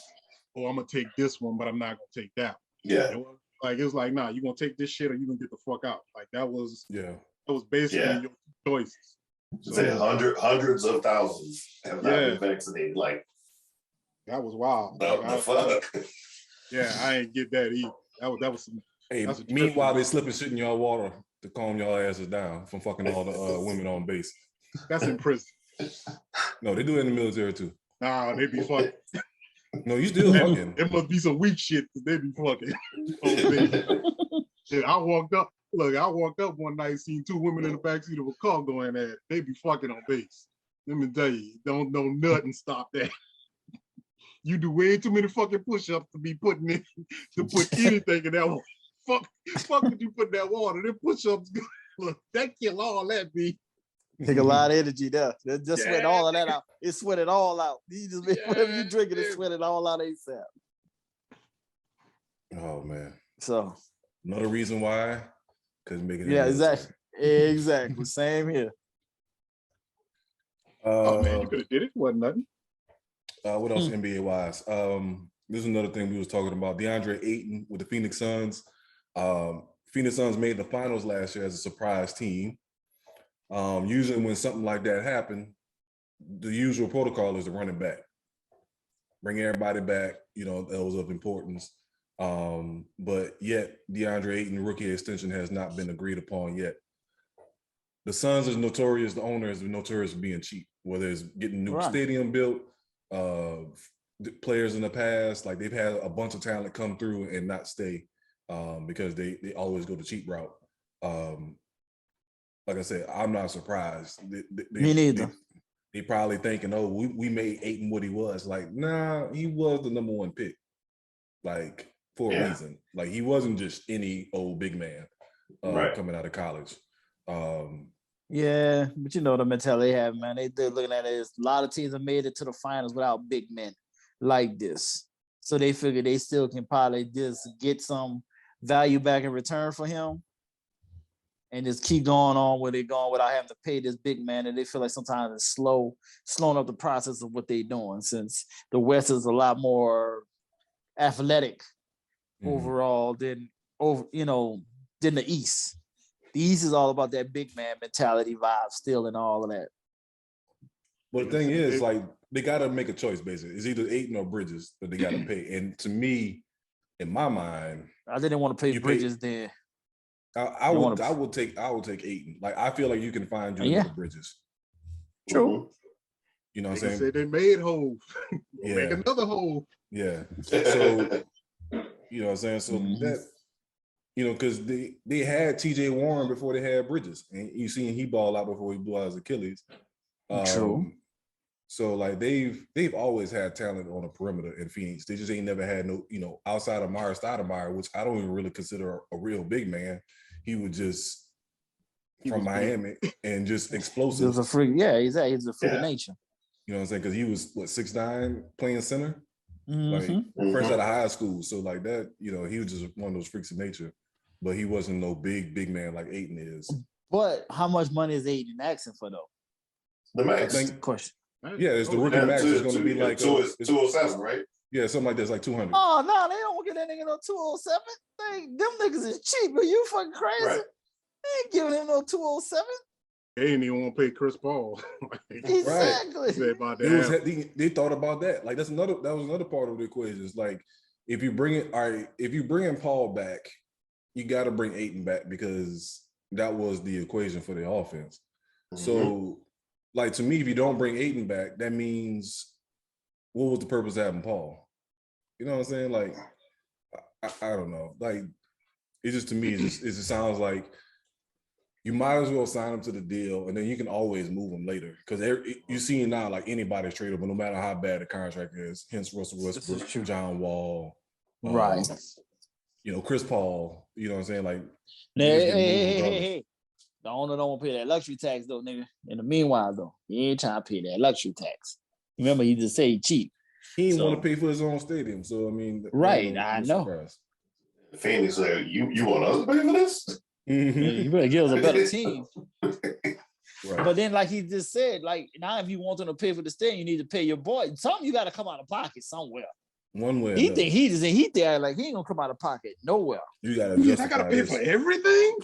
oh, I'm gonna take this one, but I'm not gonna take that one. Yeah. It was like, nah, you're gonna take this shit or you're gonna get the fuck out. Like that was basically your choices. So, hundreds of thousands have not been vaccinated. Like that was wild. The fuck? I ain't get that either. That was some. Hey, meanwhile, they slipping shit in your water to calm your asses down from fucking all the women on base. That's in prison. No, they do it in the military too. Nah, they be fucking. No, you still fucking. It must be some weak shit because they be fucking. Shit, I walked up one night, seen 2 women in the backseat of a car going at it. They be fucking on base. Let me tell you, don't know nothing stop that. You do way too many fucking push-ups to be putting in to put anything in that water. Fuck would you put in that water? Them push-ups, look, that kill all that be. Take a lot of energy there. Just sweat all of that out. It sweat it all out. You just whatever you drink it sweat it all out ASAP. Oh man. So another reason why, because making it exactly. Exactly. Same here. Oh man, you could have did it. Wasn't nothing. What else NBA wise? This is another thing we was talking about. DeAndre Ayton with the Phoenix Suns. Phoenix Suns made the finals last year as a surprise team. Usually when something like that happened, the usual protocol is to run it back. Bring everybody back, that was of importance. But yet DeAndre Ayton rookie extension has not been agreed upon yet. The Suns is notorious, the owner is notorious for being cheap, whether it's getting a new stadium built, players in the past, like they've had a bunch of talent come through and not stay because they always go the cheap route. Like I said, I'm not surprised. Me neither. They probably thinking, oh, we made Ayton what he was. Like, nah, he was the number one pick, like for a reason. Like he wasn't just any old big man coming out of college. Yeah, but the mentality they have, man. They're looking at it as a lot of teams have made it to the finals without big men like this. So they figure they still can probably just get some value back in return for him and just keep going on where they're going without having to pay this big man. And they feel like sometimes it's slowing up the process of what they're doing, since the West is a lot more athletic overall than the East. The East is all about that big man mentality vibe still and all of that. But the thing is, like, they got to make a choice, basically. It's either Ayton or Bridges that they got to pay. And to me, in my mind, I didn't want to pay Bridges then. I would take Ayton. Like, I feel like you can find you for Bridges. True. You know what I'm saying? Say they made holes. Make another hole. Yeah. So, you know what I'm saying? So that, because they had TJ Warren before they had Bridges. And you seen he ball out before he blew out his Achilles. True. So like they've always had talent on the perimeter in Phoenix. They just ain't never had no, outside of Myers Stoudemire, which I don't even really consider a real big man. He was from Miami and just explosive. He was a freak. Yeah, he's a freak of nature. You know what I'm saying? Because he was 6'9", playing center, like fresh out of high school. So like that, he was just one of those freaks of nature. But he wasn't no big man like Ayton is. But how much money is Ayton asking for though? The max. I think, question. Yeah, it's the rookie max is going to be like 207, right? Yeah, something like that. It's like 200. Oh no, they don't get that nigga no 207. Them niggas is cheap. Are you fucking crazy? Right. They ain't giving him no 207. They ain't even want to pay Chris Paul. Exactly. They thought about that. Like that was another part of the equation. It's like if you bring in Paul back, you got to bring Ayton back because that was the equation for the offense. So, like to me, if you don't bring Ayton back, that means what was the purpose of having Paul? You know what I'm saying? Like, I don't know. Like, it just to me, it just sounds like you might as well sign him to the deal, and then you can always move him later. Because you see now, like anybody's tradable, no matter how bad the contract is. Hence Russell Westbrook, John Wall, right? Chris Paul. You know what I'm saying? Like, hey. The owner don't want to pay that luxury tax though, nigga. In the meanwhile, though, he ain't trying to pay that luxury tax. Remember, he just said he cheap. He didn't want to pay for his own stadium. So I mean, right? I know. Phoenix said, "You want us to pay for this? You better give us a better team." Right. But then, like he just said, like now, if you want them to pay for the stadium, you need to pay your boy. Something you got to come out of pocket somewhere. One way. He think he there like he ain't gonna come out of pocket nowhere. You gotta. I gotta pay for everything.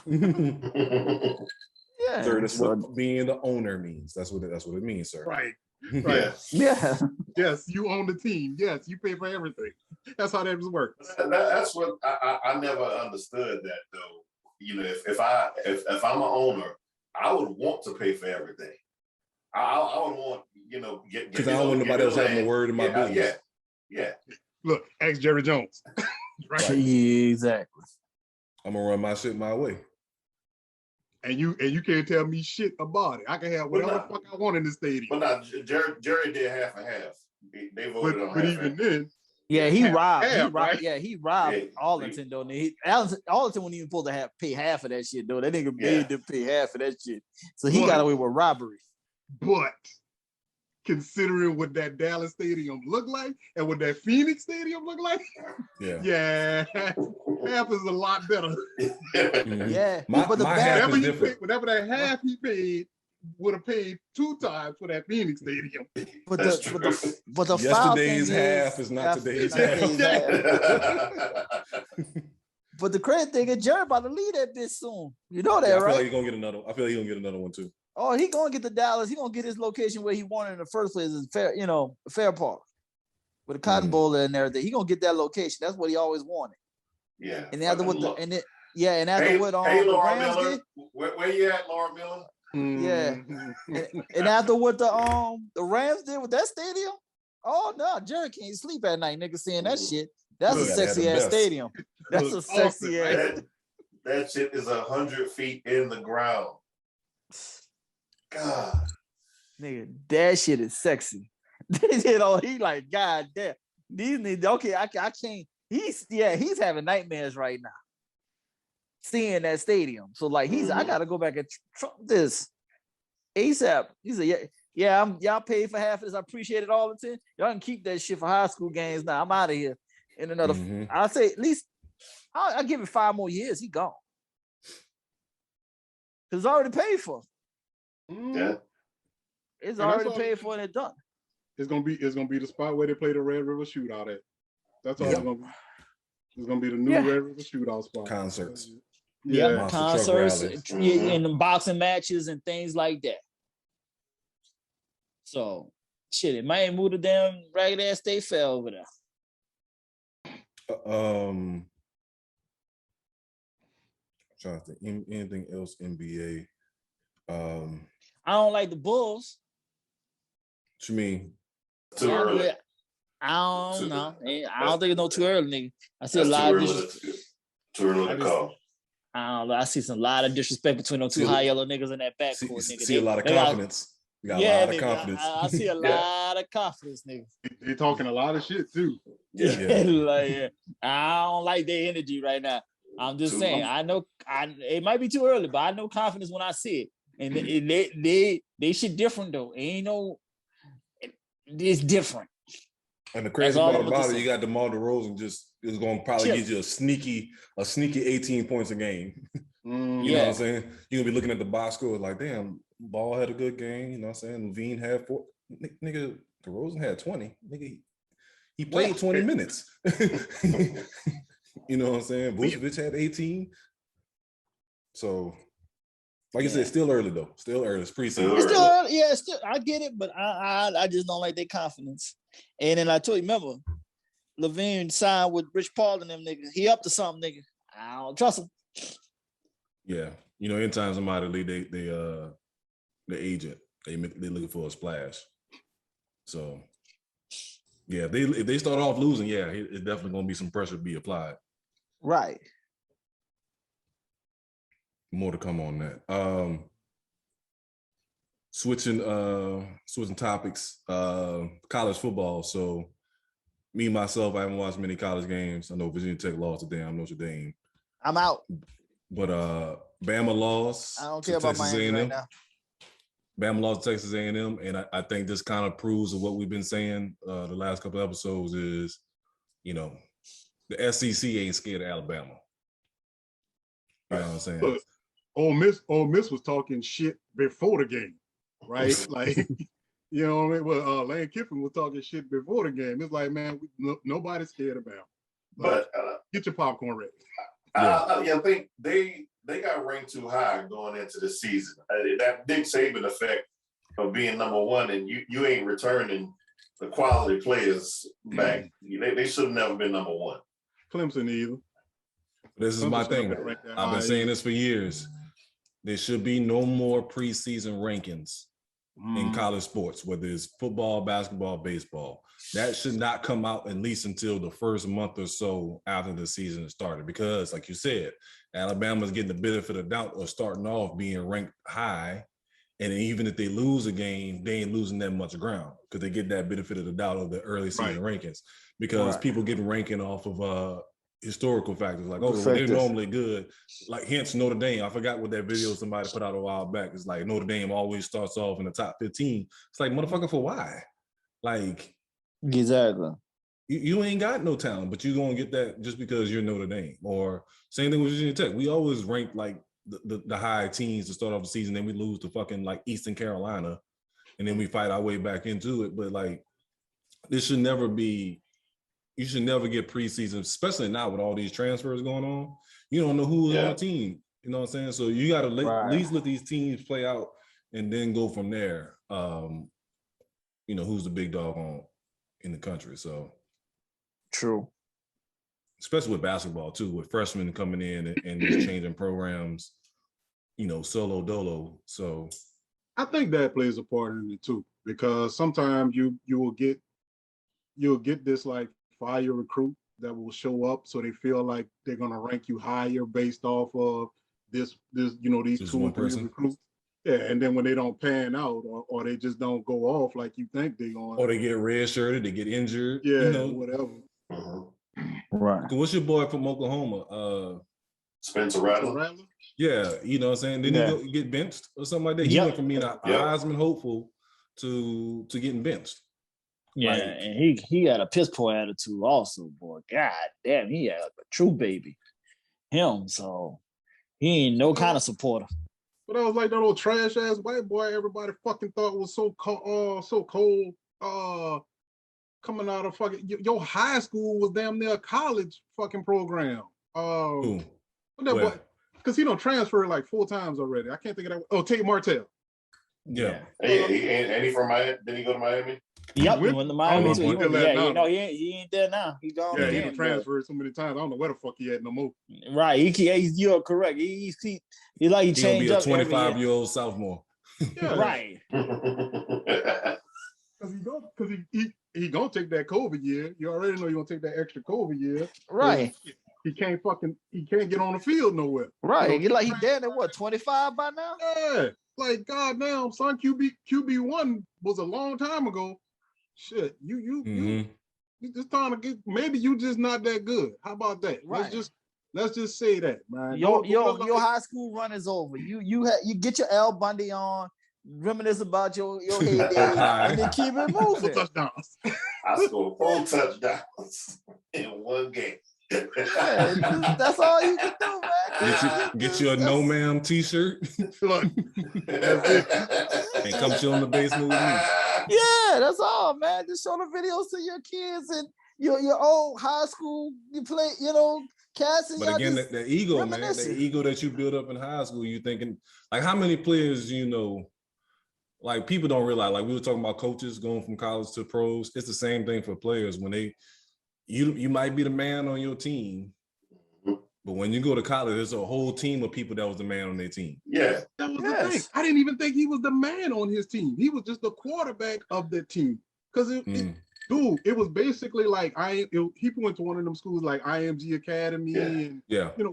Yeah, sir. That's what being the owner means. That's what it means, sir. Right. Yeah. Yes, you own the team. Yes, you pay for everything. That's how that works. That's what I never understood that though. If I'm an owner, I would want to pay for everything. I would want because I don't want nobody else having a word in my business. Yeah. Look, ask Jerry Jones. Right. Exactly. I'm gonna run my shit my way. And you can't tell me shit about it. I can have whatever the fuck I want in the stadium. But now Jerry did half and half. They voted on half. But even then, yeah, he robbed. Right? Yeah, he robbed Arlington though. Arlington wasn't even supposed to pay half of that shit though. That nigga made them pay half of that shit. So he got away with robbery. But considering what that Dallas stadium looked like and what that Phoenix stadium looked like, yeah, half is a lot better. Yeah, but the half is different. Whatever that half he paid would have paid 2 times for that Phoenix Stadium. But the yesterday's half is not today's half. But the crazy thing is, Jerry about to leave that bitch soon. You know that, right? I feel like he's gonna get another. I feel like he's gonna get another one too. Oh, he gonna get the Dallas. He gonna get his location where he wanted in the first place is fair, Fair Park with a Cotton Bowl and everything. He gonna get that location. That's what he always wanted. Yeah. And after what the and after hey, what the Rams Miller, did, where you at, Laura Miller? Yeah. and after what the Rams did with that stadium, oh no, Jerry can't sleep at night, nigga, seeing that shit. That's a sexy ass stadium. That's a sexy ass. That shit is 100 feet in the ground. God, nigga, that shit is sexy. He like, God damn. These niggas, okay, I can't. He's having nightmares right now, seeing that stadium. So like, I gotta go back and trump this ASAP. He said, y'all paid for half of this. I appreciate it all the time. Y'all can keep that shit for high school games now. I'm out of here. In another, I'll say at least I'll give it 5 more years. He gone. Cause it's already paid for. Yeah, it's already paid for and it's done. It's gonna be the spot where they play the Red River Shootout at. That's all it's gonna be. It's gonna be the new Red River Shootout spot. Concerts. Yeah, concerts and the boxing matches and things like that. So shit, it might move the damn ragged ass state fair over there. I'm trying to think anything else NBA. I don't like the Bulls. What you mean? Too early. I don't know. I don't think it's no too early, nigga. I see a lot of disrespect. Too early to call. I don't know. I see a lot of disrespect between those two high yellow niggas in that backcourt, nigga. See a lot of confidence. You got a lot of confidence. I see a lot of confidence, nigga. They talking a lot of shit too. Yeah. I don't like their energy right now. I'm just saying. I know it might be too early, but I know confidence when I see it. And they shit different though. It's different. And the crazy part about it, you got DeMar DeRozan is going to probably get you a sneaky 18 points a game. You know what I'm saying? You're going to be looking at the box score like, damn, Ball had a good game. You know what I'm saying? Levine had 4. Nigga, DeRozan had 20. Nigga, he played 20 minutes. You know what I'm saying? Vucevic had 18. So, like you said, still early though. Still early. It's preseason. It's still early. Yeah, I get it, but I just don't like their confidence. And then I told you, remember, Levine signed with Rich Paul and them niggas. He up to something, nigga. I don't trust him. Yeah, anytime somebody leave the agent, they looking for a splash. So, yeah, if they start off losing, it's definitely gonna be some pressure to be applied. Right. More to come on that. Switching topics, college football. So me, myself, I haven't watched many college games. I know Virginia Tech lost today. I'm Notre Dame. I'm out. But Bama lost. I don't care about Miami right now. Bama lost to Texas A&M, and I think this kind of proves what we've been saying the last couple of episodes is, the SEC ain't scared of Alabama. You know what I'm saying? Look, Ole Miss was talking shit before the game, right? Like, you know what I mean? Well, Lane Kiffin was talking shit before the game. It's like, man, nobody's scared of Bama. But get your popcorn ready. I think they got ranked too high going into the season. That Nick Saban effect of being number one, and you ain't returning the quality players back. They should have never been number one. Clemson either. This is my thing. I've been saying this for years. There should be no more preseason rankings in college sports, whether it's football, basketball, baseball. That should not come out at least until the first month or so after the season has started. Because, like you said, Alabama's getting the benefit of doubt of starting off being ranked high. And even if they lose a game, they ain't losing that much ground because they get that benefit of the doubt of the early season rankings. Because people get ranking off of historical factors, like, they're normally good. Like, hence Notre Dame. I forgot what that video somebody put out a while back. It's like Notre Dame always starts off in the top 15. It's like, motherfucker, for why? Like, exactly. You ain't got no talent, but you're gonna get that just because you're Notre Dame. Or same thing with Virginia Tech. We always rank like the high teams to start off the season, then we lose to fucking like Eastern Carolina, and then we fight our way back into it. But like, this should never be. You should never get preseason, especially now with all these transfers going on. You don't know who's on the team. You know what I'm saying? So you got to at least let these teams play out and then go from there. Who's the big dog in the country? So true. Especially with basketball too, with freshmen coming in and just changing programs, solo dolo. So I think that plays a part in it too, because sometimes you'll get this like fire recruit that will show up, so they feel like they're gonna rank you higher based off of these just 2 or 3 recruits. Yeah, and then when they don't pan out, or they just don't go off like you think they're going, or they get redshirted, they get injured, whatever. Right. What's your boy from Oklahoma? Spencer Rattler. Yeah, you know what I'm saying? Didn't he get benched or something like that? He went from being a Heisman hopeful to getting benched. Yeah, and he got a piss poor attitude also, boy. God damn, he had a true baby. So he ain't no kind of supporter. But I was like that old trash ass white boy everybody fucking thought was so cold. Coming out of fucking your high school was damn near a college fucking program. Because he transferred like 4 times already. I can't think of that. Oh, Tate Martell. Yeah. And he from Miami? Did he go to Miami? Yep, he went to Miami too. He ain't there now. He gone. Yeah, he transferred so many times. I don't know where the fuck he at no more. Right. You're correct. He like he changed up. He'll be a 25-year-old sophomore. Yeah. Right. Because he gonna take that COVID year. You already know you're gonna take that extra COVID year. Right. He can't get on the field nowhere. Right. He dead at what, 25 by now? Yeah. Like, goddamn, son, QB1 was a long time ago. Shit, you just trying to get. Maybe you just not that good. How about that? Right. Let's just say that, man. Your high school run is over. You get your L Bundy on, reminisce about your heyday, and then keep it moving. 4 touchdowns. I scored 4 touchdowns in 1 game. Yeah, that's all you can do, man. Get you a no ma'am t-shirt. Look, and come chill in the basement with me. Yeah, that's all, man. Just show the videos to your kids and your old high school. You play, cats. And but again, the ego, man, the ego that you build up in high school. You thinking like how many players like people don't realize. Like we were talking about coaches going from college to pros. It's the same thing for players when you might be the man on your team, but when you go to college, there's a whole team of people that was the man on their team. Yeah. That was the thing. I didn't even think he was the man on his team. He was just the quarterback of the team. Because it was basically like he went to one of them schools like IMG Academy, and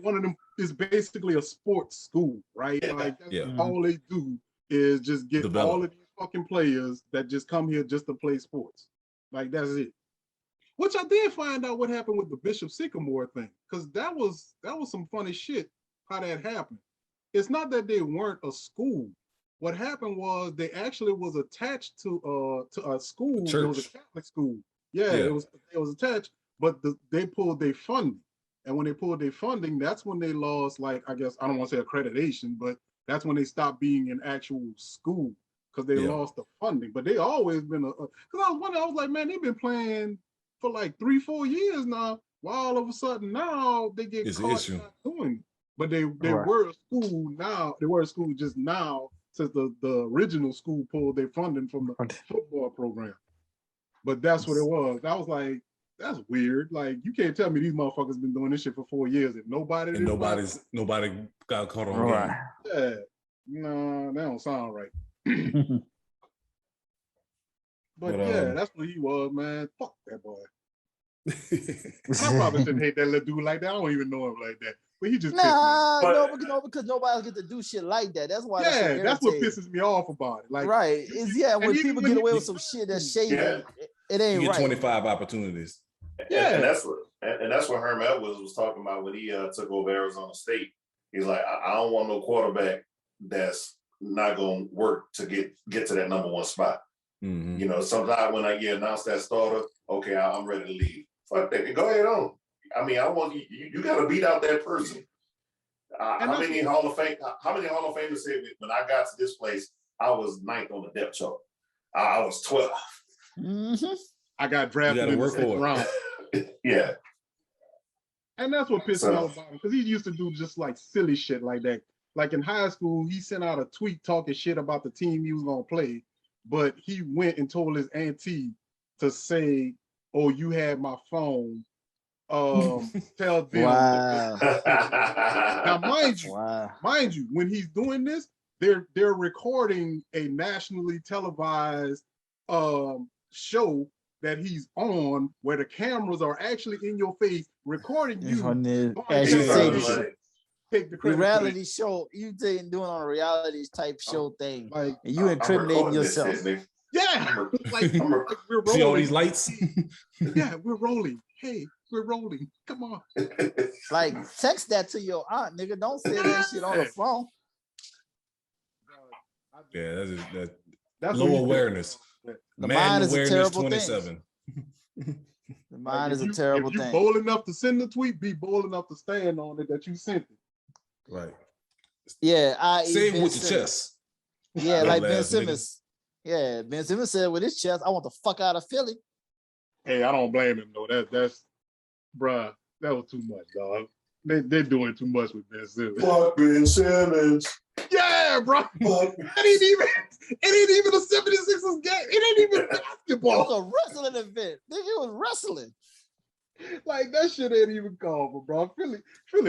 one of them is basically a sports school, right? Like all they do is just get all of these fucking players that just come here just to play sports. Like that's it. Which I did find out what happened with the Bishop Sycamore thing, because that was some funny shit how that happened. It's not that they weren't a school. What happened was they actually was attached to a school. It was a Catholic school. Yeah. It was attached, but they pulled their funding. And when they pulled their funding, that's when they lost, like, I guess, I don't want to say accreditation, but that's when they stopped being an actual school because they lost the funding. But they always been because I was wondering, I was like, man, they've been playing for like 3-4 years now. Why all of a sudden now they get caught not doing it? But they were a school now. They were a school just now since the original school pulled their funding from the football program. But that's what it was. I was like, that's weird. Like, you can't tell me these motherfuckers been doing this shit for 4 years and nobody got caught on game. Yeah. No, that don't sound right. But that's what he was, man. Fuck that boy. I probably didn't hate that little dude like that. I don't even know him like that. But he just because nobody else get to do shit like that. That's why. Yeah, that's what pisses me off about it. Like, right? When people get away with some shit that's shady, it ain't you get right. 25 opportunities. Yeah, and that's what Herm Edwards was talking about when he took over Arizona State. He's like, I don't want no quarterback that's not going to work to get to that number 1 spot. Mm-hmm. You know, sometimes when I get announced that starter, okay, I'm ready to leave. Fuck that. Go ahead on. I mean, I want you got to beat out that person. How many Hall of Famers said when I got to this place, I was 9th on the depth chart. I was 12th. Mm-hmm. I got drafted in the 6th round. Yeah. And that's what pissed me off about him, because he used to do just like silly shit like that. Like in high school, he sent out a tweet talking shit about the team he was gonna play, but he went and told his auntie to say, "Oh, you had my phone. Tell them." Wow. Now, mind you, when he's doing this, they're recording a nationally televised show that he's on, where the cameras are actually in your face recording you. As you say, take the credit. Reality show, you doing on a reality type show thing, like, and you incriminating yourself. Yeah, like we're rolling. See all these lights? Yeah, we're rolling. Hey, we're rolling. Come on. Like, text that to your aunt, nigga. Don't say that shit on the phone. Yeah, that's low awareness. The mind is a terrible 27. Thing. The mind is a terrible thing. If you're bold enough to send the tweet, be bold enough to stand on it that you sent it. Right. Yeah, say it with your chest. Yeah, like Ben Simmons. Yeah, Ben Simmons said with his chest, I want the fuck out of Philly. Hey, I don't blame him though. That's bruh, that was too much, dog. They're doing too much with Ben Simmons. Fuck Ben Simmons. Yeah, bro. It ain't even a 76ers game. It ain't even basketball. It was a wrestling event. Nigga, it was wrestling. Like, that shit ain't even called, bro. Philly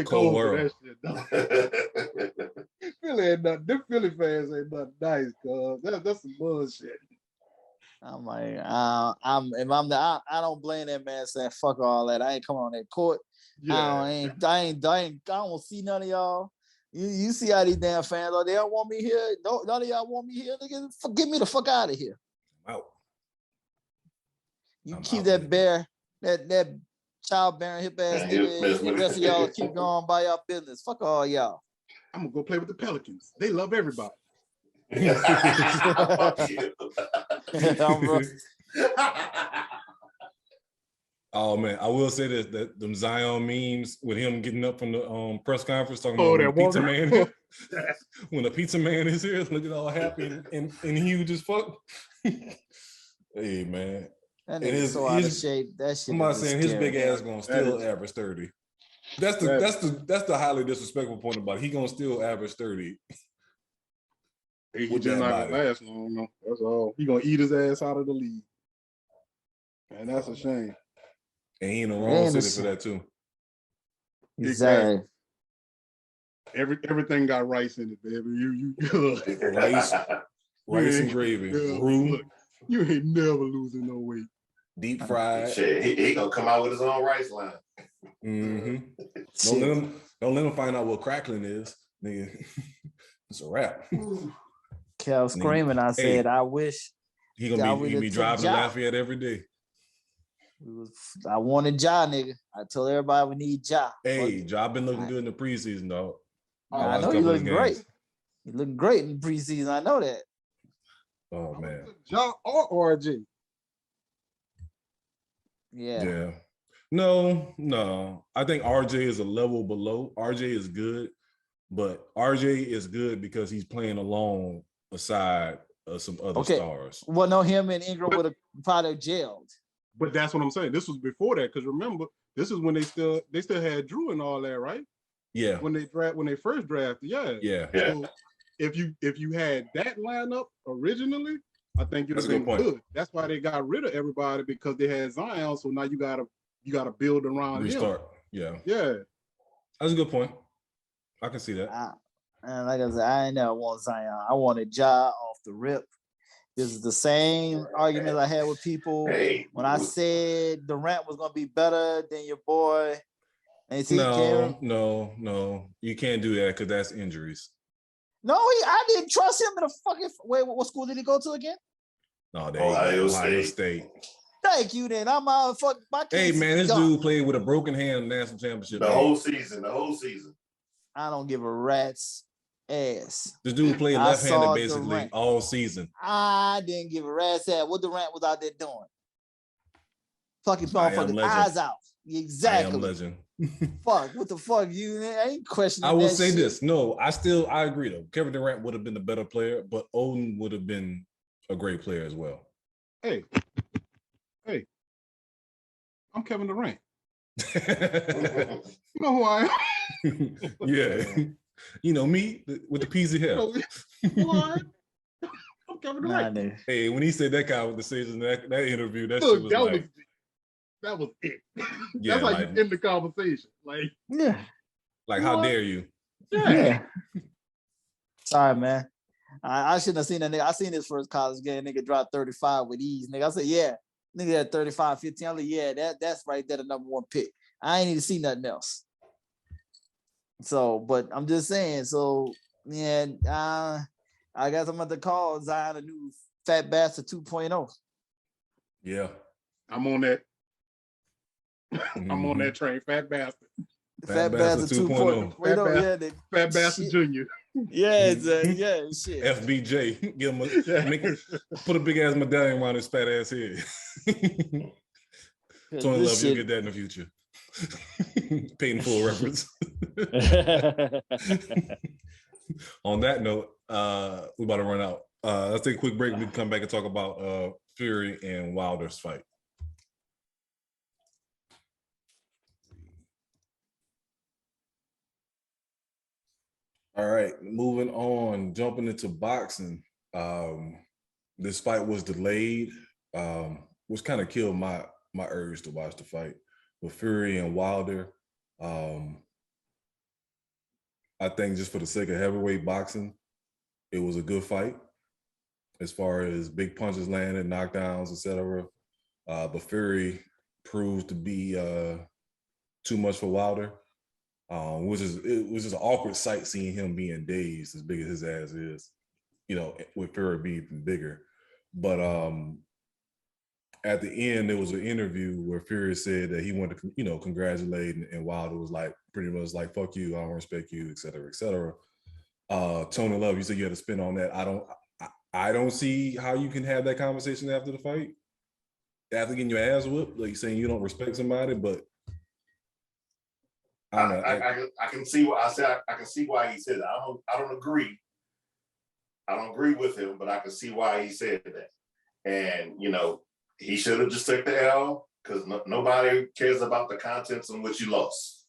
cold for that shit, dog. Philly ain't nothing. Them Philly fans ain't nothing nice, cuz. That's some bullshit. I'm like, I don't blame that man saying fuck all that. I ain't coming on that court. Yeah. I don't see none of y'all. You see how these damn fans are. They don't want me here. None of y'all want me here. Nigga, get me the fuck out of here. Out. You keep that bear, that child-bearing hip ass nigga. The rest of y'all keep going by y'all business. Fuck all y'all. I'm gonna go play with the Pelicans. They love everybody. Oh man, I will say this: that them Zion memes with him getting up from the press conference talking about the pizza man. When the pizza man is here, looking all happy and huge as fuck. Hey man, that nigga's so out of shape. That shit. I'm not saying his big ass gonna still average 30. That's the highly disrespectful point about it. He gonna still average 30. He just not gonna last long. No. That's all. He gonna eat his ass out of the league, and that's a shame. And he in the wrong city for that too. Exactly. Everything got rice in it, baby. You rice and gravy. Look, you ain't never losing no weight. Deep fried. Shit, he gonna come out with his own rice line. Mm-hmm. Don't let him find out what crackling is, nigga. It's a wrap. Kel screaming. I said, I wish he gonna be driving Lafayette every day. I wanted Ja, nigga. I told everybody we need Ja. Hey, Ja been looking good in the preseason, dog. I know he looking great. He looking great in the preseason. I know that. Oh man, Ja or RJ? Yeah. No. I think RJ is a level below. RJ is good, but RJ is good because he's playing along aside of some other stars. Well, no, him and Ingram would have probably jailed. But that's what I'm saying. This was before that, because remember, this is when they still had Drew and all that, right? Yeah. When they first drafted, yeah. So if you had that lineup originally, I think you'd have been good. That's why they got rid of everybody, because they had Zion. So now you gotta build around restart. Him. Yeah. That's a good point. I can see that. And like I said, I ain't never want Zion. I wanted Ja off the rip. This is the same argument I had with people when I said Durant was gonna be better than your boy. And No, you can't do that because that's injuries. No, I didn't trust him in a fucking. Wait, what school did he go to again? No, Ohio State. Thank you. Then I'm out. Fuck my kids. Hey man, this dude played with a broken hand in the national championship. The whole season. I don't give a rat's ass. This dude played I left-handed saw basically Durant. all season. I didn't give a rat's ass what Durant was out there doing. Fucking I am motherfucking legend. eyes out. Exactly. I am legend. Fuck, what the fuck? You ain't questioning I will that say shit. this. No, I agree though. Kevin Durant would have been the better player, but Odin would have been a great player as well. Hey, I'm Kevin Durant. You know who I am? Yeah. You know me with the peasy hair. Who I am? I'm Kevin Durant. Hey, when he said that conversation, that interview, that shit was like, that was it. Yeah, that's how like, you end the conversation. Like, yeah. Like, how dare you? Yeah. Sorry, man. I shouldn't have seen that nigga. I seen his first college game. Nigga dropped 35 with ease. Nigga, I said, yeah. Nigga had 35, 15. I'm like, yeah, that's right there, the number one pick. I ain't need to see nothing else. So, but I'm just saying, so, yeah, I guess I'm at the call Zion a new fat bastard 2.0. Yeah. I'm on that. I'm on that train, fat bastard. Fat bastard 2.0. Fat bastard Junior. Yeah, yeah, shit. FBJ. Give him put a big ass medallion around his fat ass head. Tony Love, you'll get that in the future. Paid in full reference. On that note, we're about to run out. Let's take a quick break. We can come back and talk about Fury and Wilder's fight. All right, moving on, jumping into boxing. This fight was delayed, which kind of killed my urge to watch the fight with Fury and Wilder. I think just for the sake of heavyweight boxing, it was a good fight as far as big punches landed, knockdowns, etc. But Fury proved to be too much for Wilder. It was just an awkward sight seeing him being dazed as big as his ass is, you know, with Fury being even bigger. But at the end, there was an interview where Fury said that he wanted to, you know, congratulate, and Wilder was like, pretty much like, fuck you, I don't respect you, et cetera, et cetera. Tony Love, you said you had to spin on that. I don't see how you can have that conversation after the fight, after getting your ass whooped, like saying you don't respect somebody, but I can see what I said. I can see why he said that. I don't agree. I don't agree with him, but I can see why he said that. And you know, he should have just took the L because nobody cares about the contents in which you lost.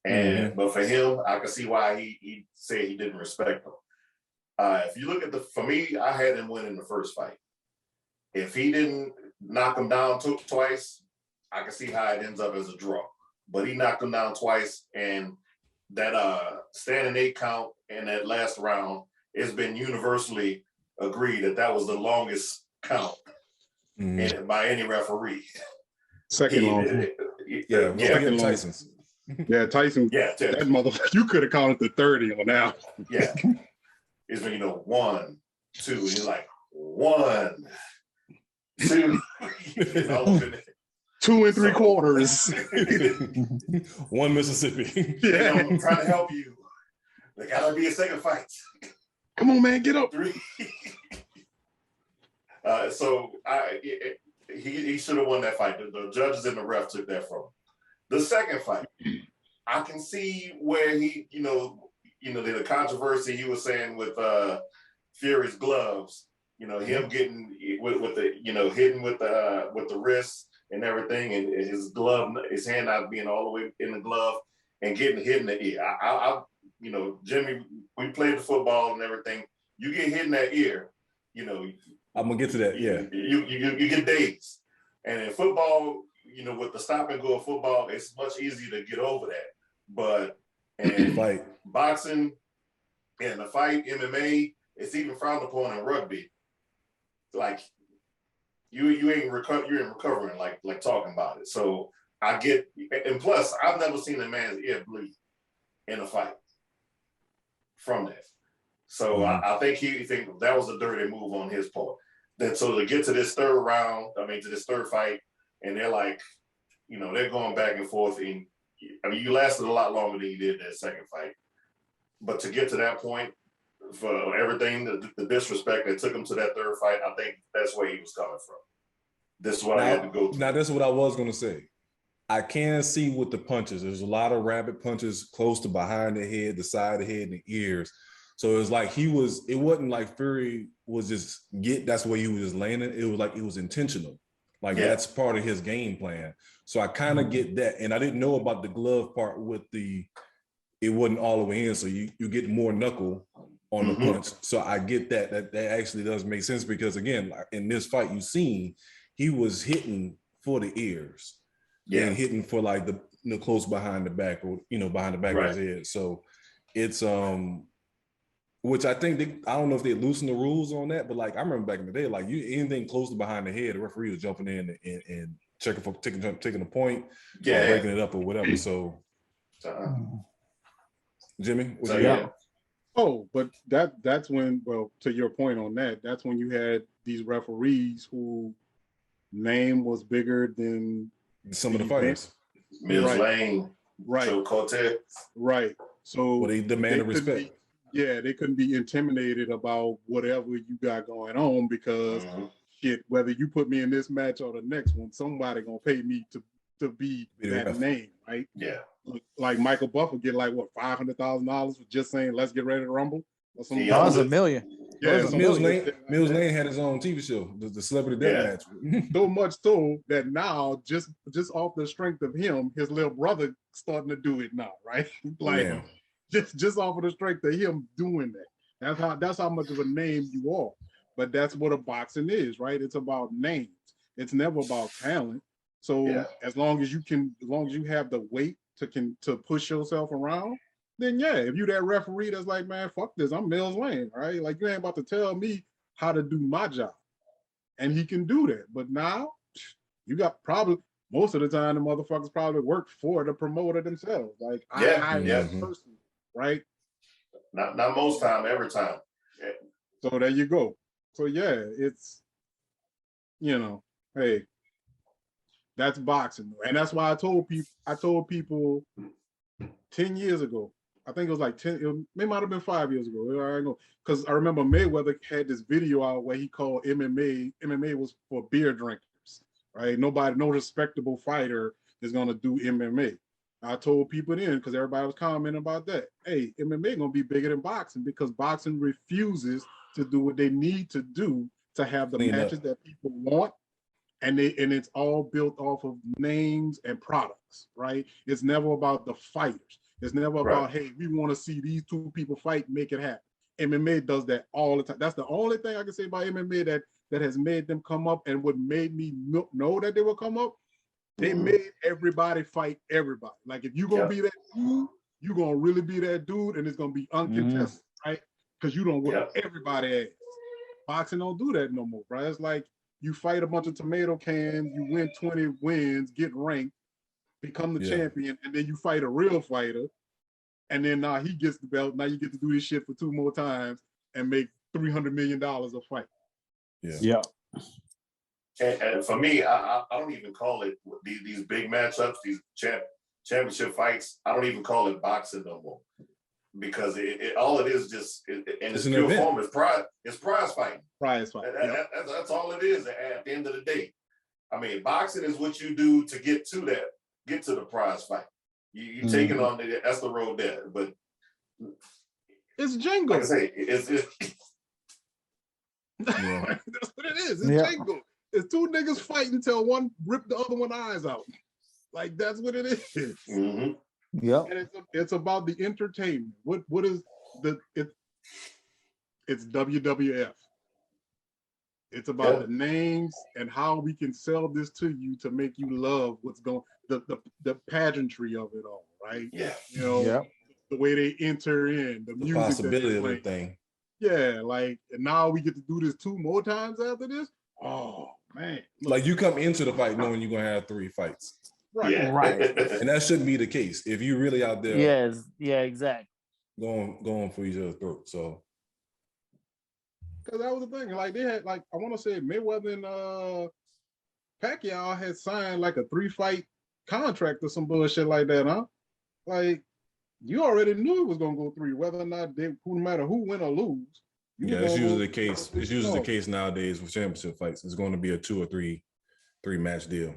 And but for him, I can see why he said he didn't respect him. If you look at for me, I had him win in the first fight. If he didn't knock him down twice, I can see how it ends up as a draw. But he knocked him down twice, and that standing 8 count in that last round, it's been universally agreed that was the longest count by any referee. Second longest. Yeah, Tyson's. Yeah, Tyson. Yeah, that motherfucker. You could have counted to 30 on that. Yeah, it's been 1, 2, and he's like 1, 2. 2 3/4. 1 Mississippi. Yeah, I'm trying to help you. There gotta be a second fight. Come on, man, get up. 3. So he should have won that fight. The judges and the ref took that from him. The second fight, I can see where he, the controversy he was saying with Fury's gloves. Him getting with the hitting with the wrist and everything, and his glove, his hand not being all the way in the glove, and getting hit in the ear. I Jimmy, we played the football and everything. You get hit in that ear, I'm gonna get to that. Yeah, you get dazed, and in football, with the stop and go of football, it's much easier to get over that. But in fight, boxing, and the fight, MMA, it's even frowned upon in rugby. Like you're recovering, like talking about it. So I get, and plus I've never seen a man's ear bleed in a fight from that. So I think he think that was a dirty move on his part. Then so to get to this third fight, and they're like, they're going back and forth. And you lasted a lot longer than you did that second fight. But to get to that point, for everything, the disrespect that took him to that third fight. I think that's where he was coming from. This is what I had to go through. Now, this is what I was going to say. I can see with the punches. There's a lot of rapid punches close to behind the head, the side of the head, and the ears. So it was like it wasn't like Fury was just that's the way he was just landing. It was like it was intentional. Like that's part of his game plan. So I kind of get that. And I didn't know about the glove part with it wasn't all the way in. So you get more knuckle on the punch. So I get that actually does make sense because again, like in this fight you seen, he was hitting for the ears. And hitting for like the close behind the back or behind the back of his head. So it's which I think I don't know if they loosened the rules on that, but like I remember back in the day, like anything close to behind the head, the referee was jumping in and checking for taking a point, breaking it up or whatever. So Jimmy, what you got? Oh, but that's when, well, to your point on that's when you had these referees who name was bigger than some of the fighters. Mills Lane, Joe Cortez. Right. So they demanded respect. They couldn't be intimidated about whatever you got going on because shit, whether you put me in this match or the next one, somebody gonna pay me to be that name, right? Yeah. Like Michael Buffer get like what $500,000 for just saying let's get ready to rumble. Or something. That was $1 million. Yeah, Mills Lane had his own TV show, the Celebrity Deathmatch. So much so that now, just off the strength of him, his little brother starting to do it now, right? Like just off of the strength of him doing that. That's how much of a name you are. But that's what a boxing is, right? It's about names. It's never about talent. So as long as you have the weight to push yourself around, then if you that referee that's like, man, fuck this, I'm Mills Lane, right? Like you ain't about to tell me how to do my job. And he can do that. But now you got probably most of the time the motherfuckers probably work for the promoter themselves. Like I that person, right? Not most time, every time. Yeah. So there you go. So it's hey, that's boxing. And that's why I told people 10 years ago. I think it was like 10, it might have been 5 years ago. I don't know. Because I remember Mayweather had this video out where he called MMA was for beer drinkers, right? No respectable fighter is going to do MMA. I told people then, because everybody was commenting about that, hey, MMA going to be bigger than boxing because boxing refuses to do what they need to do to have the matches that people want. And it's all built off of names and products, right? It's never about the fighters. It's never about, hey, we want to see these two people fight, make it happen. MMA does that all the time. That's the only thing I can say about MMA that has made them come up, and what made me know that they will come up, they made everybody fight everybody. Like if you're going to be that dude, you're going to really be that dude, and it's going to be uncontested, right? Because you don't whip everybody ass. Boxing don't do that no more, right? It's like you fight a bunch of tomato cans, you win 20 wins, get ranked, become the champion, and then you fight a real fighter, and then now he gets the belt. Now you get to do this shit for 2 more times and make $300 million a fight. Yeah. And for me, I don't even call it these big matchups, these championship fights. I don't even call it boxing no more because all it is just in its pure form is prize. It's prize fighting. Prize fighting. That's all it is at the end of the day. I mean, boxing is what you do to get to the prize fight. You taking on that's the road there, but it's Django. Like I say, it's that's what it is. It's Django. It's two niggas fighting until one rip the other one eyes out. Like that's what it is. Yeah. And it's about the entertainment. What is it's WWF. It's about the names and how we can sell this to you to make you love what's going the pageantry of it all, right? Yeah. The way they enter in, the music, possibility of the thing. Yeah, like and now we get to do this 2 more times after this. Oh man. Like you come into the fight knowing you're gonna have 3 fights. Right. Yeah. Right. And that shouldn't be the case. If you really out there exactly. Going for each other's throat. So because that was the thing. Like they had I want to say Mayweather and Pacquiao had signed like a 3-fight contract or some bullshit like that, huh? Like you already knew it was gonna go 3, whether or not no matter who win or lose. It's usually the case. It's usually the case nowadays with championship fights. It's going to be a 2 or 3 match deal.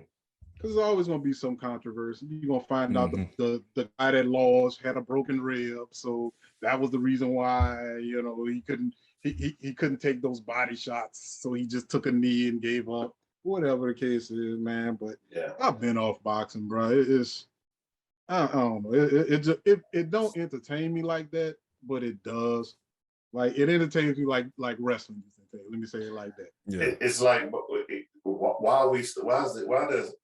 Because there's always gonna be some controversy. You're gonna find out the guy that lost had a broken rib, so that was the reason why he couldn't take those body shots, so he just took a knee and gave up. Whatever the case is, man. But I've been off boxing, bro. I don't know. It don't entertain me like that, but it does. Like it entertains me like wrestling. Let me say it like that. Yeah, it's like why does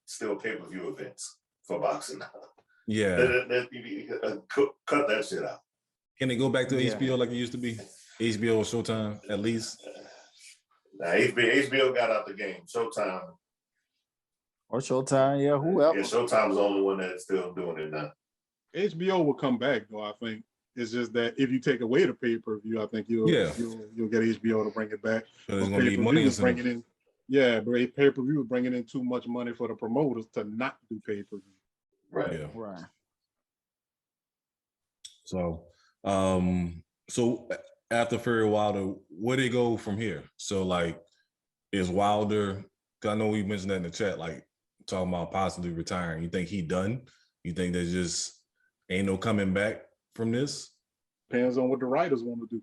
still pay-per-view events for boxing now? Yeah, cut that shit out. Can it go back to HBO like it used to be? HBO or Showtime at least. Now HBO got out the game. Showtime. Or Showtime, whoever. Yeah, Showtime's the only one that's still doing it now. HBO will come back though. I think it's just that if you take away the pay-per-view, I think you'll get HBO to bring it back. There's gonna be money bringing in. Yeah, but pay-per-view is bringing in too much money for the promoters to not do pay-per-view. Right. Yeah. Right. So, so after Fury Wilder, where do they go from here? So, like, is Wilder? Cause I know we mentioned that in the chat, like talking about possibly retiring. You think he done? You think there's just ain't no coming back from this? Depends on what the writers want to do.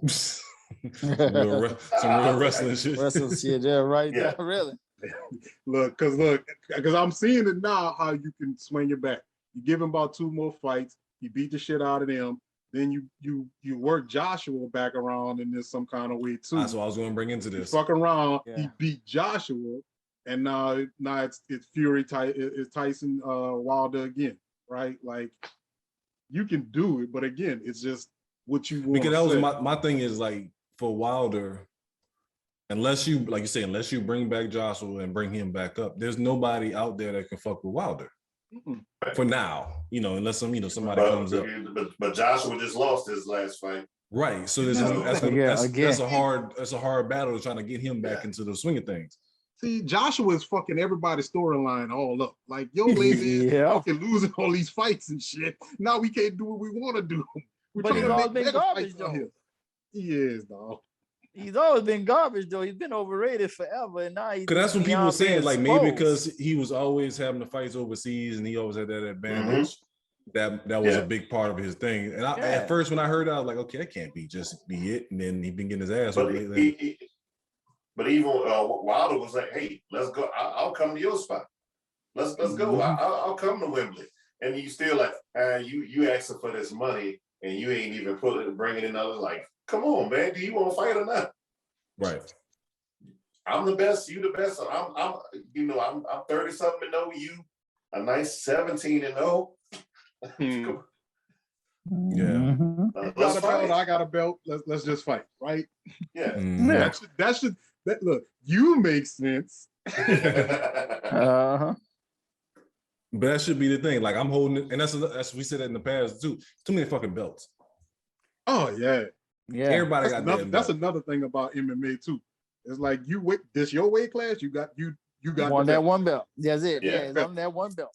some real wrestling shit. Wrestling shit, right there, really. Because I'm seeing it now how you can swing your back. You give him about 2 more fights, you beat the shit out of them, then you work Joshua back around in this some kind of way too. That's what I was going to bring into this. Fuck around, he beat Joshua, and now it's Fury, it's Tyson Wilder again, right? Like you can do it, but again, it's just what you want. Because that was my thing is like for Wilder, unless you bring back Joshua and bring him back up, there's nobody out there that can fuck with Wilder. For now, unless somebody comes up. But Joshua just lost his last fight. Right. So that's a hard battle trying to get him back into the swing of things. See, Joshua is fucking everybody's storyline all up. Like, yo, lazy fucking losing all these fights and shit. Now we can't do what we want to do. We're trying to make better fights out here. He is, dog. He's always been garbage, though. He's been overrated forever, and now he's. Because that's what people were saying. Like maybe because he was always having the fights overseas, and he always had that advantage. That was a big part of his thing. And at first, when I heard it, I was like, okay, that can't be it. And then he's been getting his ass. But even Wilder was like, hey, let's go. I'll come to your spot. Let's go. I'll come to Wembley. And you still like, you asking for this money, and you ain't even bringing in others. Like, come on, man. Do you want to fight or not? Right. I'm the best. You the best. I'm 30-something and 0. You a nice 17-0. Yeah. You got a belt. I got a belt. Let's just fight, right? Yeah. That should look. You make sense. But that should be the thing. Like I'm holding it, and that's we said that in the past too. Too many fucking belts. Oh yeah. Everybody that's another thing about MMA too. It's like this your weight class. You got that one belt. That's it. Yeah, it's on that one belt.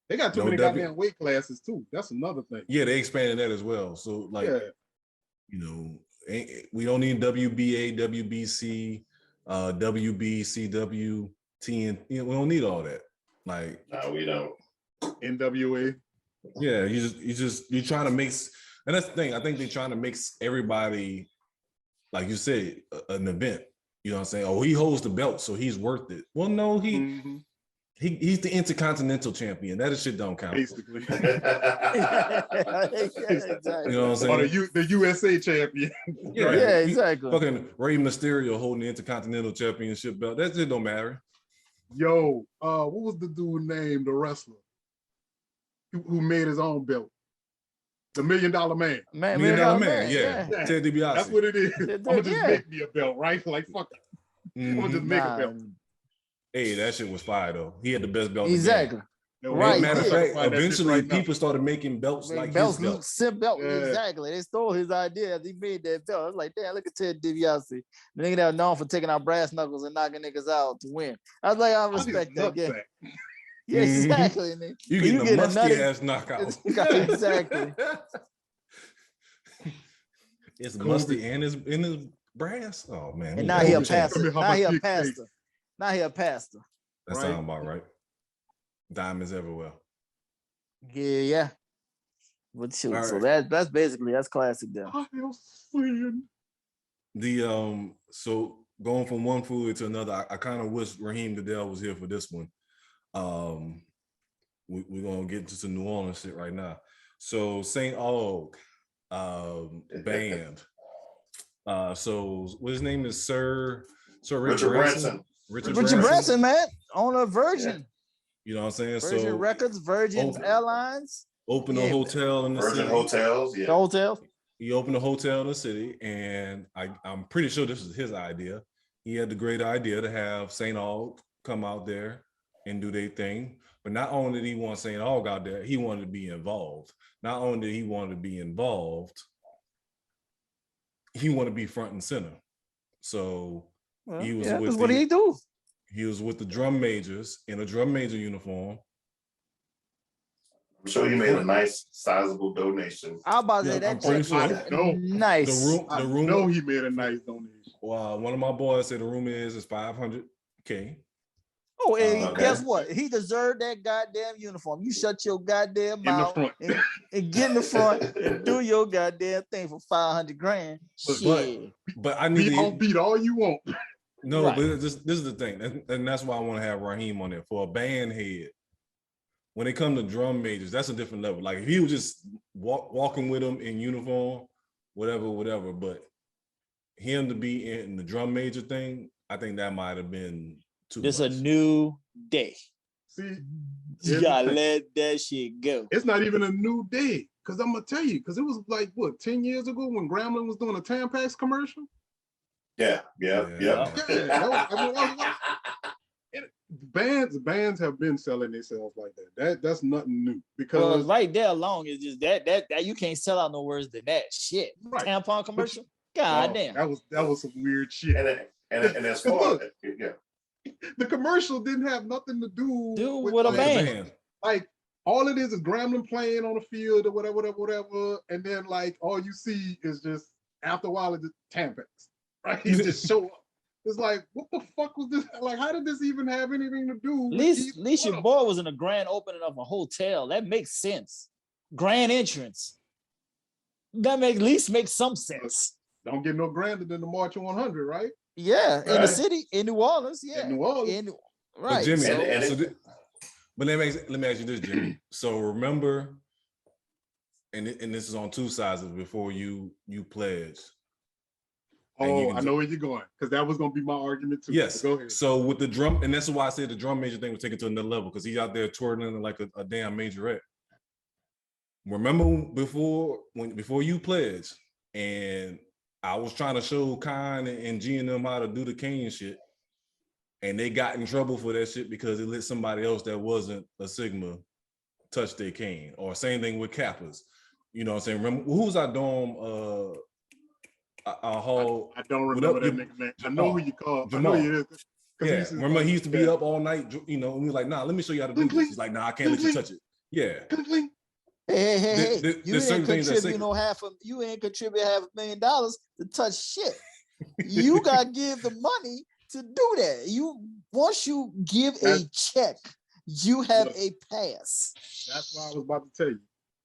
They got too many goddamn weight classes too. That's another thing. Yeah, they expanded that as well. So like, we don't need WBA, WBC, WBCW, TN. We don't need all that. Like, no, we don't. NWA. Yeah, you're trying to mix, and that's the thing. I think they're trying to mix everybody, like you said, an event. You know what I'm saying? Oh, he holds the belt, so he's worth it. Well, no, he's the Intercontinental Champion. That shit don't count. Basically. You know what I'm saying? Or the USA Champion. Yeah, exactly. Fucking Rey Mysterio holding the Intercontinental Championship belt. That shit don't matter. Yo, what was the dude named, the wrestler who made his own belt? The $1 Million Man. $1 Million Man, yeah. Ted DiBiase. That's what it is. I'm gonna just make me a belt, right? Like fuck it. I'm gonna just make a belt. Hey, that shit was fire though. He had the best belt. Exactly. Right. Matter of fact, eventually people started making belts like his belt. Belt. Yeah. Exactly. They stole his idea. He made that belt. I was like, damn, look at Ted DiBiase. The nigga that was known for taking out brass knuckles and knocking niggas out to win. I was like, I respect that. Yeah, exactly. You getting a musty ass knockout. Exactly. It's musty and it's in his brass. Oh man! And now he a pastor. Now he a pastor. Now he a pastor. That sounds about right. Diamonds everywhere. Yeah. But shoot, right. So that's basically classic there. So going from one food to another, I kind of wish Raheem Goodell was here for this one. We're gonna get into some New Orleans shit right now. So St. Aug band. So what his name is, Sir Richard Branson. Richard Branson, man, on a Virgin. Yeah. You know what I'm saying? Virgin Records, Virgin Airlines. Opened a hotel in the Virgin city. Hotels, yeah. The hotel. He opened a hotel in the city, and I'm pretty sure this was his idea. He had the great idea to have St. Aug come out there and do their thing. But not only did he want St. Aug out there, he wanted to be involved. Not only did he want to be involved, he wanted to be front and center. So he was with what did he do? He was with the drum majors in a drum major uniform. I'm sure he made a nice, sizable donation. How about that? Nice. The room. No, he made a nice donation. Well, one of my boys said the room is $500K. Oh, and guess what? He deserved that goddamn uniform. You shut your goddamn mouth and get in the front and do your goddamn thing for $500,000. But I need to beat all you want. No, right. But this is the thing, and that's why I want to have Raheem on there for a band head. When they come to drum majors, that's a different level. Like if he was just walking with them in uniform, whatever. But him to be in the drum major thing, I think that might have been too much. It's a new day. See, you gotta let that shit go. It's not even a new day, because I'm gonna tell you, because it was like 10 years ago when Grambling was doing a Tampax commercial. Yeah. Bands have been selling themselves like that. That's nothing new, because right there alone is just that you can't sell out no worse than that shit. Right. Tampon commercial. God damn. That was some weird shit. And as far the commercial didn't have nothing to do with a band. Like all it is Grambling playing on the field or whatever, and then like all you see is just after a while it's just Tampax. Right? He just show up. It's like, what the fuck was this? Like, how did this even have anything to do? At least your boy was in a grand opening of a hotel. That makes sense. Grand entrance. That at least makes some sense. Don't get no grander than the March 100, right? Yeah, in the city, in New Orleans. Yeah, in New Orleans. Right. But Jimmy, but let me ask you this, Jimmy. So remember, and this is on two sides before you pledge. Oh, I know where you're going, because that was going to be my argument too. Yes. Go ahead. So with the drum, and that's why I said the drum major thing was taken to another level, because he's out there twirling like a damn majorette. Remember before you pledged, and I was trying to show Khan and G and them how to do the cane shit, and they got in trouble for that shit because they let somebody else that wasn't a Sigma touch their cane. Or same thing with Kappas. You know what I'm saying? Remember, who's our dorm? I don't remember that nigga name. I know who you call. Jamal. I know he is. Yeah, remember he used to be up all night, and we were like, nah, let me show you how to do this. He's like, nah, I can't let you touch it. Yeah. Hey. You ain't contribute $500,000 to touch shit. You gotta give the money to do that. Once you give a check, you have a pass. That's what I was about to tell you.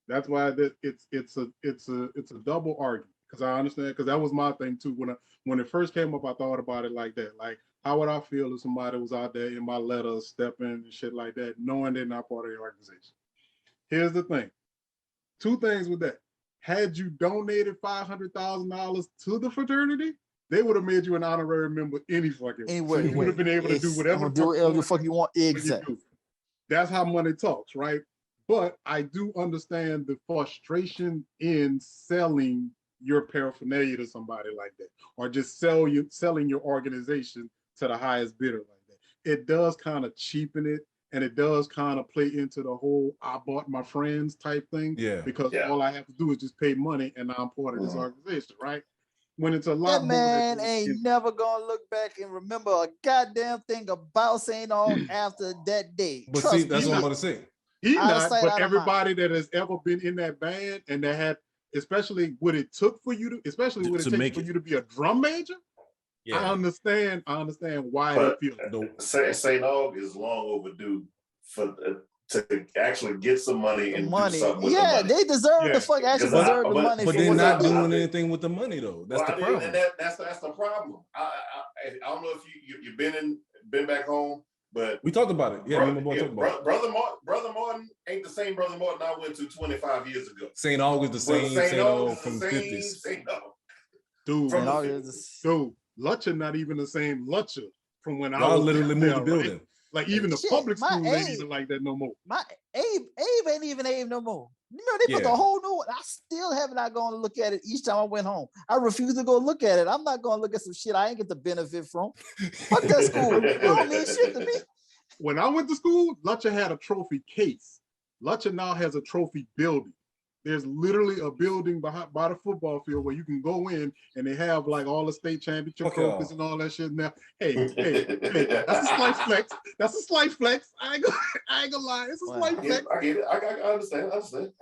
That's why it's a double argument. Because I understand, because that was my thing too. When it first came up, I thought about it like that. Like, how would I feel if somebody was out there in my letter stepping and shit like that, knowing they're not part of the organization? Here's the thing. Two things with that. Had you donated $500,000 to the fraternity, they would have made you an honorary member anywhere. Anywhere. So you would have been able to do whatever the fuck you want. Exactly. That's how money talks, right? But I do understand the frustration in selling your paraphernalia to somebody like that, or just selling your organization to the highest bidder like that. It does kind of cheapen it, and it does kind of play into the whole I bought my friends type thing. Yeah. Because all I have to do is just pay money and I'm part of this organization, right? when it's a lot that more. Man that ain't never gonna look back and remember a goddamn thing about St. Aug after that day. But Trust see, that's me. what I'm about to say. He Out of not, sight, but out of mind. everybody that has ever been in that band and that had, especially what it took for you to, especially what it To takes make for it. you to be a drum major. Yeah. I understand why But they feel that. St. Aug is long overdue for to actually get some money and do something with the money. They deserve the fuck. Actually, deserve the money. But for they're what not they did. doing anything with the money though. That's the problem. And that's the problem. I don't know if you've been back home, but we talked about it. Yeah, me and my boy talked about it. Brother Martin ain't the same Brother Martin I went to 25 years ago. St. Aug is the same St. Aug from the 50s. Dude, Dude, Lutcher not even the same Lutcher from when I y'all was literally moved the building. Right? Like even the public school ain't even like that no more. My Abe ain't even Abe no more. You know, they put the whole new one. I still have not gone to look at it each time I went home. I refuse to go look at it. I'm not going to look at some shit I ain't get the benefit from. Fuck that school. It don't mean shit to me. When I went to school, Lutcher had a trophy case. Lutcher now has a trophy building. There's literally a building by the football field where you can go in and they have like all the state championship trophies and all that shit now. Hey, that's a slight flex. That's a slight flex. I ain't gonna lie. It's a slight flex. I get it. I understand.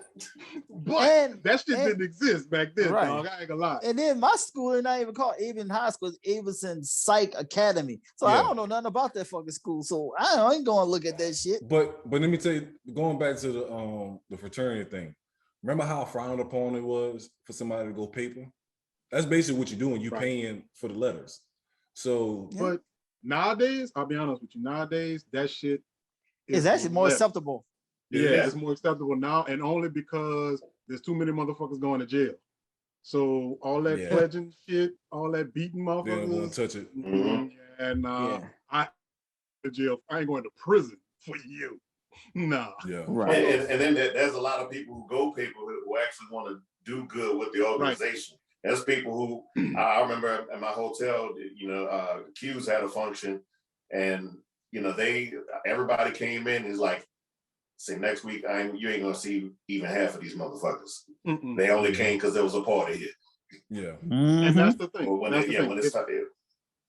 But that shit didn't exist back then, dog. I ain't gonna lie. And then my school is not even called Avon High School. It's Avison Psych Academy. So I don't know nothing about that fucking school. So I ain't gonna look at that shit. But let me tell you, going back to the fraternity thing. Remember how frowned upon it was for somebody to go paper? That's basically what you're doing. You're paying for the letters. So, but nowadays, I'll be honest with you. Nowadays, that shit is actually more acceptable. Yeah, it's more acceptable now, and only because there's too many motherfuckers going to jail. So all that pledging shit, all that beating motherfuckers, they don't want to touch it. And I to jail. I ain't going to prison for you. No. Yeah. Right. And then there's a lot of people who go paper who actually want to do good with the organization. Right. There's people who I remember at my hotel, Q's had a function, and everybody came in and is like, say next week you ain't gonna see even half of these motherfuckers. They only came because there was a party here. Yeah. And that's the thing. When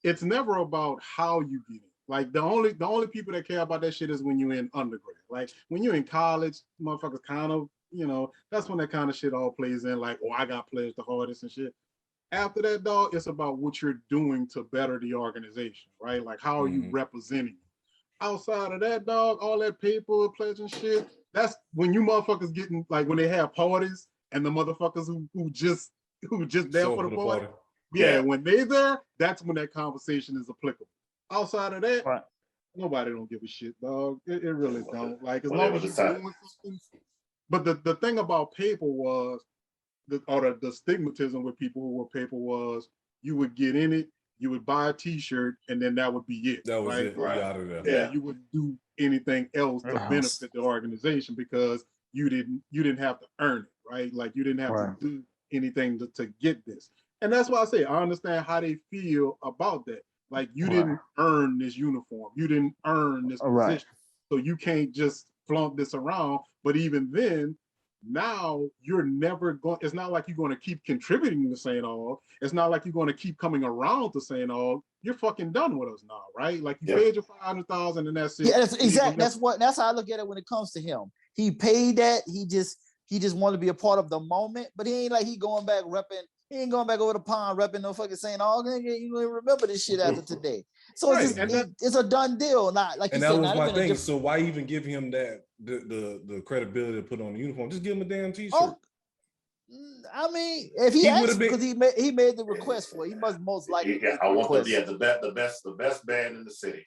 it's never about how you get it. Like the only people that care about that shit is when you're in undergrad. Like when you're in college, motherfuckers kind of, that's when that kind of shit all plays in. Like, I got pledged the hardest and shit. After that, dog, it's about what you're doing to better the organization, right? Like how are you representing? Outside of that, dog, all that paper pledging shit. That's when you motherfuckers getting like when they have parties and the motherfuckers who just there for the party. Yeah, when they there, that's when that conversation is applicable. Outside of that, nobody don't give a shit, dog. It really don't. Like as long as you're doing something. But the thing about paper was, the stigmatism with people who were paper was, you would get in it, you would buy a T-shirt, and then that would be it. That was it. Right out of there. Yeah, you wouldn't do anything else to benefit the organization because you didn't have to earn it, right? Like you didn't have to do anything to get this. And that's why I say I understand how they feel about that. Like you didn't earn this uniform. You didn't earn this position. So you can't just flaunt this around. But even then, now you're never going, it's not like you're going to keep contributing to St. Aug. It's not like you're going to keep coming around to St. Aug. You're fucking done with us now, right? Like you paid your $500,000 and that's it. Yeah, that's exactly. That's how I look at it when it comes to him. He paid that. He just wanted to be a part of the moment, but he ain't like he going back repping. He ain't going back over the pond repping no fucking St. Aug. You gonna remember this shit after today. So it's a done deal. Not like you said. And that was my thing. So why even give him that the credibility to put on the uniform? Just give him a damn T-shirt. Oh, I mean, if he asked, because he made the request for it, he must most likely. Yeah, I want the best band in the city.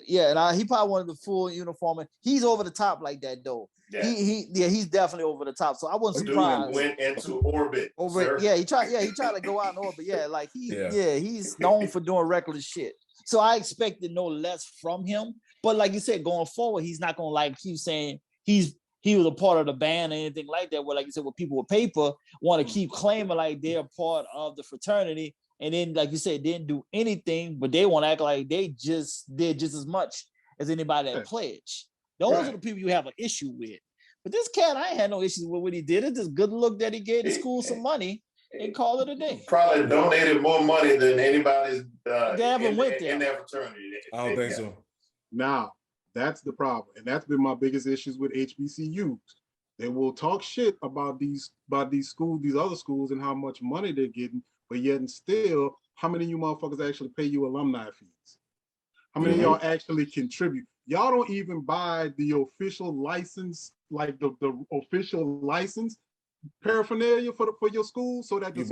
Yeah, and he probably wanted the full uniform. And he's over the top like that though. Yeah. He's definitely over the top. So I wasn't surprised. Went into orbit. He tried to go out in orbit. Yeah, like he's known for doing reckless shit. So I expected no less from him. But like you said, going forward, he's not gonna keep saying he was a part of the band or anything like that. Where like you said, with people with paper want to keep claiming like they're part of the fraternity, and then like you said, didn't do anything, but they want to act like they just did just as much as anybody that pledged. Those are the people you have an issue with. But this cat, I ain't had no issues with what he did. It's just good look that he gave the school some money. and call it a day. Probably donated more money than anybody's went there in that fraternity. I don't think so. Now, that's the problem. And that's been my biggest issues with HBCUs. They will talk shit about these schools, these other schools, and how much money they're getting, but yet and still, how many of you motherfuckers actually pay you alumni fees? How many of y'all actually contribute? Y'all don't even buy the official license, like the official license paraphernalia for your school, so that the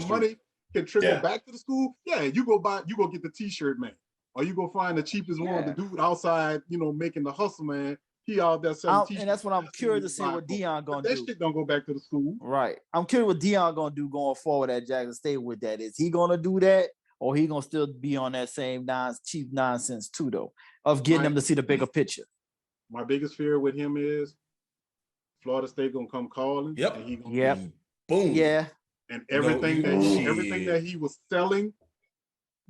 money can trickle back to the school. Yeah, you go get the t-shirt man, or you go find the cheapest one, the dude outside, making the hustle man. He out there selling t-shirts. And that's what I'm curious to see what Deion gonna do. That shit don't go back to the school. Right. I'm curious what Deion gonna do going forward at Jackson State with that. Is he gonna do that, or he gonna still be on that same cheap nonsense too, though, of getting them to see the bigger picture? My biggest fear with him is Florida State gonna come calling. Yep. And he gonna boom. Yeah. And everything that he was selling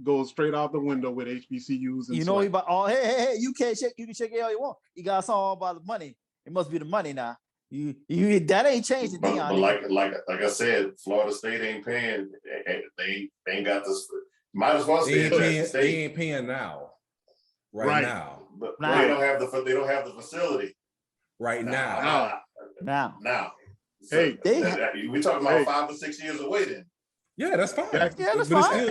goes straight out the window with HBCUs. And he about hey, you can check all you want. You got all about the money. It must be the money now. You that ain't changed the Deion. But like I said, Florida State ain't paying. They ain't got this. Might as well stay in Jackson State. They ain't paying now. Right now. But they don't have the facility. Right now. So we talking about 5 or 6 years away then. Yeah, that's fine. That's fine.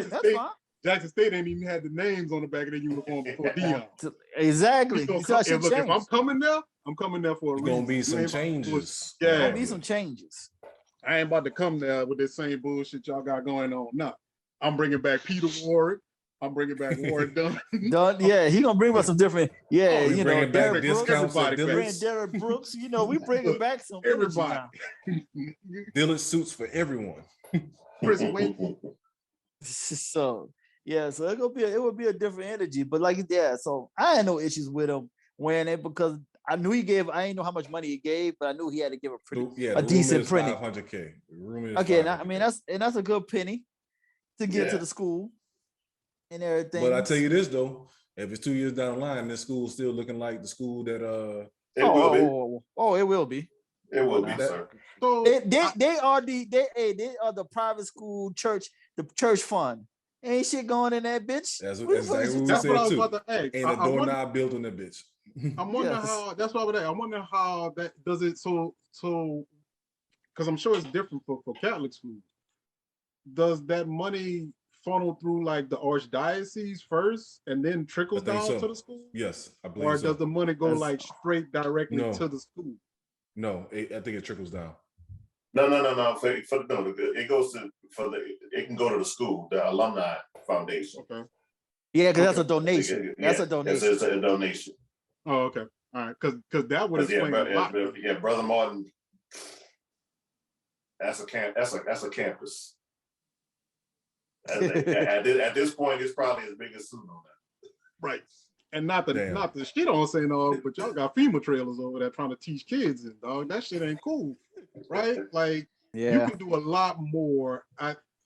That's fine. Jackson State ain't even had the names on the back of their uniform before Deion. Exactly. If I'm coming there for a reason. Gonna be some changes. Yeah, gonna be some changes. I ain't about to come there with this same bullshit y'all got going on. No, I'm bringing back Peter Warwick. I'm bringing back Warren Dunn. Yeah, he gonna bring us some different. Yeah, Derek Brooks. Bring Derek Brooks. We bringing back some everybody. Dillard suits for everyone. Chris Wayne. So it would be a different energy, but so I had no issues with him wearing it because I knew I didn't know how much money he gave, but I knew he had to give a decent printing. $500K. Okay, that's a good penny to get to the school and everything. But I tell you this though, if it's 2 years down the line, this school's still looking like the school that it will be. It will be. It will be, sir. So they are the private school church, the church fund. Ain't shit going in that bitch. That's exactly what I was about to ask. Ain't a doorknob built on that bitch. I'm wondering how. That's why I wonder how that does it. So because I'm sure it's different for Catholic schools. Does that money funnel through like the archdiocese first and then trickles down to the school? Yes, I believe. Or does the money go straight directly to the school? No, I think it trickles down. No. It goes to it can go to the school, the alumni foundation. Okay. Yeah, because that's a donation. That's a donation. It's a donation. Oh, okay. All right, because that would explain a lot. Yeah, Brother Martin. That's a campus. At this point, it's probably as big as Suno. Right. And not the shit on saying but y'all got FEMA trailers over there trying to teach kids and dog. That shit ain't cool. Right? Like you can do a lot more.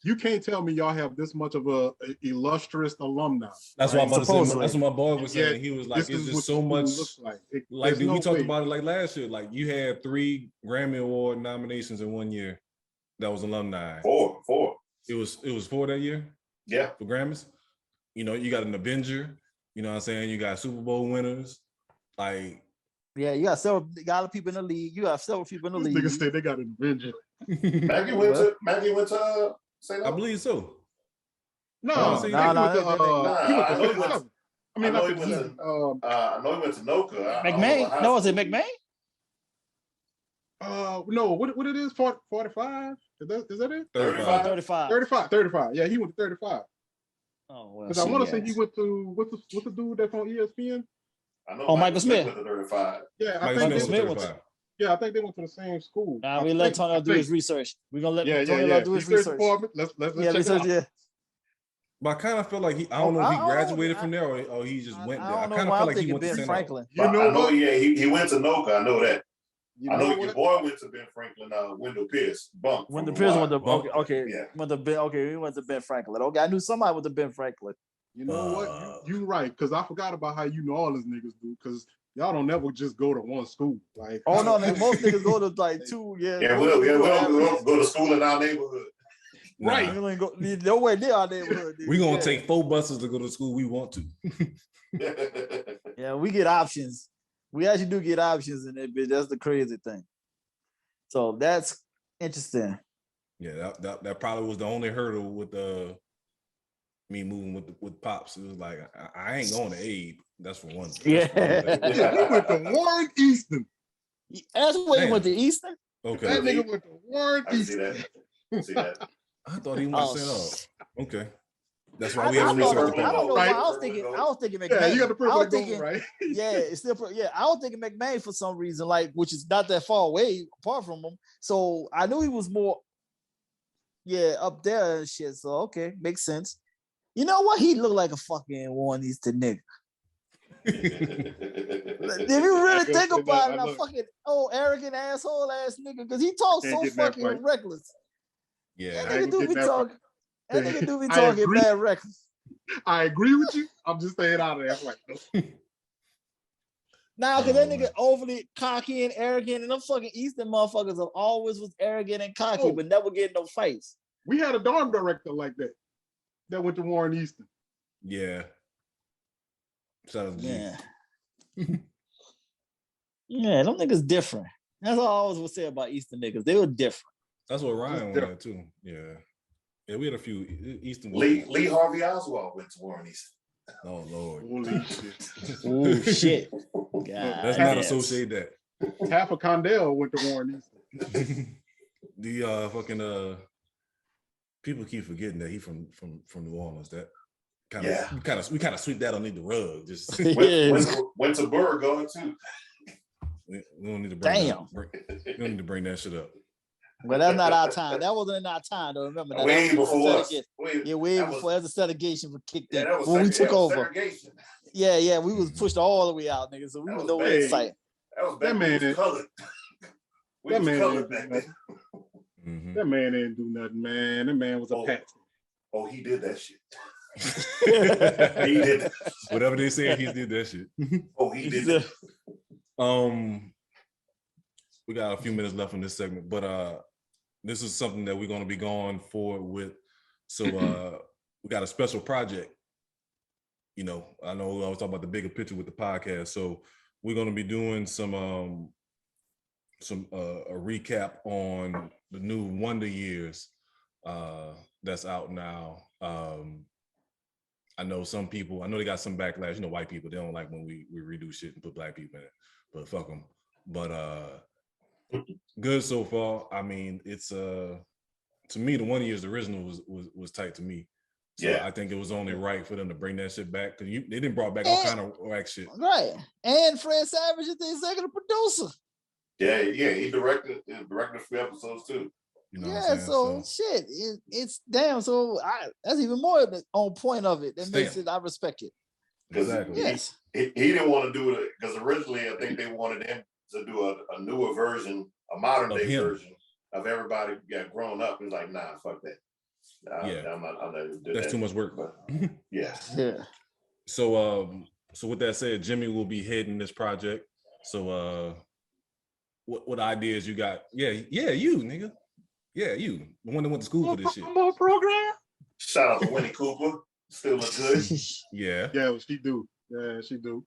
You can't tell me y'all have this much of a illustrious alumni. That's what I'm about to say. That's what my boy was saying. He was like, it's just so much. We talked about it like last year. Like you had 3 Grammy Award nominations in 1 year. That was alumni. 4. It was 4 that year. Yeah, for Grammys. You got an Avenger. You know what I'm saying? You got Super Bowl winners. Like, yeah, you got a lot of people in the league. You got several people in the league. Niggas say they got an Avenger. Maggie went to St. I believe so. No, he went to I know he went to Noka. McMahon? No, was it McMahon? No, what it is? 45? Is that it? 35. Yeah, he went to 35. Oh well. Because I want to say he went to what's the dude that's on ESPN? I know Michael Smith. Went to 35. Yeah, Michael Smith went to 35. Yeah, I think they went to the same school. Nah, we let Tony do his research. We're gonna let Tony do his research. Let's check it out. But I kind of feel like I don't know if he graduated from there or he just went there. I kind of feel like he went to Franklin. He went to Noka. I know that. I know your boy went to Ben Franklin. Wendell Pierce. Wendell Pierce went to okay. We went to Ben Franklin. Okay, I knew somebody went to Ben Franklin. You know what? You right, because I forgot about how all these niggas do, because y'all don't never just go to one school. Like, no, most niggas go to like 2. Yeah, we'll go to school in our neighborhood. Right. We ain't go nowhere near our neighborhood. We're gonna take 4 buses to go to school. We want to. Yeah, we get options. We actually do get options in it, but that's the crazy thing. So that's interesting. Yeah, that probably was the only hurdle with me moving with Pops. It was like I ain't going to Abe. That's for one thing. Yeah. We went to Warren Easton. That's where he went to Easton. Okay. That nigga went to Warren I see Easton. that. See that. I thought he was saying, okay. That's why I we have a don't research know. I don't know why. department. I was thinking McMahon. Yeah, you got the purple and gold, thinking, right? yeah, it's still I was thinking McMahon for some reason, like which is not that far away apart from him. So I knew he was more, up there and shit. So okay, makes sense. You know what? He looked like a fucking Warren Easton nigga. If you really think about it, a fucking arrogant asshole ass nigga, because he talks so fucking reckless. Yeah, that nigga do be talking. That nigga do be talking bad reckless. I agree with you. I'm just staying out of that right Nah, because that nigga overly cocky and arrogant, and them fucking Eastern motherfuckers have always was arrogant and cocky, but never get no fights. We had a dorm director like that went to Warren Easton. Yeah. Yeah. Yeah, them niggas different. That's all I always would say about Eastern niggas. They were different. That's what Ryan went too. Yeah. Yeah, we had a few Eastern. Lee Harvey Oswald went to Warren Easton. Oh Lord. Holy shit. Oh shit. God, let's not associate that. Half of Condell went to Warren Easton. The fucking people keep forgetting that he from New Orleans. That we kind of sweep that underneath the rug. Just went to Burgo too. We don't need to bring we don't need to bring that shit up. Well, that's not our time. That wasn't in our time, though. Remember that? Way before us. Way before. As a segregation for kicked in. That was when we took over. Segregation. Yeah, we was pushed all the way out, nigga. So we was nowhere in sight. That was back when we was colored. That man colored back then. Mm-hmm. That man didn't do nothing, man. That man was a patsy. Oh, he did that shit. He did that. Whatever they said, he did that shit. Oh, he did that. We got a few minutes left in this segment, but this is something that we're going to be going forward with. So we got a special project. You know, I know I was talking about the bigger picture with the podcast. So we're going to be doing some a recap on the new Wonder Years that's out now. I know some people, I know they got some backlash. You know, white people, they don't like when we redo shit and put black people in it, but fuck them. But good so far. I mean, it's to me, the Wonder Years original was tight to me. So yeah. I think it was only right for them to bring that shit back, because they didn't brought back all kind of whack shit. Right. And Fred Savage is the executive producer. Yeah, he directed a few episodes too. You know yeah, so shit, it's damn. So that's even more on point of it. That makes it. I respect it. Exactly. Yes. He didn't want to do it because originally I think they wanted him to do a newer version, a modern day version of everybody grown up. He's like, nah, fuck that. I'm not that's too much work. But, yeah. So with that said, Jimmy will be heading this project. So what ideas you got? Yeah, you nigga. Yeah, you, the one that went to school for this shit. Program. Shout out to Winnie Cooper. Still look good. Yeah, she do. Yeah, she do.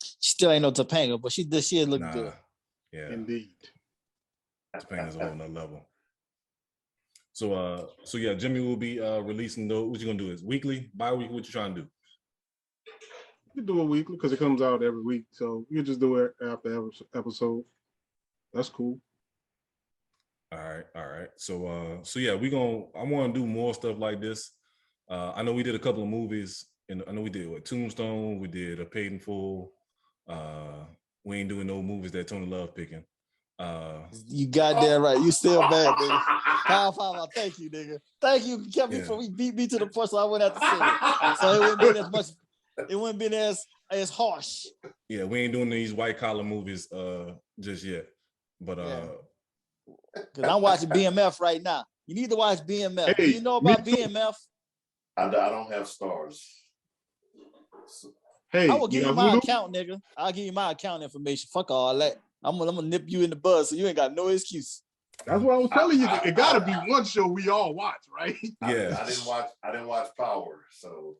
She still ain't no Topanga, but she look good. Yeah, indeed. Topanga's a whole nother level. So yeah, Jimmy will be releasing those. What you gonna do? Is weekly, bi-weekly? What you trying to do? You do it weekly because it comes out every week. So you just do it after every episode. That's cool. All right. So yeah, I want to do more stuff like this. I know we did a couple of movies, and I know we did Tombstone. We did A Paid in Full. We ain't doing no movies that Tony Love picking. You got that right. You still bad, nigga. Power five. Thank you, nigga. Thank you. Kept me from beat me to the punch, so I wouldn't have to say it. So it wouldn't be as much. It wouldn't be as harsh. Yeah, we ain't doing these white collar movies just yet. But because I'm watching BMF right now. You need to watch BMF. Hey, do you know about BMF? I don't have stars. Hey, I will give you my account, nigga. I'll give you my account information. Fuck all that. I'm gonna nip you in the bud, so you ain't got no excuse. That's what I was telling you. It got to be one show we all watch, right? Yeah. I didn't watch Power, so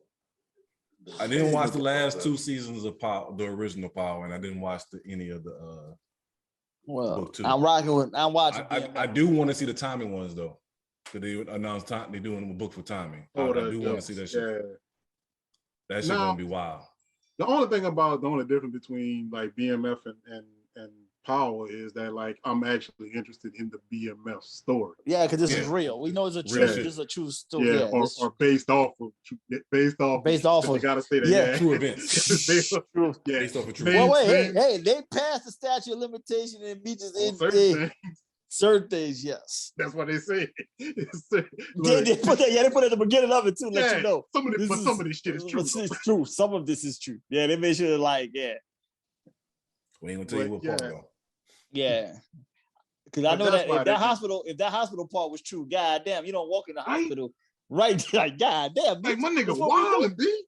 I didn't watch the last 2 seasons of Power, the original Power, and I didn't watch any of the book 2. I'm watching. I do want to see the timing ones though. Because they announced time they're doing a book for timing. I do want to see that shit. Yeah. That shit gonna be wild. The only difference between like BMF and Power is that like I'm actually interested in the BMF story. Yeah, because this is real. We know it's a true. This is a true story. Yeah, or based off of. You gotta say that. Yeah, true events. based off of true. Well, wait, hey, they passed the statute of limitation and beaches in certain things, yes. That's what they say. They put it at the beginning of it too. Let you know. Some of this shit is true. It's true. Some of this is true. Yeah, they made sure we ain't gonna tell you what part though. Yeah. Because I know that if that hospital part was true, goddamn, you don't walk in the hospital, right? Like, goddamn. Like, my nigga wildin', B.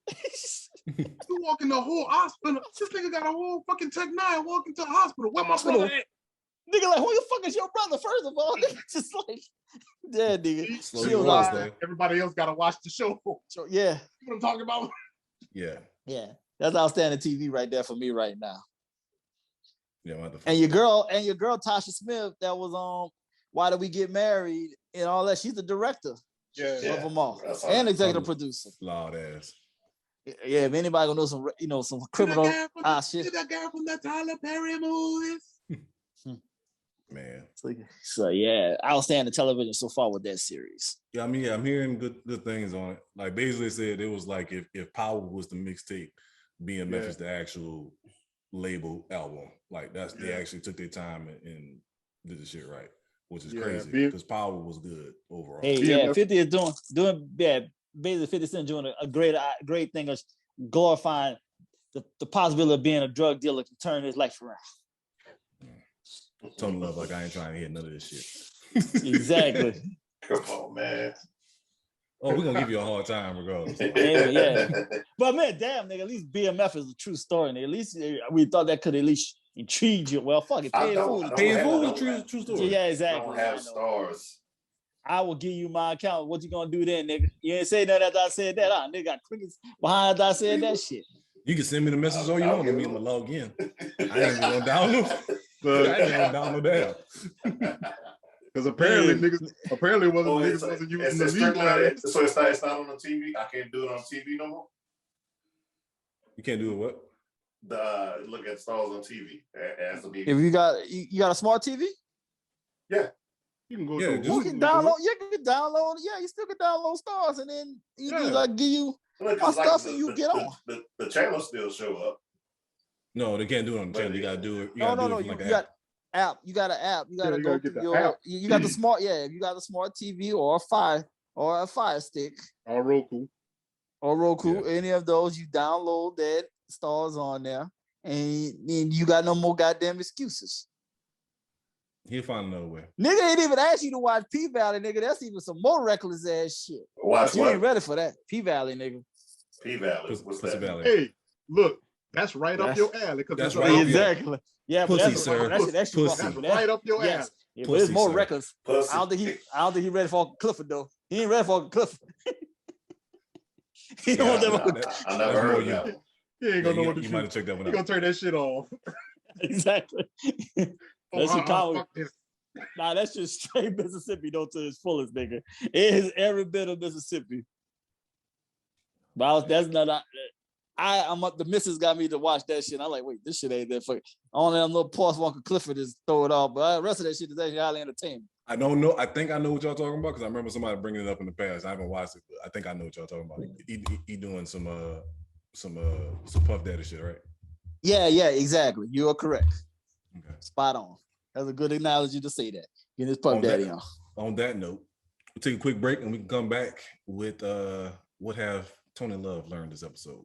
You walk in the whole hospital. This nigga got a whole fucking Tech 9 walking to the hospital. What my brother at? Nigga, like, who the fuck is your brother, first of all? Nigga, just like, yeah, nigga. Everybody else got to watch the show. Yeah. You know what I'm talking about? Yeah. Yeah. That's outstanding TV right there for me right now. Yeah, and your girl, Tasha Smith, that was on Why Did We Get Married and all that. She's the director of them all. And executive producer. Loud ass. Yeah, if anybody gonna know some criminal shit. Did that guy from that Tyler Perry movies? Man. So yeah, outstanding television so far with that series. Yeah, I mean, I'm hearing good things on it. Like basically said it was like if Power was the mixtape, BMF is the actual label album. Like they actually took their time and did the shit right, which is crazy because Power was good overall. Hey, yeah, 50 is doing basically 50 Cent doing a great thing of glorifying the possibility of being a drug dealer can turn his life around. Tony Love, like I ain't trying to hear none of this shit. Exactly. Come on, man. Oh, we're gonna give you a hard time regardless. Yeah. But man, damn, nigga, at least BMF is a true story. Nigga. At least we thought that could at least intrigue you. Well, fuck it. Paying food is a true story. Yeah, exactly. Don't have stars. I will give you my account. What you gonna do then, nigga? You ain't say that after I said that. Nigga got crickets behind after I said that shit. You can send me the message all you want. Me to log in. I ain't even gonna download. But I ain't gonna download that. Because apparently niggas wasn't using the lead line. So it's not on the TV. I can't do it on TV no more. You can't do it what? Look at stars on TV. It has to be. If you got a smart TV? Yeah. You can go. You can download. You can download. Yeah, you still can download stars, and then you just like give you my stuff, and you get on. The channels still show up. No, they can't do it on the channel. You gotta do it. No. You got app. You got an app. You gotta go through your app. You got the smart. Yeah, if you got a smart TV or a Fire Stick or Roku. Any of those, you download that stars on there, and you got no more goddamn excuses. He'll find another way. Nigga ain't even asked you to watch P-Valley, nigga. That's even some more reckless ass shit. You ain't ready for that. P-Valley, nigga. P-Valley. What's that? Valley. Hey, look, that's right up your alley. That's right. Exactly. Yeah, pussy, sir. That's right up your alley. Yeah, but it's more reckless. Pussy. I don't think he ready for Uncle Clifford though. He ain't ready for Uncle Clifford. He don't want that. I never heard of that. He ain't gonna know what to do. You might have checked that one out. He gonna turn that shit off. Exactly. That's Chicago. Nah, that's just straight Mississippi, though, to its fullest, nigga. It is every bit of Mississippi. But that's not. I'm up. The missus got me to watch that shit. I'm like, wait, this shit ain't that fucking. Only them little Paul Walker Clifford is throw it off, but the rest of that shit is actually highly entertaining. I don't know. I think I know what y'all talking about because I remember somebody bringing it up in the past. I haven't watched it, but I think I know what y'all talking about. He doing some Puff Daddy shit, right? Yeah, exactly. You are correct. Okay. Spot on. That's a good analogy to say that. Get his Puff Daddy on. On that note, we'll take a quick break and we can come back with what have Tony Love learned this episode.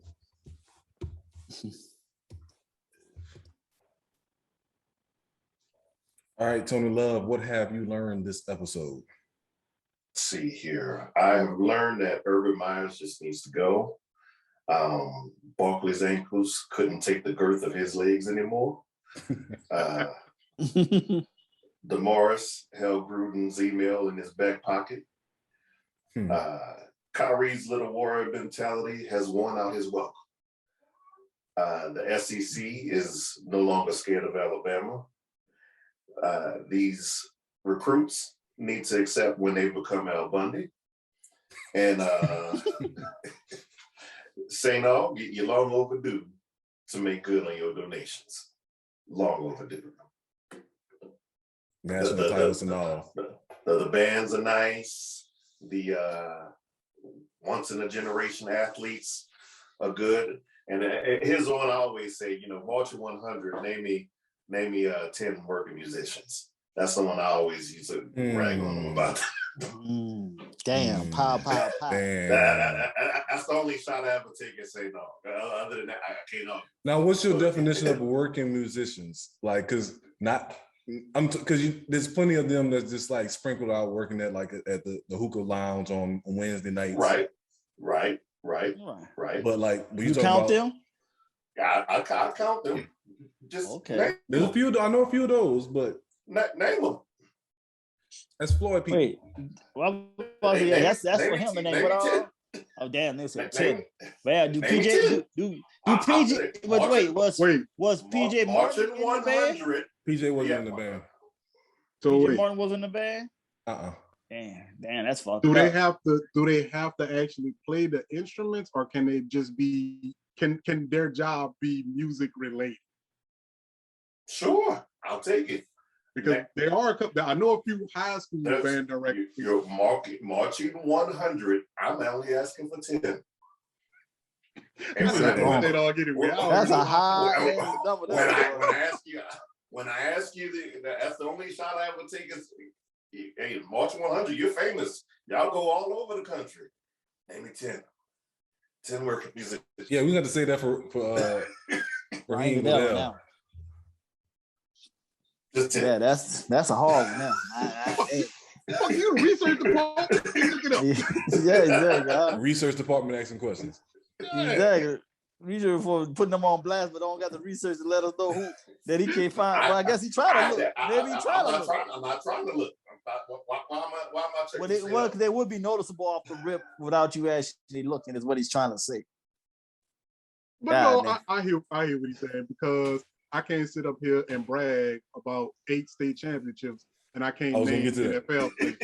All right, Tony Love, what have you learned this episode? Let's see here. I've learned that Urban Meyers just needs to go. Barkley's ankles couldn't take the girth of his legs anymore. DeMaurice held Gruden's email in his back pocket. Kyrie's little warrior mentality has worn out his welcome. The SEC is no longer scared of Alabama. These recruits need to accept when they become Al Bundy. And say no, you're long overdue to make good on your donations. Long overdue. National titles and all. The bands are nice. The once in a generation athletes are good. And here's one I always say, March 100, name me 10 working musicians. That's the one I always used to brag on them about. Damn, pow. That's the only shot I ever take and say no. Other than that, I can't know. Now, what's your definition of working musicians? Like, because there's plenty of them that's just like sprinkled out working at the hookah lounge on Wednesday nights. Right. But like, you count them? I count them. Just okay. There's a few. I know a few of those, but name them. That's Floyd people. Wait, that's for him. And then what all? Oh damn, they said 10. Man, do PJ do PJ? But wait, was PJ Martin in the band? PJ wasn't in the band. So PJ Martin was in the band. Damn, that's fucked up. Do they have to actually play the instruments, or can they just be? Can their job be music related? Sure, I'll take it. Because there are a couple. I know a few high school band directors. You're marching 100. I'm only asking for 10. That's a high number. When I ask you, that's the only shot I ever take is, hey, March 100. You're famous. Y'all go all over the country. Name me 10. 10 working musicians. Yeah, we got to say that for Medalz. Yeah, that's a hard one now. You research department. Yeah, exactly. Research department asking questions. Exactly. Research for putting them on blast, but don't got the research to let us know who that he can't find. Well, I guess he tried to look. Maybe he tried to look. I'm not trying to look. Why am I checking? Well, they would be noticeable off the rip without you actually looking. Is what he's trying to say. But I hear what he's saying, because I can't sit up here and brag about 8 state championships and I can't name NFL players.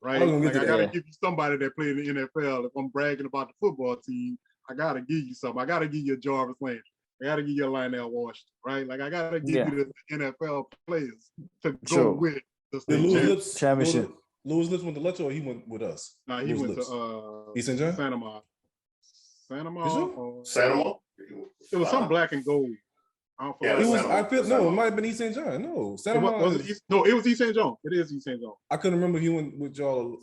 Right? I gotta give you somebody that played in the NFL. If I'm bragging about the football team, I gotta give you something. I gotta give you a Jarvis Landry. I gotta give you a Lionel Washington, right? Like I gotta give you the NFL players to go with the state championship. Louis Lips went to Letcher, or he went with us? No, he went to East St. John? Santa Ma. Santa Ma. It was some black and gold. It might have been East St. John. No, it was East St. John. It is East St. John. I couldn't remember if he went with y'all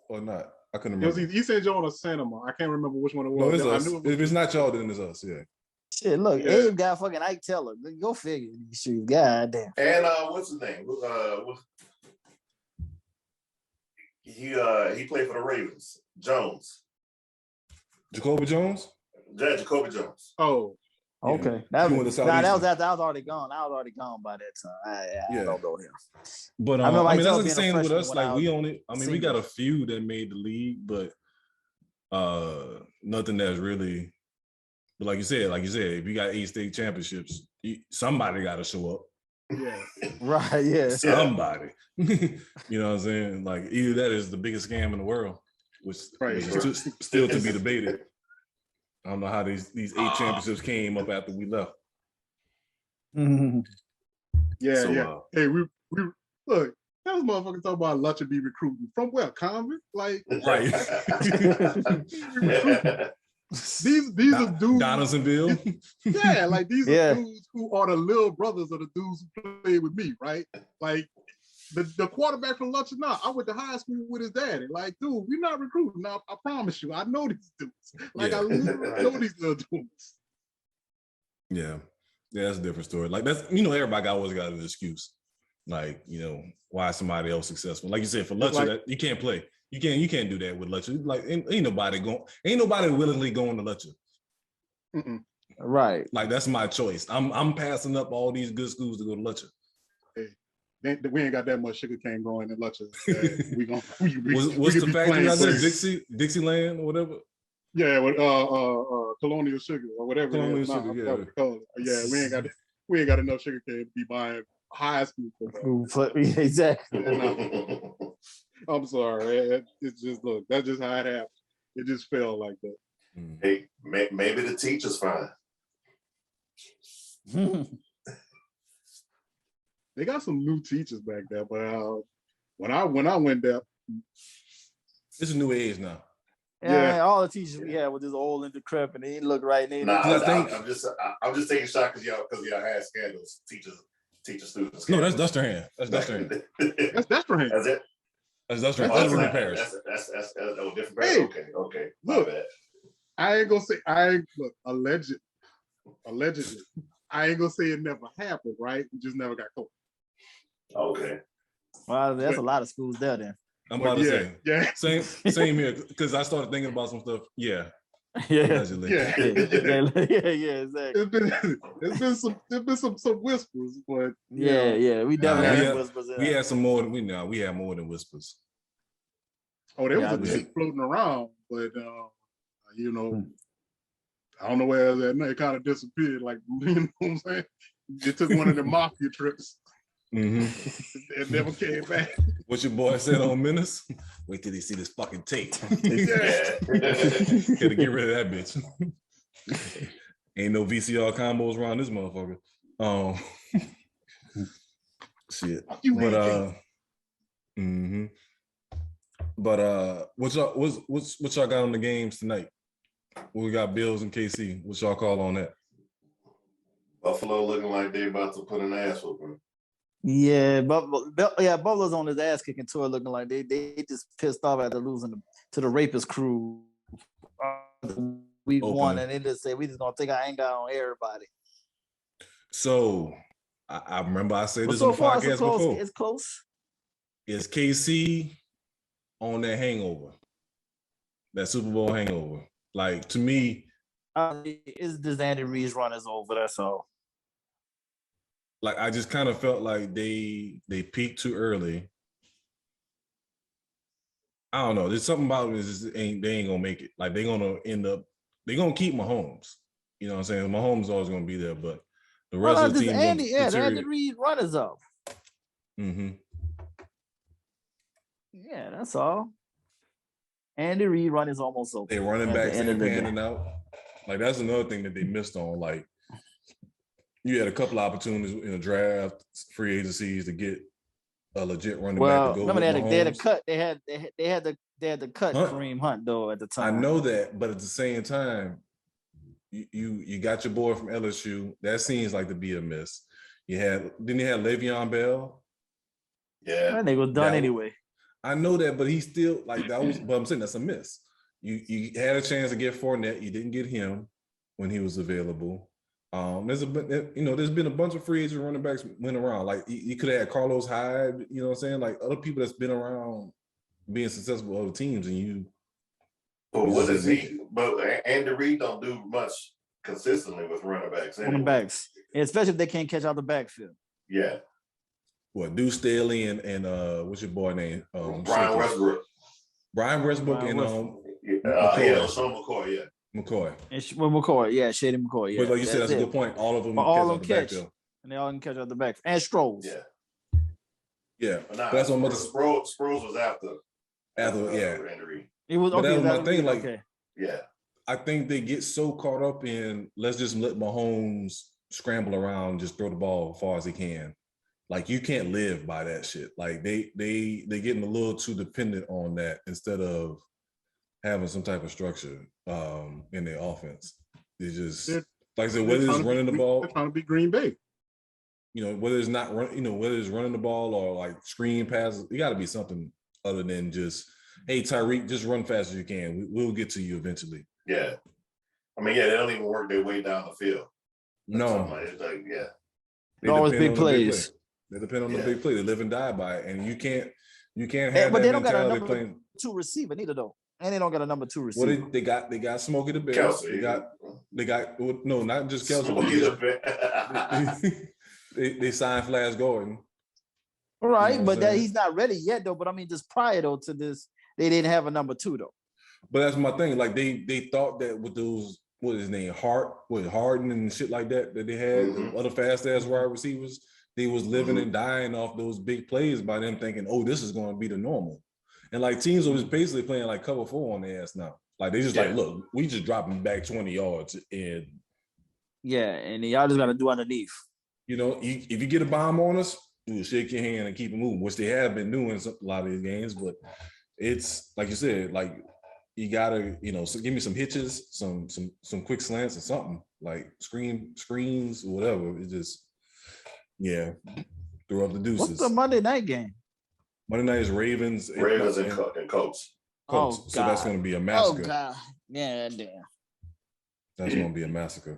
or not. I couldn't remember. It was East St. John or Santa Ma. I can't remember which one it was. No, it's us. If it's not y'all, then it's us. Yeah. Shit, look, Abe got fucking Ike Teller. Go figure. Shoot, goddamn. And what's his name? He played for the Ravens. Jones. Jacoby Jones. Yeah, Jacoby Jones. Oh. Okay, that was after I was already gone. I was already gone by that time. I don't go here. But I mean, that's the same with us. Like we only, we got a few that made the league, but nothing that's really. But like you said, if you got 8 state championships, somebody got to show up. Yeah. Right. Yeah. Somebody. You know what I'm saying? Like either that is the biggest scam in the world, which is still to be debated. I don't know how these 8 championships came up after we left. Mm-hmm. Yeah. Hey, we look. That was motherfuckers talking about Lutcher be recruiting from where? Convent? Like right. These are dudes. Donaldsonville. Yeah, like these are dudes who are the little brothers of the dudes who played with me, right? Like the quarterback from Lutcher. Now, I went to high school with his daddy. Like, dude, we're not recruiting. Now, I promise you, I know these dudes. Like, I know these little dudes. Yeah, that's a different story. Like that's everybody always got an excuse. Like why is somebody else successful? Like you said, for Lutcher, you can't play. You can't do that with Lutcher. Like ain't nobody willingly going to Lutcher. Mm-mm. Right. Like that's my choice. I'm passing up all these good schools to go to Lutcher. Hey, we ain't got that much sugar cane growing in Lutcher. What's the factory out there? Dixieland or whatever? Yeah, with Colonial Sugar or whatever. Colonial Sugar, yeah, we ain't got enough sugar cane to be buying high school football. Exactly. I'm sorry. It's just look. That's just how it happened. It just felt like that. Hey, maybe the teacher's fine. They got some new teachers back there, but when I went there, it's a new age now. Yeah, all the teachers we had were just old and decrepit. They didn't look right. I'm just taking shots because y'all had scandals. Teacher students. No, that's Dustin. That's Dustin. That's Dustin. That's it. That's Dustin. That's different parish. That's different parish. Okay. My bad. I ain't gonna say allegedly. I ain't gonna say it never happened, right? We just never got caught. Okay. Well, that's a lot of schools there then. I'm about to say. Yeah. Same here. Because I started thinking about some stuff. Yeah. Yeah. Allegedly. Yeah. Exactly. There's been some whispers, but yeah. We definitely had whispers. We had some more than we had more than whispers. Oh, there was a chick floating around, but I don't know where it was at. It kind of disappeared. Like, you know what I'm saying? They took one of the mafia trips. It never came back. What your boy said on Menace? Wait till they see this fucking tape. Gotta get rid of that bitch. Ain't no VCR combos around this motherfucker. Shit. But what y'all got on the games tonight? We got Bills and KC. What y'all call on that? Buffalo looking like they about to put an ass whooping. Yeah, Buffalo's on his ass kicking tour, looking like they just pissed off after losing to the rapist crew week 1, and they just said we just gonna take our anger on everybody. So I remember I said this on the podcast before. It's close. Is KC on that hangover? That Super Bowl hangover? Like, to me, it's this Andy Reid's run is over. That's all. Like, I just kind of felt like they peaked too early. I don't know. There's something about it. They ain't gonna make it. Like, they're gonna keep Mahomes. You know what I'm saying? Mahomes is always gonna be there, but the rest of the team. Andy Reid run is up. Yeah, that's all. Andy Reid run is almost over. They running back panning out. Like, that's another thing that they missed on. Like, you had a couple of opportunities in the draft, free agencies to get a legit running back to go. Remember they had a cut. They had to cut Hunt. Kareem Hunt though at the time. I know that, but at the same time, you got your boy from LSU. That seems like to be a miss. You had Le'Veon Bell. Yeah, and they was done anyway. I know that, but he's still like that was. But I'm saying that's a miss. You had a chance to get Fournette. You didn't get him when he was available. There's been a bunch of free agent running backs went around. Like you could have had Carlos Hyde. You know what I'm saying? Like other people that's been around being successful with other teams, and you. But Andy Reid don't do much consistently with running backs. Anyway. Running backs, especially if they can't catch out the backfield. Yeah. What, Deuce Staley and what's your boy name? Brian Westbrook. Brian Westbrook and McCoy, yeah. McCoy. Shady McCoy, yeah. But like you said, that's a good point. All of them catch, and they all can catch out the back. And Stroles. Yeah. But that's what Sproles was after. Andy Reid. It was but that was my thing. Like, yeah. I think they get so caught up in let's just let Mahomes scramble around, just throw the ball as far as he can. Like, you can't live by that shit. Like they getting a little too dependent on that instead of having some type of structure in their offense. They just like I said, whether it's running the ball, they're trying to be Green Bay. You know, whether it's not run, whether it's running the ball or like screen passes, it got to be something other than just, hey Tyreek, just run fast as you can. We'll get to you eventually. Yeah, I mean, they don't even work their way down the field. No, They always big plays. They depend on the big play. They live and die by it, and you can't have but that they don't got a mentality number playing. 2 receiver neither though, and they don't got a number 2 receiver. Well, they got Smokey the Bear. Kelsey. They got no, not just Kelsey. They signed Flash Gordon. Right, You know but that he's not ready yet, though. But I mean, just prior though to this, they didn't have a number 2 though. But that's my thing. Like they thought that with those, what is his name, Harden and shit like that they had, the other fast ass wide receivers, they was living and dying off those big plays by them thinking, oh, this is going to be the normal. And like teams are just basically playing like cover 4 on their ass now. Like they just like, look, we just dropping back 20 yards and and y'all just gotta do underneath. You know, if you get a bomb on us, you shake your hand and keep it moving, which they have been doing a lot of these games. But it's like you said, like you gotta, so give me some hitches, some quick slants or something, like screens or whatever. It just, throw up the deuces. What's the Monday night game? Monday night is Ravens and Colts. Oh, so that's going to be a massacre. Oh God, yeah, damn. That's going to be a massacre.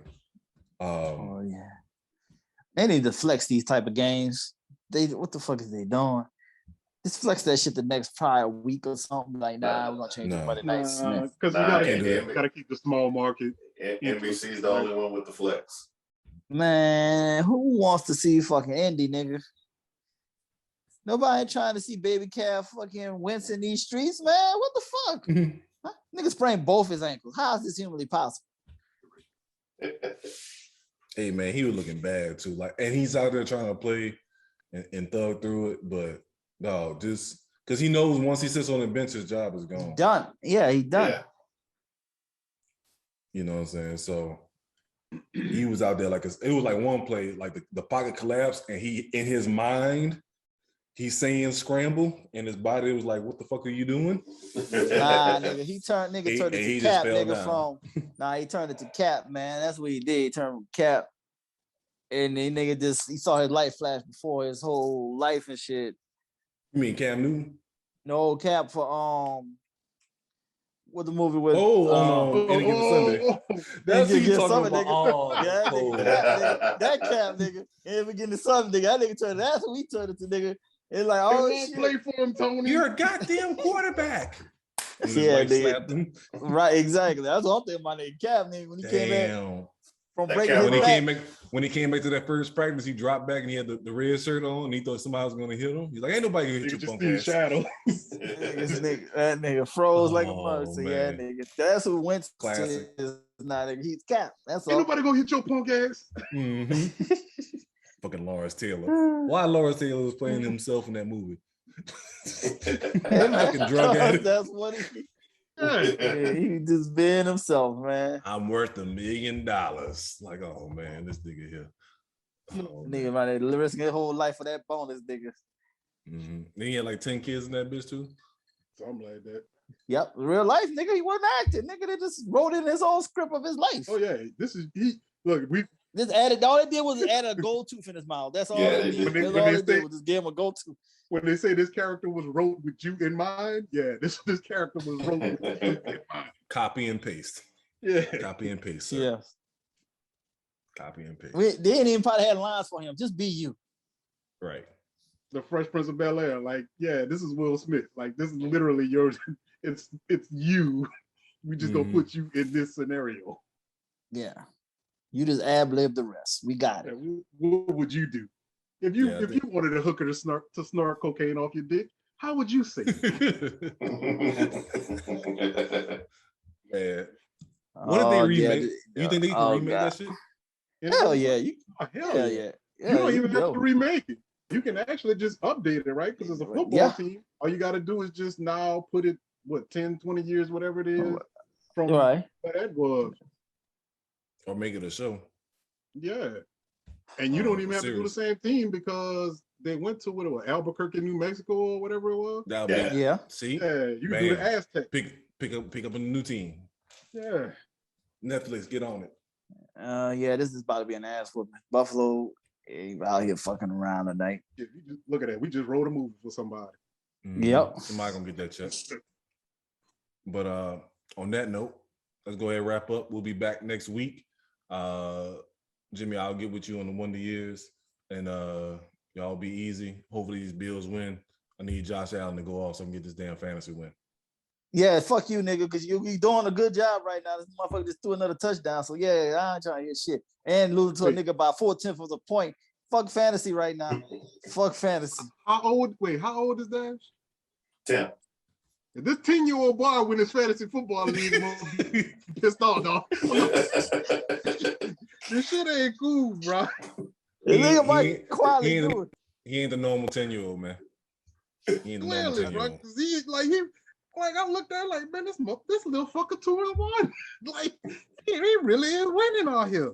They need to flex these type of games. What the fuck is they doing? Just flex that shit the next prior week or something. Like, we're gonna change the Monday nights. Because you gotta keep the small market. NBC's the only one with the flex. Man, who wants to see fucking Indy, nigga? Nobody ain't trying to see baby calf fucking Wentz in these streets, man. What the fuck? Huh? Nigga sprained both his ankles. How is this humanly possible? Hey man, he was looking bad too. Like, and he's out there trying to play and thug through it, but no, just because he knows once he sits on the bench, his job is gone. Done. Yeah, he done. Yeah. You know what I'm saying? So he was out there like it was like one play, like the pocket collapsed, and he in his mind, he's saying scramble, and his body was like, "What the fuck are you doing?" Nah, nigga, he turned it to cap, nigga. He turned it to cap, man. That's what he did. He turned cap, and the nigga he saw his light flash before his whole life and shit. You mean Cam Newton? No, cap for what the movie was? Any Given Sunday. That's what you talking about. That cap, nigga. Any Given Sunday, nigga. That nigga turned. That's what we turned it to, nigga. It's like, shit. Play for him, Tony. You're a goddamn quarterback. Yeah, nigga. Right, exactly. That's what I'm thinking. My nigga Cap, nigga, when he came back from breaking his back. When he came back to that first practice, he dropped back and he had the red shirt on, and he thought somebody was going to hit him. He's like, "Ain't nobody gonna hit you, punk ass." Shadow. That nigga froze like a mother. So yeah, nigga. That's who Wentz is. Nah, nigga, he's Cap. That's all. Ain't nobody gonna hit your punk ass. Mm-hmm. Fucking Lawrence Taylor. Why Lawrence Taylor was playing himself in that movie? Fucking drug addict. That's what he. Yeah, he just being himself, man. I'm worth $1 million. Like, oh man, this nigga here. Nigga, man, risking his whole life for that bonus, nigga. Mm-hmm. Then he had like 10 kids in that bitch too. Something like that. Yep, real life, nigga. He wasn't acting, nigga. They just wrote in his own script of his life. Oh yeah, we just added. All they did was add a gold tooth in his mouth. That's all they did. That's all they did was just give him a gold tooth. When they say this character was wrote with you in mind, this character was wrote with you in mind. Copy and paste. Yeah. Copy and paste. Sir. Yeah. Copy and paste. They didn't even probably have lines for him. Just be you. Right. The Fresh Prince of Bel-Air. Like, this is Will Smith. Like, this is literally yours. It's you. We just gonna put you in this scenario. Yeah. You just ad-lib the rest. We got it. What would you do? If you wanted a hooker to snort cocaine off your dick, how would you say it? Man. What did they remake? You think they can remake that shit? Hell yeah. Hell yeah. You don't even have to remake it. You can actually just update it, right? Because it's a football team. All you got to do is just now put it, 10, 20 years, whatever it is, from what that was. Or make it a show. Yeah. And you don't even have to do the same thing because they went to Albuquerque, New Mexico, or whatever it was. Yeah. See? Yeah, you can do the Aztec. Pick up a new team. Yeah. Netflix, get on it. This is about to be an ass whooping. Buffalo out here fucking around tonight. Yeah, look at that. We just wrote a movie for somebody. Mm-hmm. Yep. Somebody gonna get that check. But on that note, let's go ahead and wrap up. We'll be back next week. Jimmy, I'll get with you on the Wonder Years, and y'all be easy. Hopefully these Bills win. I need Josh Allen to go off so I can get this damn fantasy win. Yeah, fuck you, nigga, because you doing a good job right now. This motherfucker just threw another touchdown. So, I ain't trying to hear shit. And losing to a nigga by 4/10 of a point Fuck fantasy right now. Fuck fantasy. How old is Dash? 10. If this 10-year-old boy win his fantasy football league, I'm gonna be pissed off, dog. This shit ain't cool, bro. He ain't the normal 10-year-old, man. He ain't the normal 10-year-old. I looked at it like, man, this little fucker 2-1. Like, he really is winning out here.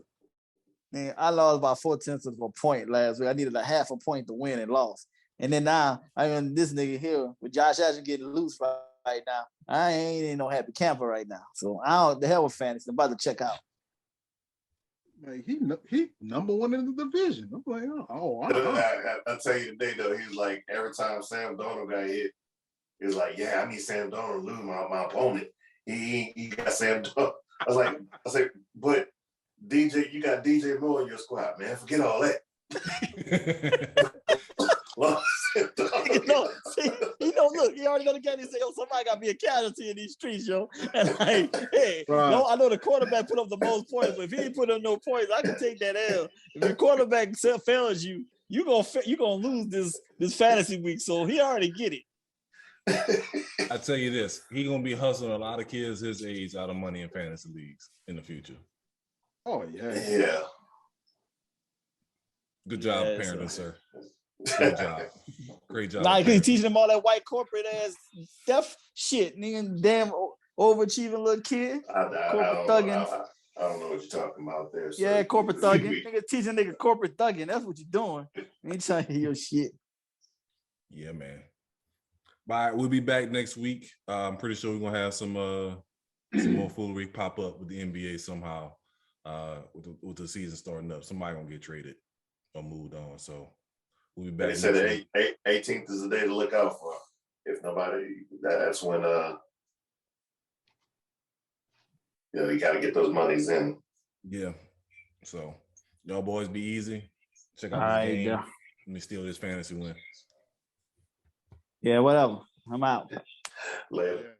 Man, I lost by 4/10 of a point last week. I needed a half a point to win and lost. And then now, this nigga here with Josh Allen getting loose right now. I ain't no happy camper right now. So the hell with fantasy. I'm about to check out. Like he number one in the division. I'm like, I tell you today though, he was like, every time Sam Darnold got hit, he was like, yeah, I need Sam Darnold to lose my opponent. He got Sam Darnold. I was like, but DJ, you got DJ Moore in your squad, man. Forget all that. Look, he already gonna get it. Say, yo, somebody got to be a casualty in these streets, yo. And like, hey, no, I know the quarterback put up the most points, but if he ain't put up no points, I can take that L. If your quarterback fails you gonna lose this fantasy week. So he already get it. I tell you this, he gonna be hustling a lot of kids his age out of money in fantasy leagues in the future. Oh yeah. Yeah. Good job, parenting, sir. Good job. Great job. Nah, because he's teaching them all that white corporate ass stuff shit, nigga. Damn overachieving little kid. Corporate thugging. I don't know what you're talking about there. So yeah, corporate thugging. Nigga teaching nigga corporate thugging. That's what you're doing. You ain't trying to hear your shit. Yeah, man. Bye. We'll be back next week. I'm pretty sure we're gonna have some more foolery pop up with the NBA somehow. With the season starting up, somebody gonna get traded or moved on. So we'll be back. They said the 18th is the day to look out for. If nobody, that's when you got to get those monies in. Yeah. So y'all boys be easy. Check out the game. Yeah. Let me steal this fantasy win. Yeah, whatever. I'm out. Later.